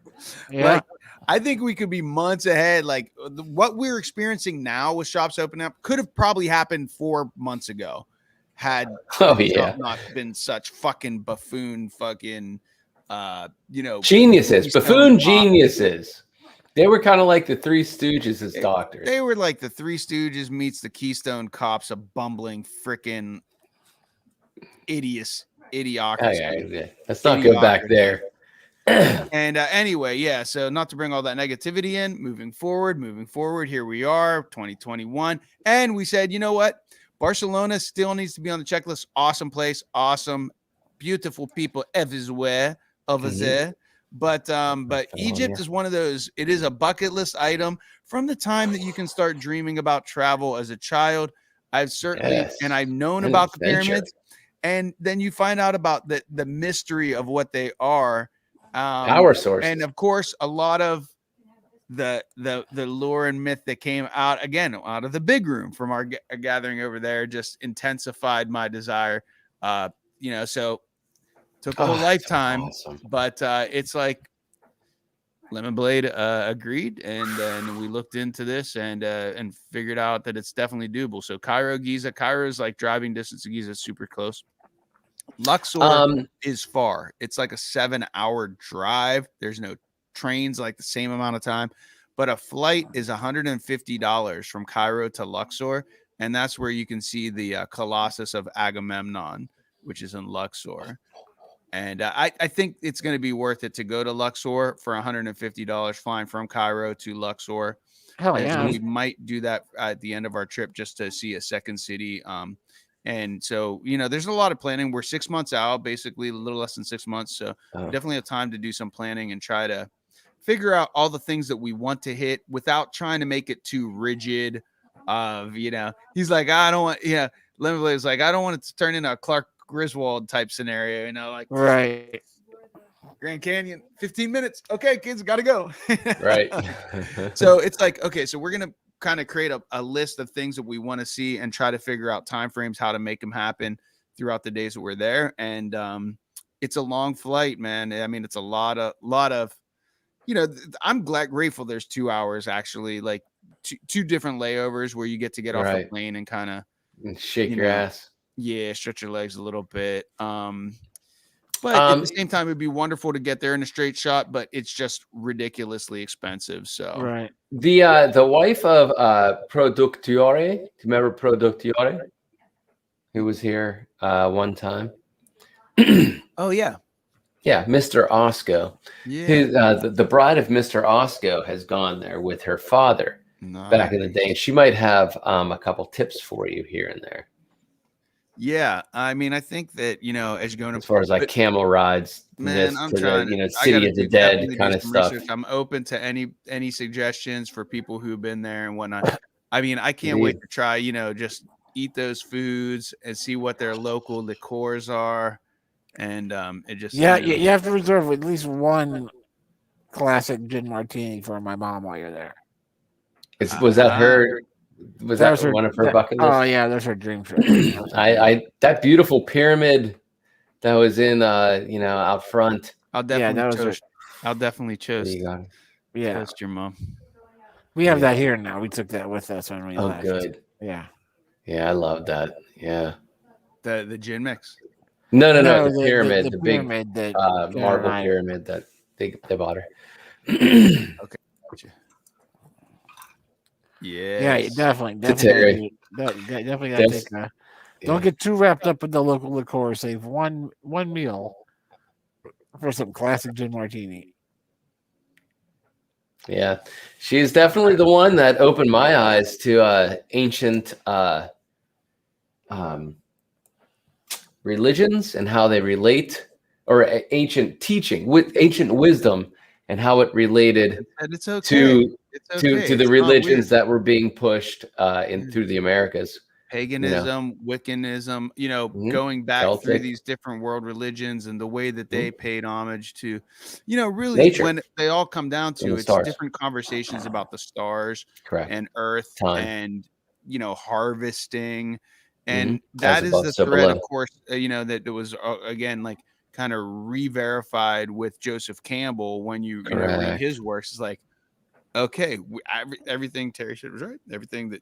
Yeah. Like, I think we could be months ahead. Like what we're experiencing now with shops opening up could have probably happened 4 months ago had Trump not been such fucking buffoon fucking geniuses, buffoon geniuses. They were kind of like the Three Stooges as doctors. They were like the Three Stooges meets the Keystone Cops, a bumbling freaking idiocracy. Okay, let's not go back there. And anyway, yeah. So not to bring all that negativity in. Moving forward. Here we are, 2021, and we said, you know what? Barcelona still needs to be on the checklist. Awesome place, awesome, beautiful people everywhere, over there. But Egypt is one of those. It is a bucket list item from the time that you can start dreaming about travel as a child. I've certainly and I've known about the pyramids, and then you find out about the mystery of what they are. Power source, and of course, a lot of the lore and myth that came out of the big room from our gathering over there just intensified my desire. So. Took a whole lifetime, but it's like Lemon Blade agreed, and then we looked into this and figured out that it's definitely doable. So Cairo is like driving distance to Giza, super close. Luxor is far. It's like a 7-hour drive. There's no trains, like the same amount of time, but a flight is $150 from Cairo to Luxor, and that's where you can see the Colossus of Agamemnon, which is in Luxor. And I think it's going to be worth it to go to Luxor for $150 flying from Cairo to Luxor. Hell yeah. We might do that at the end of our trip just to see a second city. And so, there's a lot of planning. We're 6 months out, basically a little less than 6 months. So definitely have time to do some planning and try to figure out all the things that we want to hit without trying to make it too rigid. He's like, I don't want, Lemon Blade is like, I don't want it to turn into a Clark Griswold type scenario, like right. Grand Canyon, 15 minutes. Okay, kids, gotta go. Right. So it's like, okay, so we're gonna kind of create a list of things that we want to see and try to figure out timeframes, how to make them happen throughout the days that we're there. And it's a long flight, man. I mean, it's a lot of I'm grateful there's 2 hours actually, like two different layovers where you get to get off the plane and kind of shake your ass. Yeah, stretch your legs a little bit. But at the same time, it'd be wonderful to get there in a straight shot, but it's just ridiculously expensive. So right. The wife of Productore, do you remember Productore? Who was here one time? Oh yeah. Yeah, Mr. Osco. Yeah. The bride of Mr. Osco has gone there with her father back in the day. And she might have a couple tips for you here and there. Yeah, I mean, I think that as you're going as far as like camel rides, man, I'm trying to City of the Dead kind of stuff. Research. I'm open to any suggestions for people who've been there and whatnot. I mean, I can't wait to try, just eat those foods and see what their local liqueurs are, and it just you have to reserve at least one classic gin martini for my mom while you're there. Was that her? Was that one of her bucket lists? Oh yeah, that's her dream trip. That beautiful pyramid that was in out front. I'll definitely choose. Yeah, toast your mom. We have that here now. We took that with us when we left. Oh, good. Yeah. Yeah, I love that. Yeah. The gin mix. No. The pyramid, the big pyramid that marble pyramid that they bought her. Okay. Yeah, definitely gotta take don't get too wrapped up in the local liqueur. Save one meal for some classic gin martini. Yeah, she's definitely the one that opened my eyes to ancient religions and how they relate, or ancient teaching with ancient wisdom and how it related to the religions that were being pushed through the Americas. Paganism, Wiccanism, going back through these different world religions and the way that they paid homage to, really nature. When they all come down to it's different conversations about the stars, correct, and Earth, time. and harvesting, and As that is above, the so thread, below. of course, that it was again like kind of re-verified with Joseph Campbell when you read Correct. his works. It's like, okay, everything Terry said was right. Everything that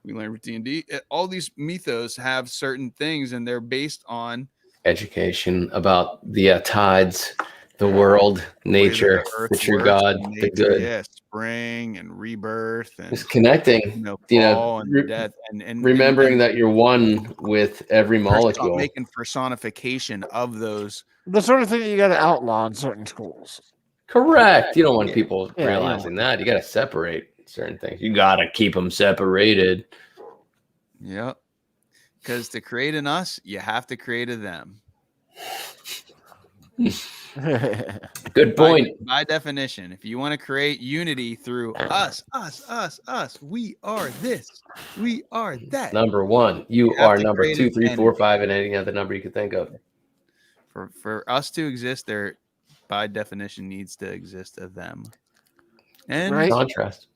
we learned with D&D, all these mythos have certain things, and they're based on Education about the tides, the world, the way that nature, the earth the true works, God, and the nature, good. yeah, spring and rebirth, and Just connecting, fall and death, and remembering that you're one with every molecule. making personification of those. The sort of thing that you got to outlaw in certain schools. Correct. You don't want people Yeah, you don't realizing want that. You got to separate certain things. You got to keep them separated. Yep. Because to create in us, you have to create in them. Good point. By definition, if you want to create unity through us, we are this, we are that. Number one, you have are to number create 2, an 3, 4, entity. 5, and any other number you could think of. For us to exist, there by definition needs to exist a them. And Right. Contrast.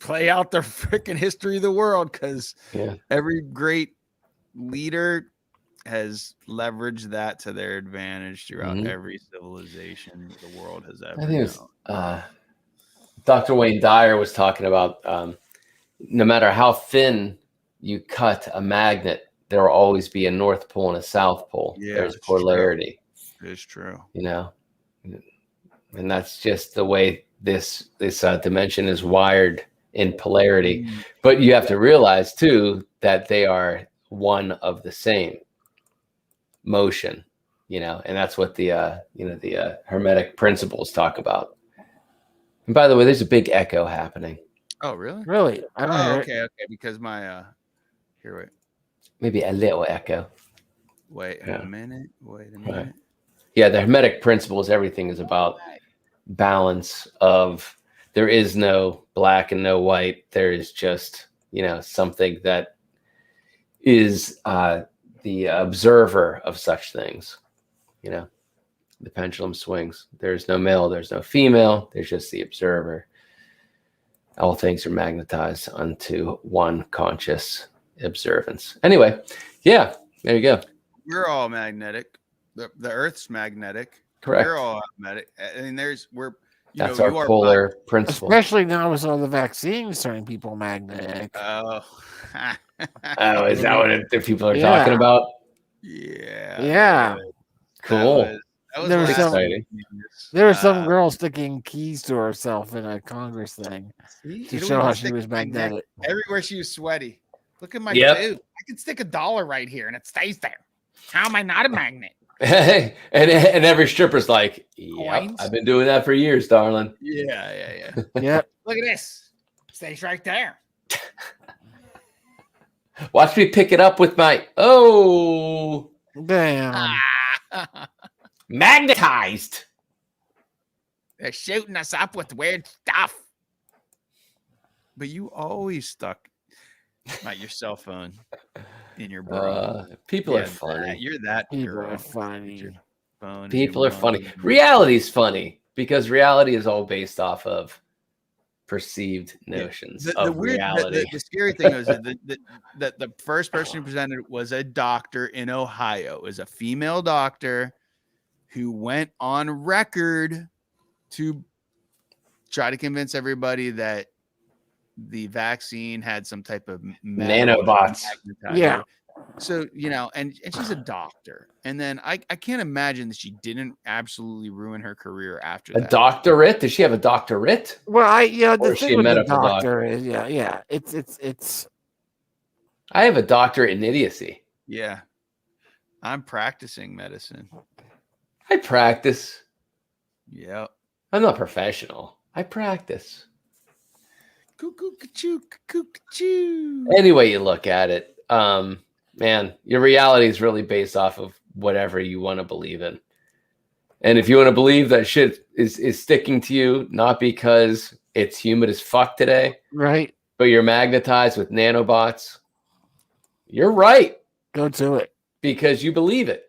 play out the freaking history of the world, because Yeah. every great leader has leveraged that to their advantage throughout Mhm. every civilization the world has ever I think it known. was Dr. Wayne Dyer was talking about no matter how thin you cut a magnet, there will always be a north pole and a south pole. Yeah, There's it's true. polarity, It's true. and that's just the way this dimension is wired in polarity. But you have to realize too that they are one of the same motion, and that's what the Hermetic principles talk about. And by the way, there's a big echo happening. Oh, really? Really? I don't hear it. Okay. Because my here, Maybe a little echo. wait Yeah. a minute. Wait a Right. minute. Yeah, the Hermetic principles, everything is about balance of there is no black and no white. There is just, something that is the observer of such things. The pendulum swings. There's no male, there's no female. There's just the observer. All things are magnetized unto one conscious observance. Anyway, yeah, there you go. We're all magnetic. The Earth's magnetic. Correct. We're all magnetic. I mean, That's you our are polar principle. Especially now with all the vaccines turning people magnetic. Oh. Oh, is that what the people are Yeah. talking about? Yeah. Yeah. Cool. That was There was last some- exciting. There was some girl sticking keys to herself in a Congress thing to show how she was magnetic. Everywhere she was sweaty. Look at my Yep. dude. I can stick $1 right here and it stays there. How am I not a magnet? and every stripper's like, yep, Coins? I've been doing that for years, darling. Yeah. Yep. Look at this. Stays right there. Watch me pick it up with my Damn. magnetized. They're shooting us up with weird stuff. But you always stuck your cell phone in your bra. People Yeah, are funny. You're that People girl. are funny. Phone in People your are funny. bra. Reality's funny because reality is all based off of perceived notions The of weird, reality. the scary thing was that the first person who presented was a doctor in Ohio. It was a female doctor who went on record to try to convince everybody that the vaccine had some type of Nanobots. magnetizer. Yeah. So, and she's a doctor. And then I can't imagine that she didn't absolutely ruin her career after A that. doctorate? Does she have a doctorate? Well, Or the is she thing a with the medical doctor is, it's I have a doctorate in idiocy. Yeah. I'm practicing medicine. I practice. Yep. I'm not professional. I practice. Cuckoo, ka-choo, cuckoo, ka-choo. Any way you look at it, man, your reality is really based off of whatever you want to believe in. And if you want to believe that shit is sticking to you, not because it's humid as fuck today, right. but you're magnetized with nanobots, you're right Go to it. because you believe it.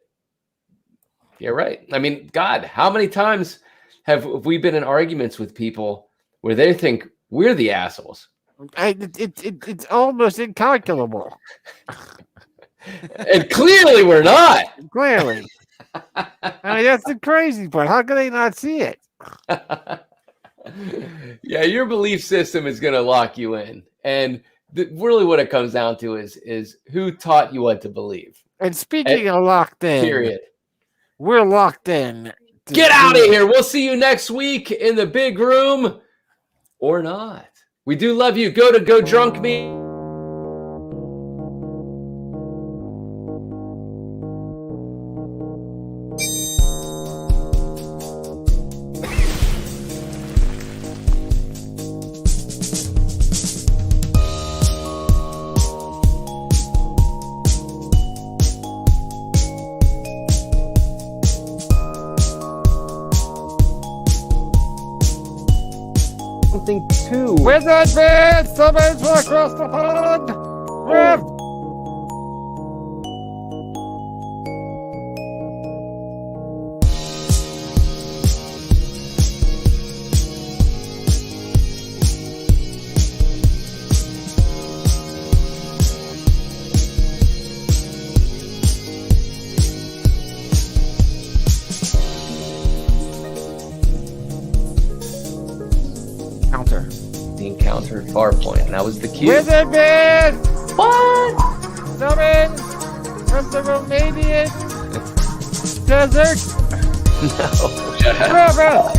You're right. I mean, God, how many times have we been in arguments with people where they think we're the assholes? It's almost incalculable. And clearly we're not. Clearly. I mean, that's the crazy part. How can they not see it? Yeah, your belief system is going to lock you in. And really what it comes down to is who taught you what to believe. And speaking of locked in, Period. We're locked in. Get out of here. We'll see you next week in the big room or not. We do love you. Go drunk me. Something too. With advance, summons from across the pond. Rev. Counter. The encounter at Farpoint. And that was the cue. With advance. What? Summon from the Romanian desert. No. River.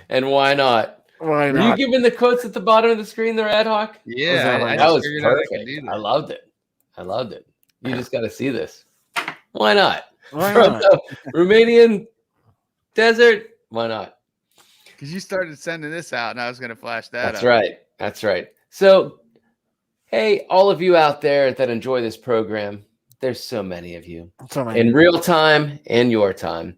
And why not? Why Are not? you giving the quotes at the bottom of the screen there, Ad Hoc? Yeah, I that just was figured out I could perfect. do that. I loved it. I loved it. You just got to see this. Why not? Why From not? the Romanian desert. Why not? Because you started sending this out, and I was going to flash that. That's up. right. That's right. So, hey, all of you out there that enjoy this program, there's so many of you So many. in real time and your time.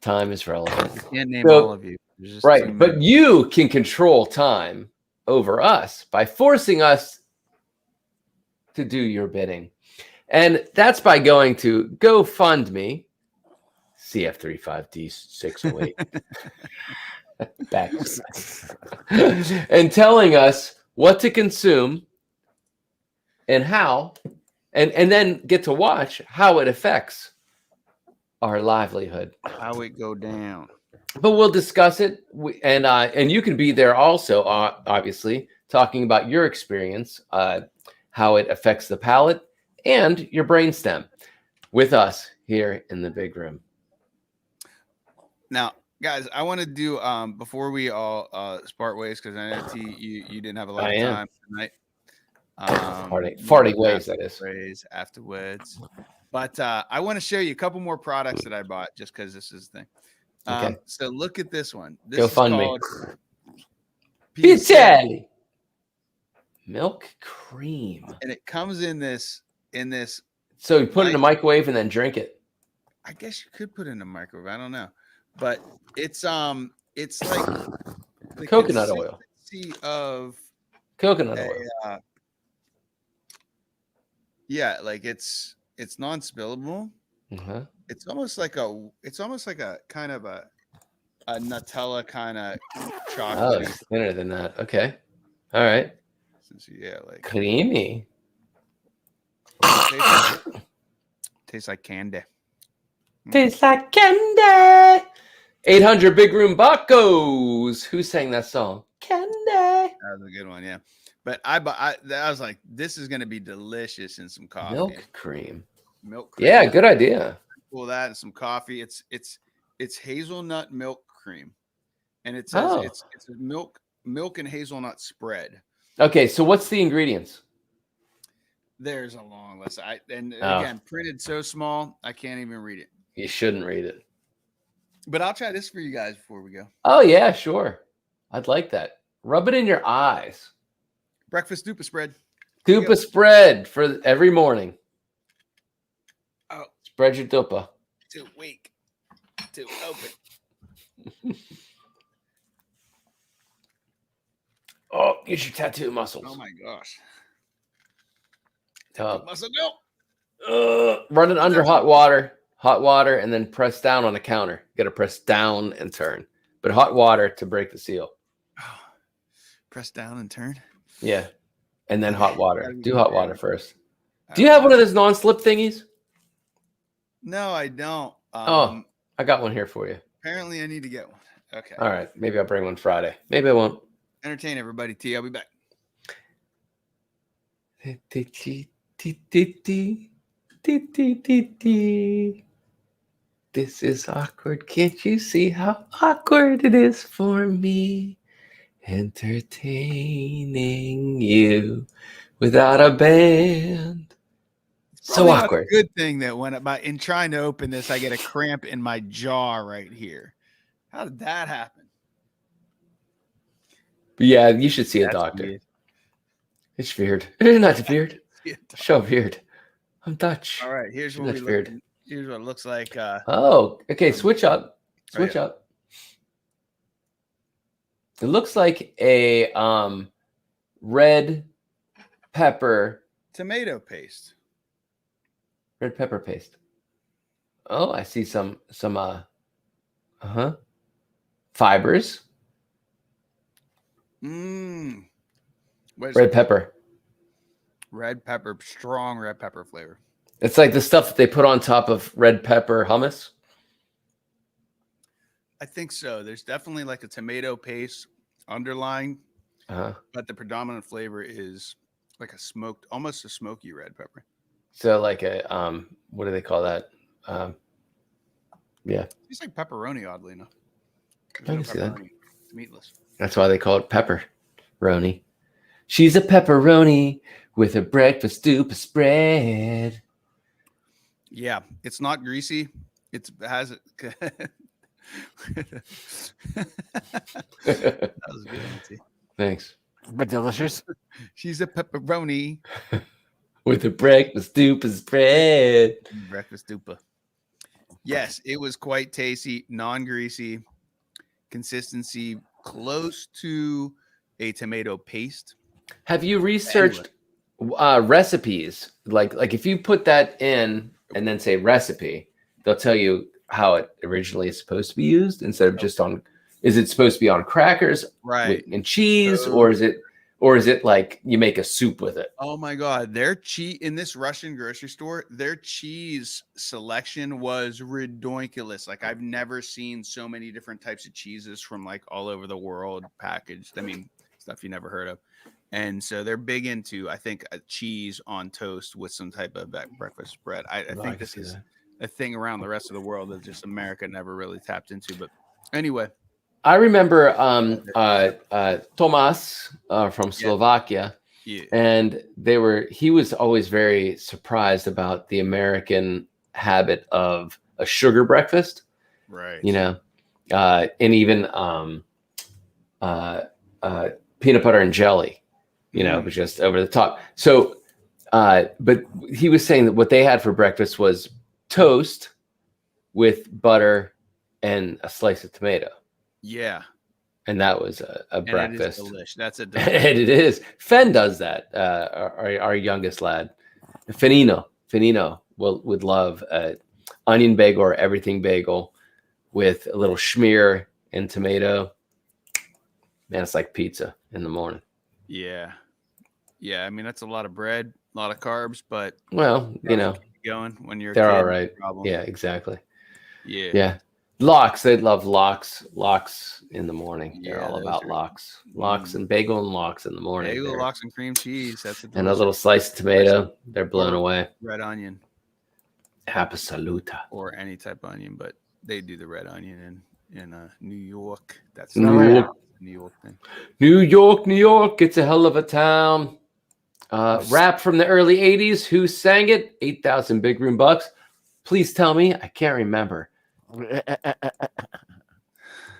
Time is relevant. Can't name So- all of you. There's just too Right. many. But you can control time over us by forcing us to do your bidding. And that's by going to GoFundMe, CF35D608, back, and telling us what to consume and how, and then get to watch how it affects our livelihood. How it go down. But we'll discuss it, and you can be there also, obviously, talking about your experience, how it affects the palate and your brainstem, with us here in the big room. Now, guys, I want to do before we all part ways, because I know T, you didn't have a lot I of am. time tonight. Farting ways, that is. Ways afterwards. But I want to show you a couple more products that I bought just because this is the thing. Okay. So look at this one. This Go is fund me. called Pizzelli. Milk cream. and it comes in this. So you put it in a microwave and then drink it. I guess you could put it in a microwave. I don't know, but it's like the Coconut oil. consistency of Coconut oil. yeah, like it's non-spillable. Uh-huh. It's almost like a kind of a Nutella kind of Oh, chocolate. it's thinner than that. Okay. All right. Yeah, like Creamy. tastes like candy. Tastes like candy. 800 Big Room Bacos. Who sang that song? Candy. That was a good one, yeah. But I was like, this is gonna be delicious in some coffee. Milk cream. Milk cream. Yeah, good idea. Pull that and some coffee. It's hazelnut milk cream, and it says it's a milk and hazelnut spread. Okay, so what's the ingredients? There's a long list. Oh. Again, printed so small, I can't even read it. You shouldn't read it. But I'll try this for you guys before we go. Oh, yeah, sure. I'd like that. Rub it in your eyes. Breakfast dupa spread. Dupa spread for every morning. Oh. Spread your dupa. too weak to open. Oh, use your tattoo muscles. Oh my gosh. Uh, Muscle go. run it under hot water, and then press down on the counter. You got to press down and turn, but hot water to break the seal. Press down and turn. Yeah, and then hot water. Gotta be Do hot good. water first. Do you have one of those non-slip thingies? No, I don't. Oh, I got one here for you. Apparently, I need to get one. Okay. All right, maybe I'll bring one Friday. Maybe I won't. Entertain everybody. T. I'll be back. This is awkward. Can't you see how awkward it is for me? Entertaining you without a band. So Probably not a awkward. good thing that when in trying to open this, I get a cramp in my jaw right here. How did that happen? But yeah, you should see a That's doctor. weird. It's weird. It's not weird. See a doc- So weird. I'm Dutch. All right, here's what That's we weird. look. Here's what it looks like. Oh, okay. Switch up. Oh, Switch yeah. up. It looks like a red pepper Tomato paste. paste. Oh, I see some fibers. Mmm. Red pepper. Red pepper, strong red pepper flavor. It's like the stuff that they put on top of red pepper hummus. I think so. There's definitely like a tomato paste underlying, Uh-huh. but the predominant flavor is like almost a smoky red pepper. So like a what do they call that? Yeah, It's like pepperoni, oddly enough. There's I can see that. pepperoni. It's meatless. that's why they call it pepperoni. She's a pepperoni with a breakfast duper spread. Yeah, it's not greasy. It has it. That was good. Auntie. Thanks. But delicious. She's a pepperoni. With a breakfast duper spread. Breakfast dupa. Yes, it was quite tasty, non-greasy, consistency close to a tomato paste. Have you researched recipes? Like if you put that in and then say recipe, they'll tell you how it originally is supposed to be used instead of just on. Is it supposed to be on crackers, Right. and cheese, So- or is it like you make a soup with it? Oh my God. Their cheese in this Russian grocery store, their cheese selection was ridiculous. Like I've never seen so many different types of cheeses from like all over the world packaged. I mean, stuff you never heard of. And so they're big into, I think, a cheese on toast with some type of breakfast bread. I I think can this see is that. a thing around the rest of the world that just America never really tapped into. But anyway, I remember Tomas from Slovakia, yeah. and he was always very surprised about the American habit of a sugar breakfast, Right. you know, and even peanut butter and jelly, you know, was just over the top. So, but he was saying that what they had for breakfast was toast with butter and a slice of tomato. Yeah. And that was a And breakfast. it is delish. That's a And delish. it is. Fen does that. Our youngest lad, Fenino would love onion bagel or everything bagel with a little schmear and tomato. Man, it's like pizza in the morning. Yeah. Yeah. I mean, that's a lot of bread, a lot of carbs, but Well, you know, keep going when you're a they're kid, all no right. problem. Yeah, exactly. Yeah. Yeah. Lox, they'd love lox in the morning. They're Yeah, all those about are- lox and bagel and lox in the morning. Bagel, They're- lox, and cream cheese. That's a and a delicious little slice of tomato. They're blown Or- away. red onion Absoluta. or any type of onion, but they do the red onion in New York. That's New the York. New York thing. New York, it's a hell of a town. Rap from the early 80s. Who sang it? 8,000 Big Room Bucks. Please tell me. I can't remember.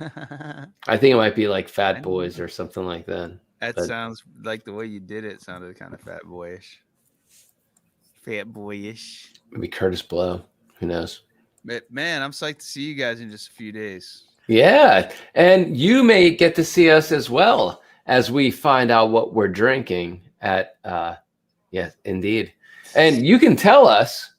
I think it might be like Fat Boys or something like that. That But- sounds like the way you did it sounded kind of fat boyish. Fat boyish. Maybe Curtis Blow. Who knows? But man, I'm psyched to see you guys in just a few days. Yeah, and you may get to see us as well as we find out what we're drinking at. Yes, indeed, and you can tell us,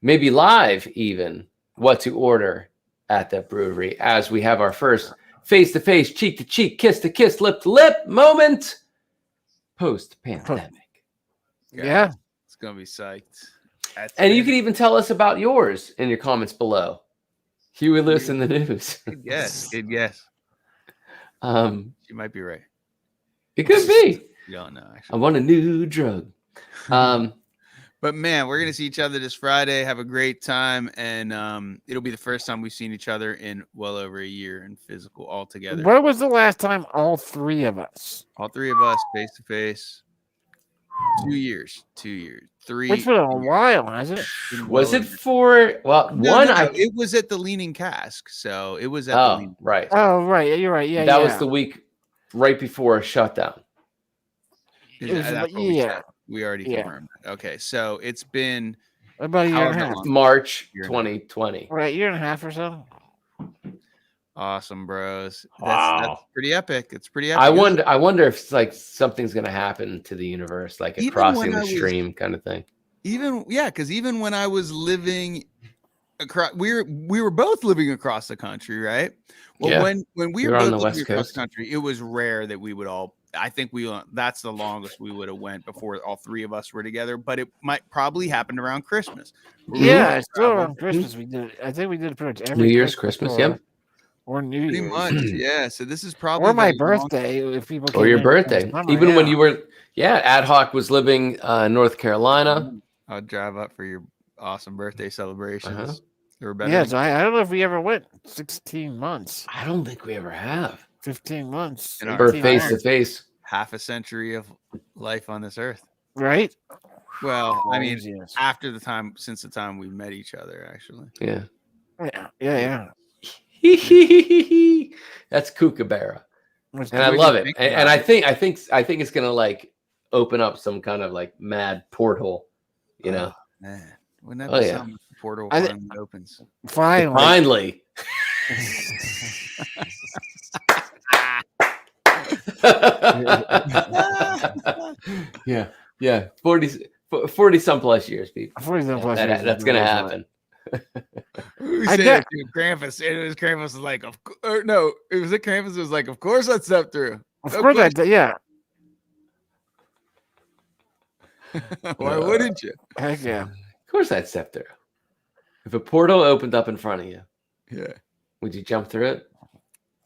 maybe live even, what to order at that brewery as we have our first face-to-face, cheek-to-cheek, kiss-to-kiss, lip-to-lip moment post-pandemic. Yeah. It's gonna be psyched. And you can even tell us about yours in your comments below. Huey Lewis in the news. Yes, good guess. You might be right. It could be. You don't know, actually. I want a new drug. But man, we're gonna see each other this Friday. Have a great time, and it'll be the first time we've seen each other in well over a year in physical all together. When was the last time all three of us? All three of us face to face. 2 years. 3. It's been a while, hasn't it? Was it for it was at the Leaning Cask, so it was at the Leaning. Right. Oh, right. You're right. Yeah, that yeah. was the week right before shutdown. That's what we said. We already confirmed. Okay, so it's been about a year and a half. March 2020. Right, year and a half or so. Awesome, bros. Wow. That's pretty epic. It's pretty epic. I wonder if it's like something's gonna happen to the universe, like a Even crossing when the stream kind of thing. Because even when I was living across, we were both living across the country, right? Well, Yeah. when we You're were on both the living West across Coast. the country, it was rare that we would all. I think that's the longest we would have went before all three of us were together. But it might probably happen around Christmas. Yeah, it's still around Christmas. We did it. I think we did it pretty much every New Year's, Christmas, yep. Or New Pretty Year's. much, yeah. So this is probably Or my the longest- birthday, if people Or came your in birthday. summer, Even when yeah. you were, Ad Hoc was living in North Carolina. I'll drive up for your awesome birthday celebrations. They were better. Yeah, so I don't know if we ever went 16 months. I don't think we ever have. 15 months. In our Or 18 face months. to face. half a century of life on this earth. Right? Well, I mean, Yes. since the time we met each other, actually. Yeah. Yeah. That's Kookaburra. What's And I good? love it. think And about I think it's gonna like open up some kind of like mad portal, you know. Man, wouldn't that Oh, be yeah. something? if the portal I thi- finally opens. Finally. yeah. 40 some plus years, people. 40 some plus years. That's gonna happen. We I said got- it to Krampus, and it was Krampus was like, no, it was Krampus was like, of course I'd step through. Of No course I question. did, yeah. Why wouldn't you? Heck yeah. Of course I'd step through. If a portal opened up in front of you, Yeah, would you jump through it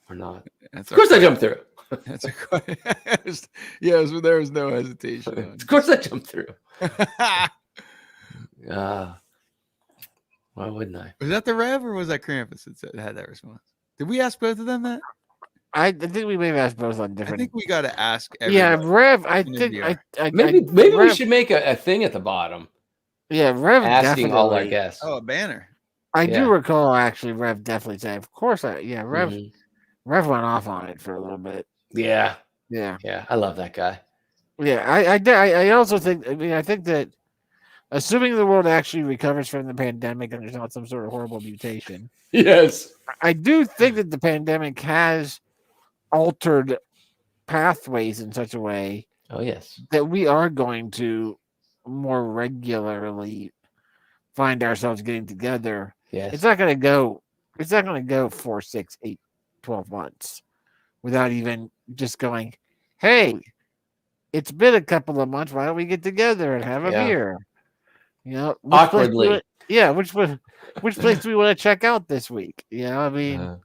or not? that's Of course I jumped through. That's a question. There was no hesitation. on Of course I jumped through. it. Why wouldn't I? Was that the Rev or was that Krampus that had that response? Did we ask both of them that? I think we may have asked both on I different. think we got to ask. Yeah, everybody. Rev. I in think. VR. Maybe we Rev, should make a thing at the bottom Yeah, Rev. asking all our definitely. guests. Oh, a banner. I Yeah. do recall actually Rev definitely saying, "Of course, Rev." Mhm. Rev went off on it for a little bit. Yeah, Yeah. I love that guy. Yeah, I also think. I mean, I think that, assuming the world actually recovers from the pandemic and there's not some sort of horrible mutation, Yes. I do think that the pandemic has altered pathways in such a way Oh yes. that we are going to more regularly find ourselves getting together. Yes. It's not going to go. It's not going to go 4, 6, 8, 12 months without even just going, "Hey, it's been a couple of months. Why don't we get together and have a Yeah. beer?" You know, which place do Awkwardly. we- yeah, which place do we want to check out this week? You know, I mean,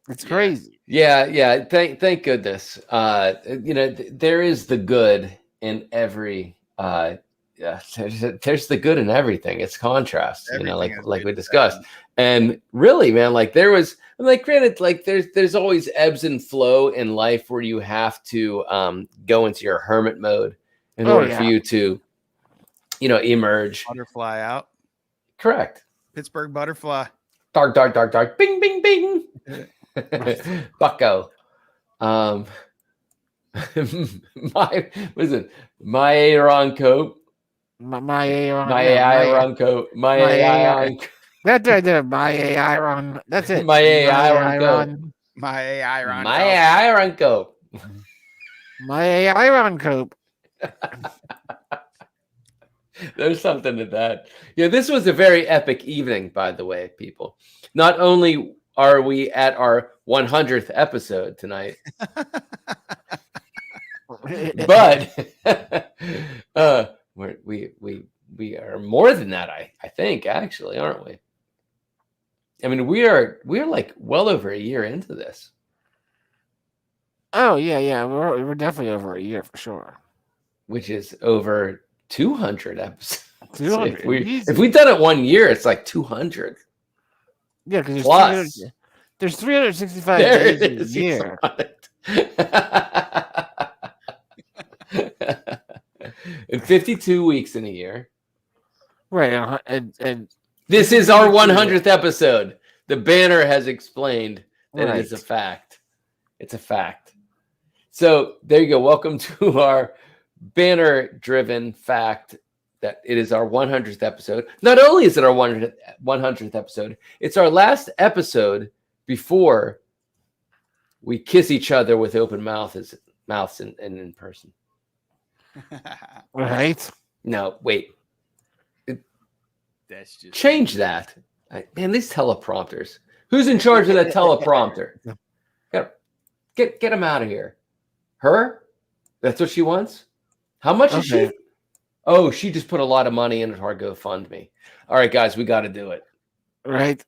it's crazy. Yeah. Thank goodness. There is the good in every. There's the good in everything. It's contrast. Everything has like we good discussed. sides. And really, man, like there was, like, granted, like there's always ebbs and flow in life where you have to go into your hermit mode in Oh, order for yeah. you to, emerge. Butterfly out. Correct. Pittsburgh butterfly. Dark, bing, bing, bing. Bucko. My Aaron coat. My Aaron. My yeah, Aaron coat. My my Aaron. That's right there. My AI run. That's it. My AI run. run. My AI Ron. My AI run go. My AI run cope. There's something to that. Yeah, this was a very epic evening, by the way, people. Not only are we at our 100th episode tonight, but we are more than that. I think actually, aren't we? I mean, we are like well over a year into this, Oh yeah. We're definitely over a year for sure. which is over 200 episodes. 200. If we've done it 1 year, it's like 200. Yeah, because Plus. there's 365 There days it in a is. He's year. on it. And 52 weeks in a year. Right, and This is our 100th episode. The banner has explained that it is a Right. fact. It's a fact. So there you go. Welcome to our banner-driven fact that it is our 100th episode. Not only is it our 100th episode, it's our last episode before we kiss each other with open mouths and in person. right. No, wait. That's just Change that. Man, these teleprompters. Who's in charge of that teleprompter? Get him out of here. Her? That's what she wants? How much is she? Okay. Oh, she just put a lot of money into our GoFundMe. All right, guys, we got to do it. Right.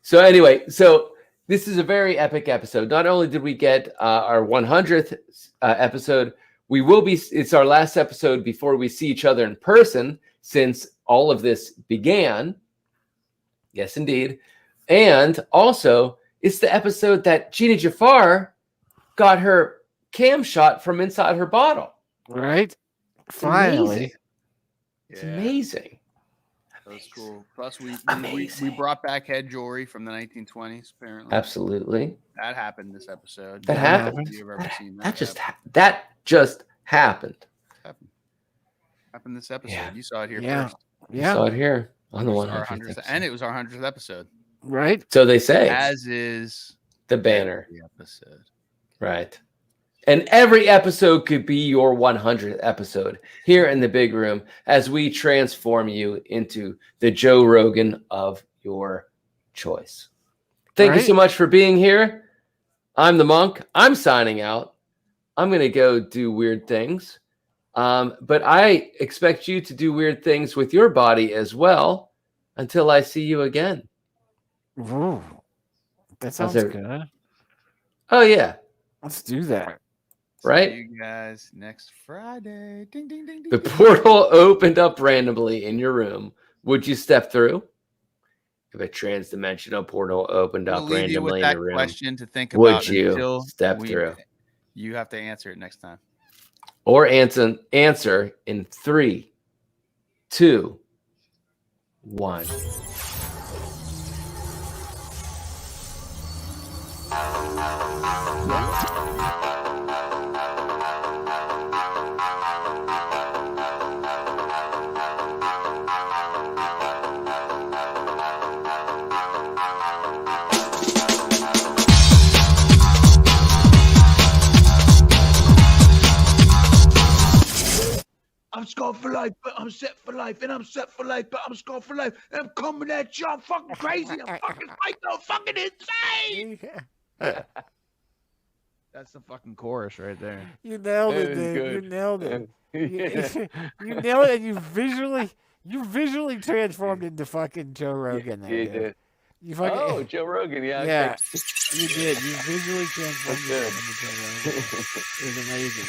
So anyway, so this is a very epic episode. Not only did we get our 100th episode, it's our last episode before we see each other in person since all of this began. Yes, indeed. And also, it's the episode that Gina Jafar got her cam shot from inside her bottle. Right. It's Finally. amazing. It's amazing. That was cool. Plus, we Amazing. brought back head jewelry from the 1920s. Apparently, Absolutely. that happened this episode. That I don't know happened. if you've ever seen That just happened. happened this episode. Yeah. You saw it here Yeah. first. Yeah. Saw it here on the It was 100th our 100th, episode. and it was our 100th episode. Right. So they say. As is The banner. the episode. Right. And every episode could be your 100th episode here in the big room as we transform you into the Joe Rogan of your choice. Thank you so much for being here. I'm the Monk. I'm signing out. I'm going to go do weird things. But I expect you to do weird things with your body as well until I see you again. Ooh, that sounds there- good. Oh, yeah. Let's do that. Right? See you guys next Friday. Ding, ding, ding, ding. The ding. portal opened up randomly in your room. Would you step through? If a trans-dimensional portal opened We'll up leave you with randomly in that your room, question to think would about you until step through? You have to answer it next time. or answer in 3, 2, 1. I'm scarred for life, but I'm set for life, and I'm set for life, but I'm scarred for life, and I'm coming at you. I'm fucking crazy. I'm fucking psycho, fucking insane. That's the fucking chorus right there. You nailed it, That was dude. You good. nailed it. Yeah. You nailed it. And you visually transformed into fucking Joe Rogan. There, You dude. did. You fucking, Oh, Joe Rogan. Yeah. yeah, okay. you did. You visually transformed That's into Joe Rogan. It was amazing.